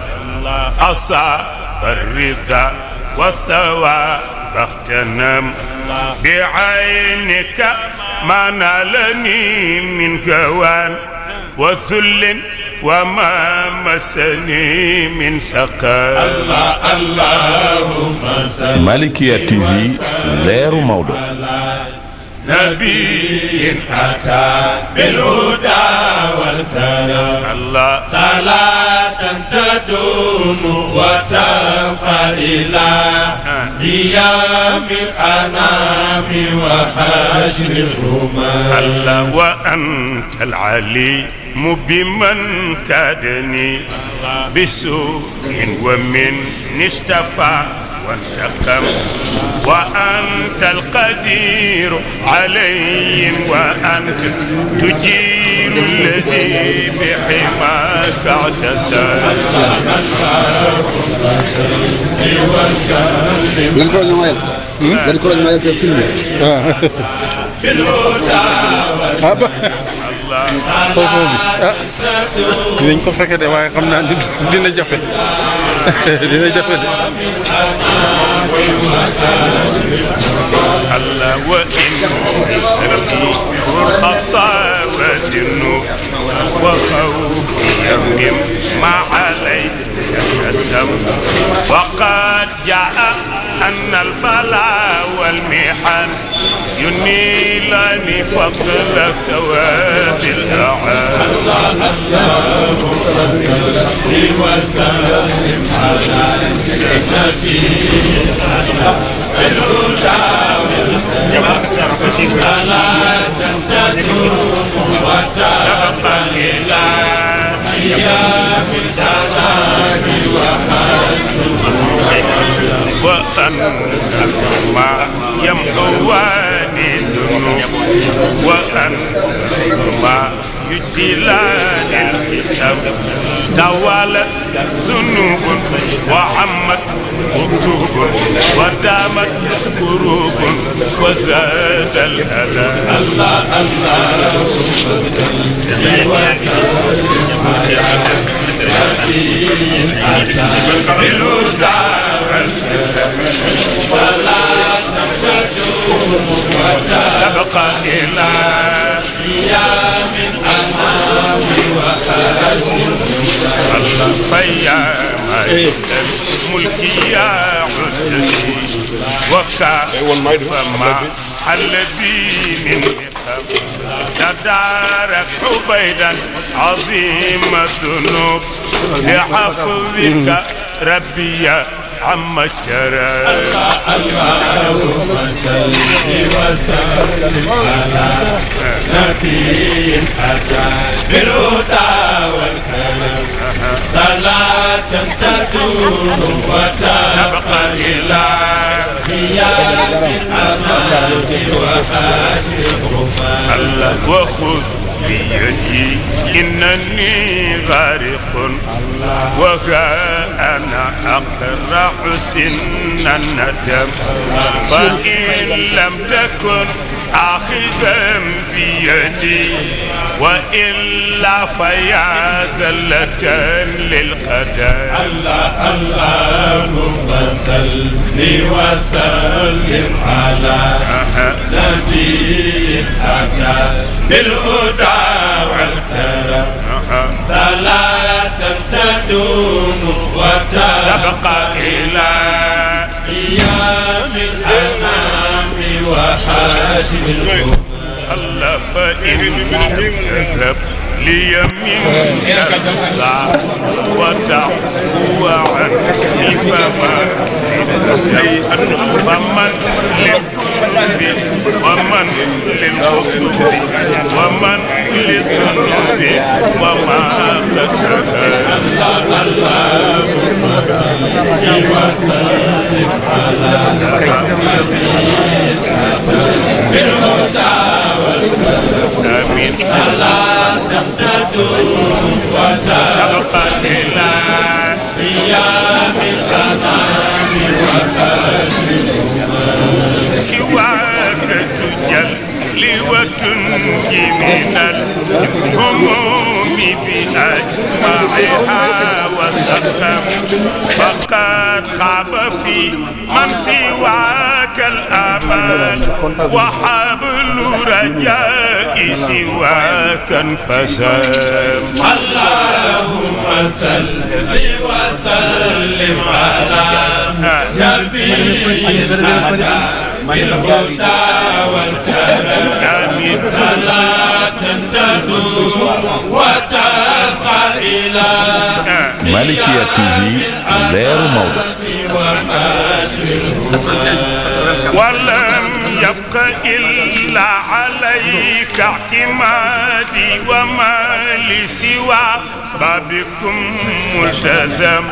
Speaker 12: أصاب الرضا والثواب اغتنم بعينك ما نالني من هوان وذل وما مسني من سقام اللهم صل
Speaker 7: Malikia TV leeru Maodo
Speaker 12: نبي أتى بالهدى والكرم الله صلاة تدوم وتبقى إلى قيام الأنام وحشر الأمم الله وأنت العليم بمن كادني بسوء ومن اشتفى وانتقم وأنت القدير عليهم وأنت تجير الذي بحماك اعتصم
Speaker 4: dinañ ko fekke de waaye xam naa dina jafe dina jafe de
Speaker 12: الله وإن الخطا وذنوب وخوف يوم ما عليك يسم وقد جاء أن البلاء والمحن ينيلني فضل ثواب الأعان اللهم صل وسلم على النبي بالهدى والكرم صلاة تدوم وتبقى إلى أيام الأنام وحسن وأن ما يمحوان الذنوب وأن ما يجزلان الحساب توالت ذنوب وعمت مكتوب ودامت كروب وزاد الأذى الله الله صل وسلم على نبي أتى بالهدى والكرم صلاة تدوم وتبقى إلى قيام الأنام وحسن الله فيا ملكي يا عدتي وكيف ما حل بي من نقم تدارك عبيدا عظيم الذنوب لعفوك ربي عم الشرى اللهم صل وسلم على نبي أتى بالهدى والكرم صلاة تدوم وتبقى إلى قيام الأنام وحشر الأمم وخذ بيدي إنني غارق وها أنا أقرع سن الندم فإن لم تكن آخذا بيدي وإلا فيا زلة للقدم اللهم صل وسلم على نبي أتى بالهدى والكرم صلاة تدوم وتبقى إلى قيام الأنام وحاشر الأمم الله فإن تذهب ليمينك الله وتعفو عني فمن للذنوب ومن للخطوب ومن للذنوب وما ذكرها اللهم صل وسلم على نبيك بالهدى والكرم آمين صلاة تدوم وتبقى إلى قيام الأنام وحشر الأمم سواك تجلي وتنجي من الهموم بأجمعها وسقم فقد خاب في من سواك الأمان وحبل رجاء سواك انفسم اللهم صل وسلم على نبي أتى بالهدى والكرم صلاة تدوم وتبقى إلى
Speaker 7: Malikia TV leeru Maodo.
Speaker 12: ولم يبق إلا عليك اعتمادي وما لي سوى بابكم ملتزم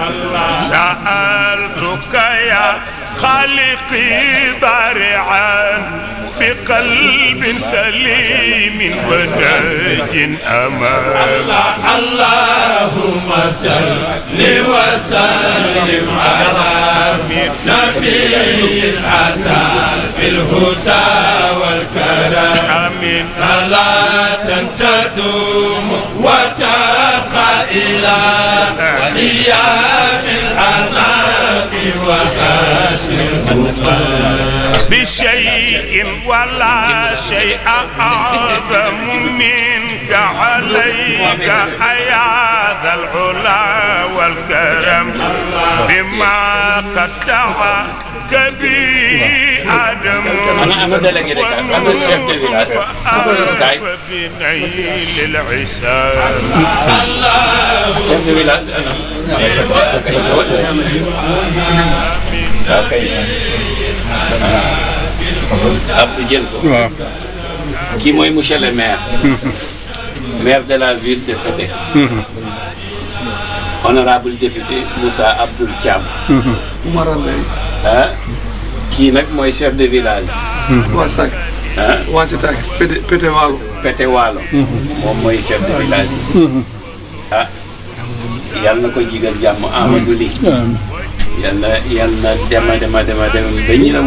Speaker 12: سألتك يا خالقي ضارعا بقلب سليم وناج أمان اللهم صل وسلم على نبي أتى بالهدى والكرم صلاة تدوم وتبقى إلى قيام الأنام وكسر بشيء ولا شيء أعظم منك عليك يا ذا العلا والكرم بما قد دعاك به آدم وبنيل العسام
Speaker 11: Abdou jël ko. waaw. kii mooy monsieur le maire. maire de la ville de Fatick. honorable député Moussa Abdoul Thiam. ah kii nag mooy chef de village.
Speaker 6: waa Saak.
Speaker 11: ah
Speaker 6: waa si Taak Pété Waalo.
Speaker 11: Pété Waalo. moom mooy chef de village. ah yàlla na ko jigal jàmm Amadou Ly. yàlla dema ba ñi la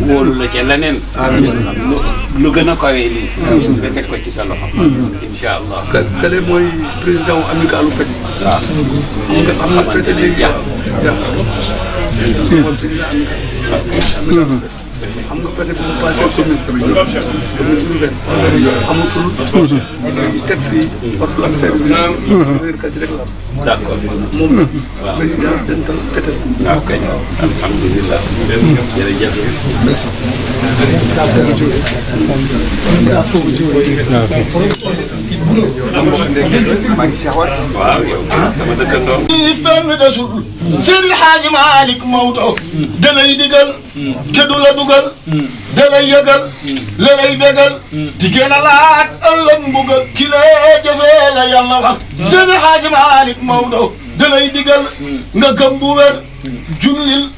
Speaker 11: wóolu la ca leneen. lu gën a kawee lii. nga teg ko ci sa loxo. incha allah.
Speaker 6: Kale mooy président amicalu Pété.
Speaker 11: waaw.
Speaker 6: am na Pété léegi
Speaker 11: xam
Speaker 6: nga Pété bu mu passé commune amatul taxi yi waxtu am service wéerkat yi rek la
Speaker 11: d'accord
Speaker 6: moom la président dental Pété
Speaker 11: waaw kay alhamdulilah jërëjëf merci waaw yow sama dëkkandoo
Speaker 3: fenn desul Seydi Hadji Malick Maodo da lay digal te du la dugal da lay yëgal la lay bégal jigéen a laaj ëllëg mbugal ki lee jëfee la yàlla wax Seydi Hadji Malick Maodo da lay digal nga gëm bu wér jullil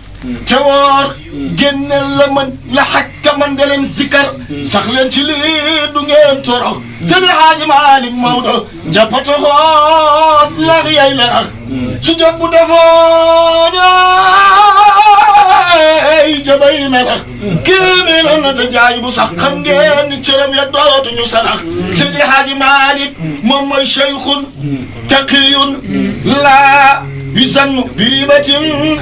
Speaker 3: te woor génneel la mën la xaj ka man de leen zikkar sax leen ci lii du ngeen torox Seydi Hadji Malick Maodo jàppate xoot lax yay la rax su jot bu defoon ay jabay melax kii mi na da jaay bu sax xam ngeen ni cëram ya dootuñu sanax Seydi Hadji Malick moom mooy cheikhun taqiyun laa يسن بريبة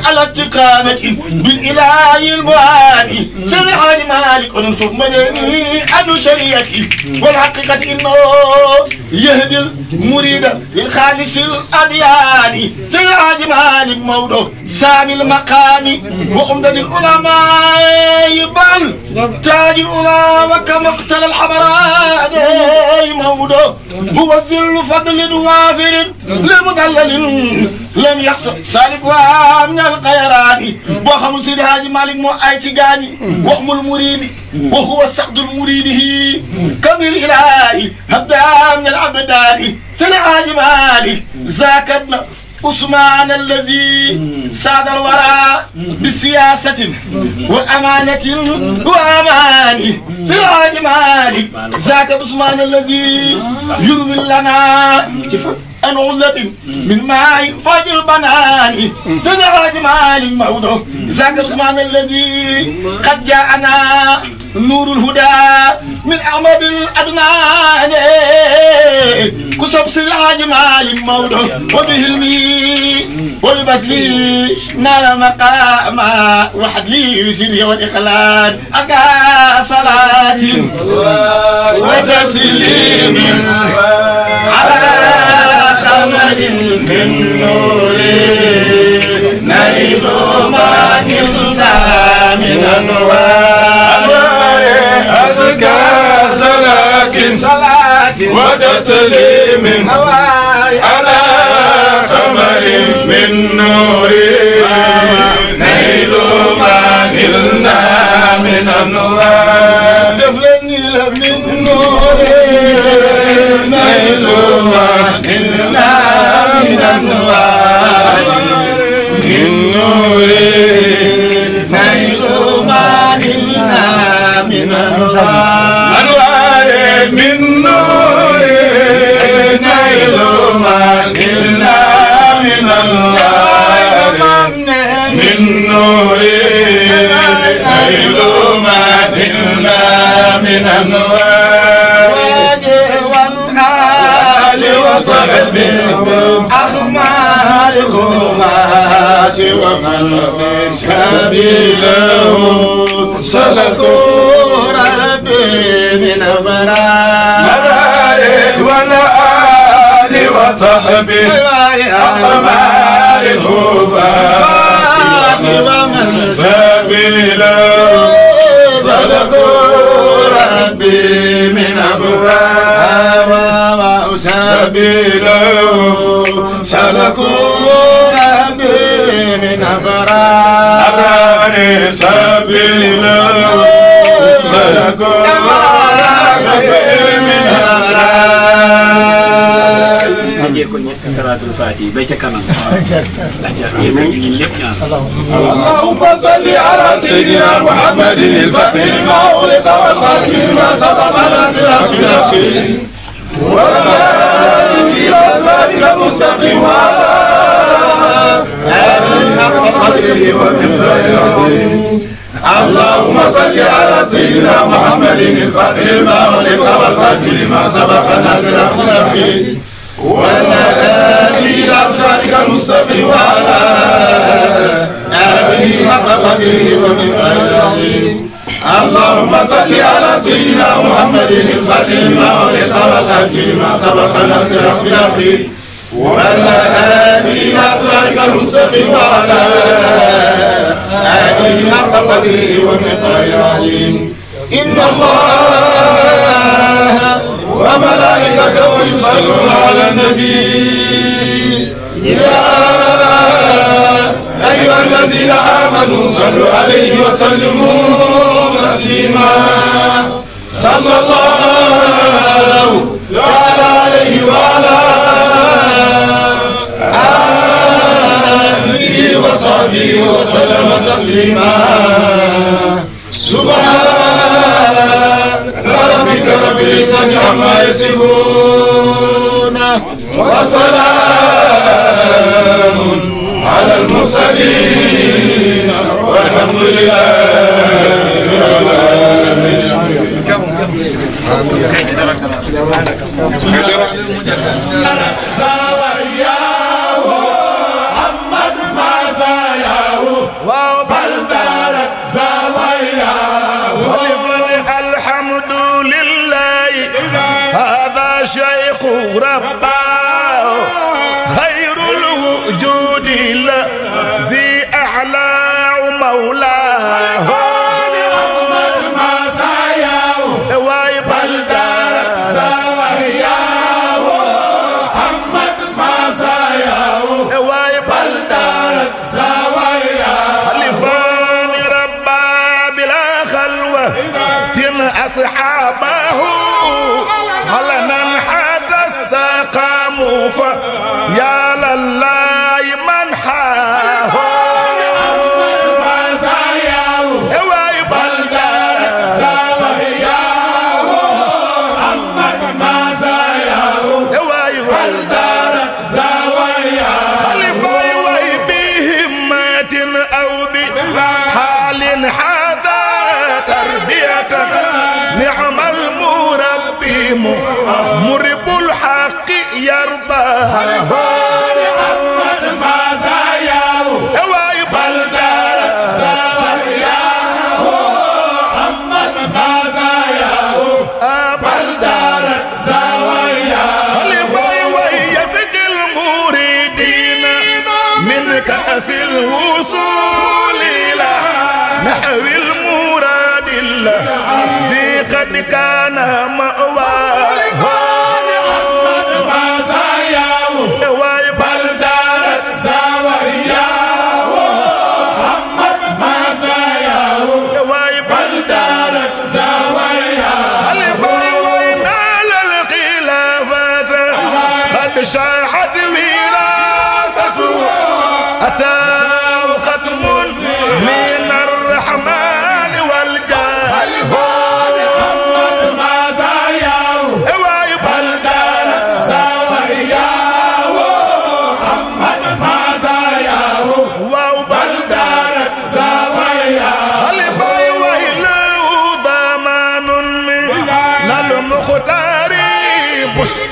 Speaker 3: على استقامة بالإله المعاني سيدي حاج مالك ونصف مدني أنو شريعتي والحقيقة إنه يهدي المريد للخالص الأديان سيدي حاج مالك مولو سامي المقام وأمدد العلماء بل تاج العلماء كمقتل الحمراء مولو هو ذل فضل وافر لمدلل لم يحصل سالك ومن الخيرات وخم سيدي حاج مالك مو اي تي غاني وخم المريد وهو سعد المريد كمل الهي هبدا من العبدان سيدي حاج مالك زاكتنا عثمان الذي ساد الورى بسياسة وأمانة وأمان سيدي حاج مالك ذاك عثمان الذي يروي لنا أن علة من ماء فجر بنان سيدي حاج مالك مولو ذاك عثمان الذي قد جاءنا نور الهدى من أحمد الأدنان كسب سيدي حاج مالك مولو وبهلمي وببسلي نال مقام وحد لي وسيري والإخلان أكا صلاة وتسليم على خمد من نور نريد ما نلنا من أنوار
Speaker 14: صلاة
Speaker 3: وتسليم على قمر من نور نيل ما نلنا من النوار دفلني من نور نيل ما نلنا من النوار من نور نيل ما نلنا من النوار من نور نيل ما نلنا من النوار من نور نيل ما نلنا من النوار والآل وصحبه أخمار الغمات ومن سبيله سلكوا ربي من أبرار والآل وصحبه أخمار الغمات ومن سبيله سلكوا ربي من أبرار سبيله سلكوا ربي من أبرار سبيله سلكوا ربي من أبرار
Speaker 14: صلاة الفاتحة بيت كمان
Speaker 3: اللهم صل على سيدنا محمد الفتح لما أغلق والخاتم لما سبق ناصر بالحق والهادي إلى صراطك المستقيم وعلى آله حق قدره ومقداره العظيم اللهم صل على سيدنا محمد الفتح لما أغلق والخاتم لما سبق ناصر بالحق والهادي إلى صراطك المستقيم وعلى آله حق قدره ومقداره العظيم اللهم صل على سيدنا محمد الفاتح لما أغلق والخاتم لما سبق ناصر بالحق والهادي إلى صراطك المستقيم وعلى آله حق قدره ومقداره العظيم إن الله وملائكته يصلون على النبي يا أيها الذين آمنوا صلوا عليه وسلموا تسليما صلى الله تعالى عليه وعلى آله وصحبه وسلم تسليما سبحان ربك رب العزة عما يصفون وسلام على المرسلين والحمد لله رب العالمين.
Speaker 12: شيخ رباه خير الوجود الذي أعلى مولاه محمد ما زاياه ويبلدا زاوياه محمد ما زاياه ويبلدا زاوياه خلفان ربا بلا خلوة تن أصحابه يا لله من حاه محمد ما زاياه ويبلدار زاوياه محمد ما زاياه ويبلدار زاوياه خلفا وبهمة أو بحال هذا تربية نعم المربي مرب الحق يرضى محمد ما زاياه ويبلدار زاوياه محمد ما زاياه بلدار زاوياه خلفا ويفق المريدين من كأس الوصول إلى نحو المراد الذي قد كان مأواه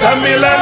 Speaker 12: كاملا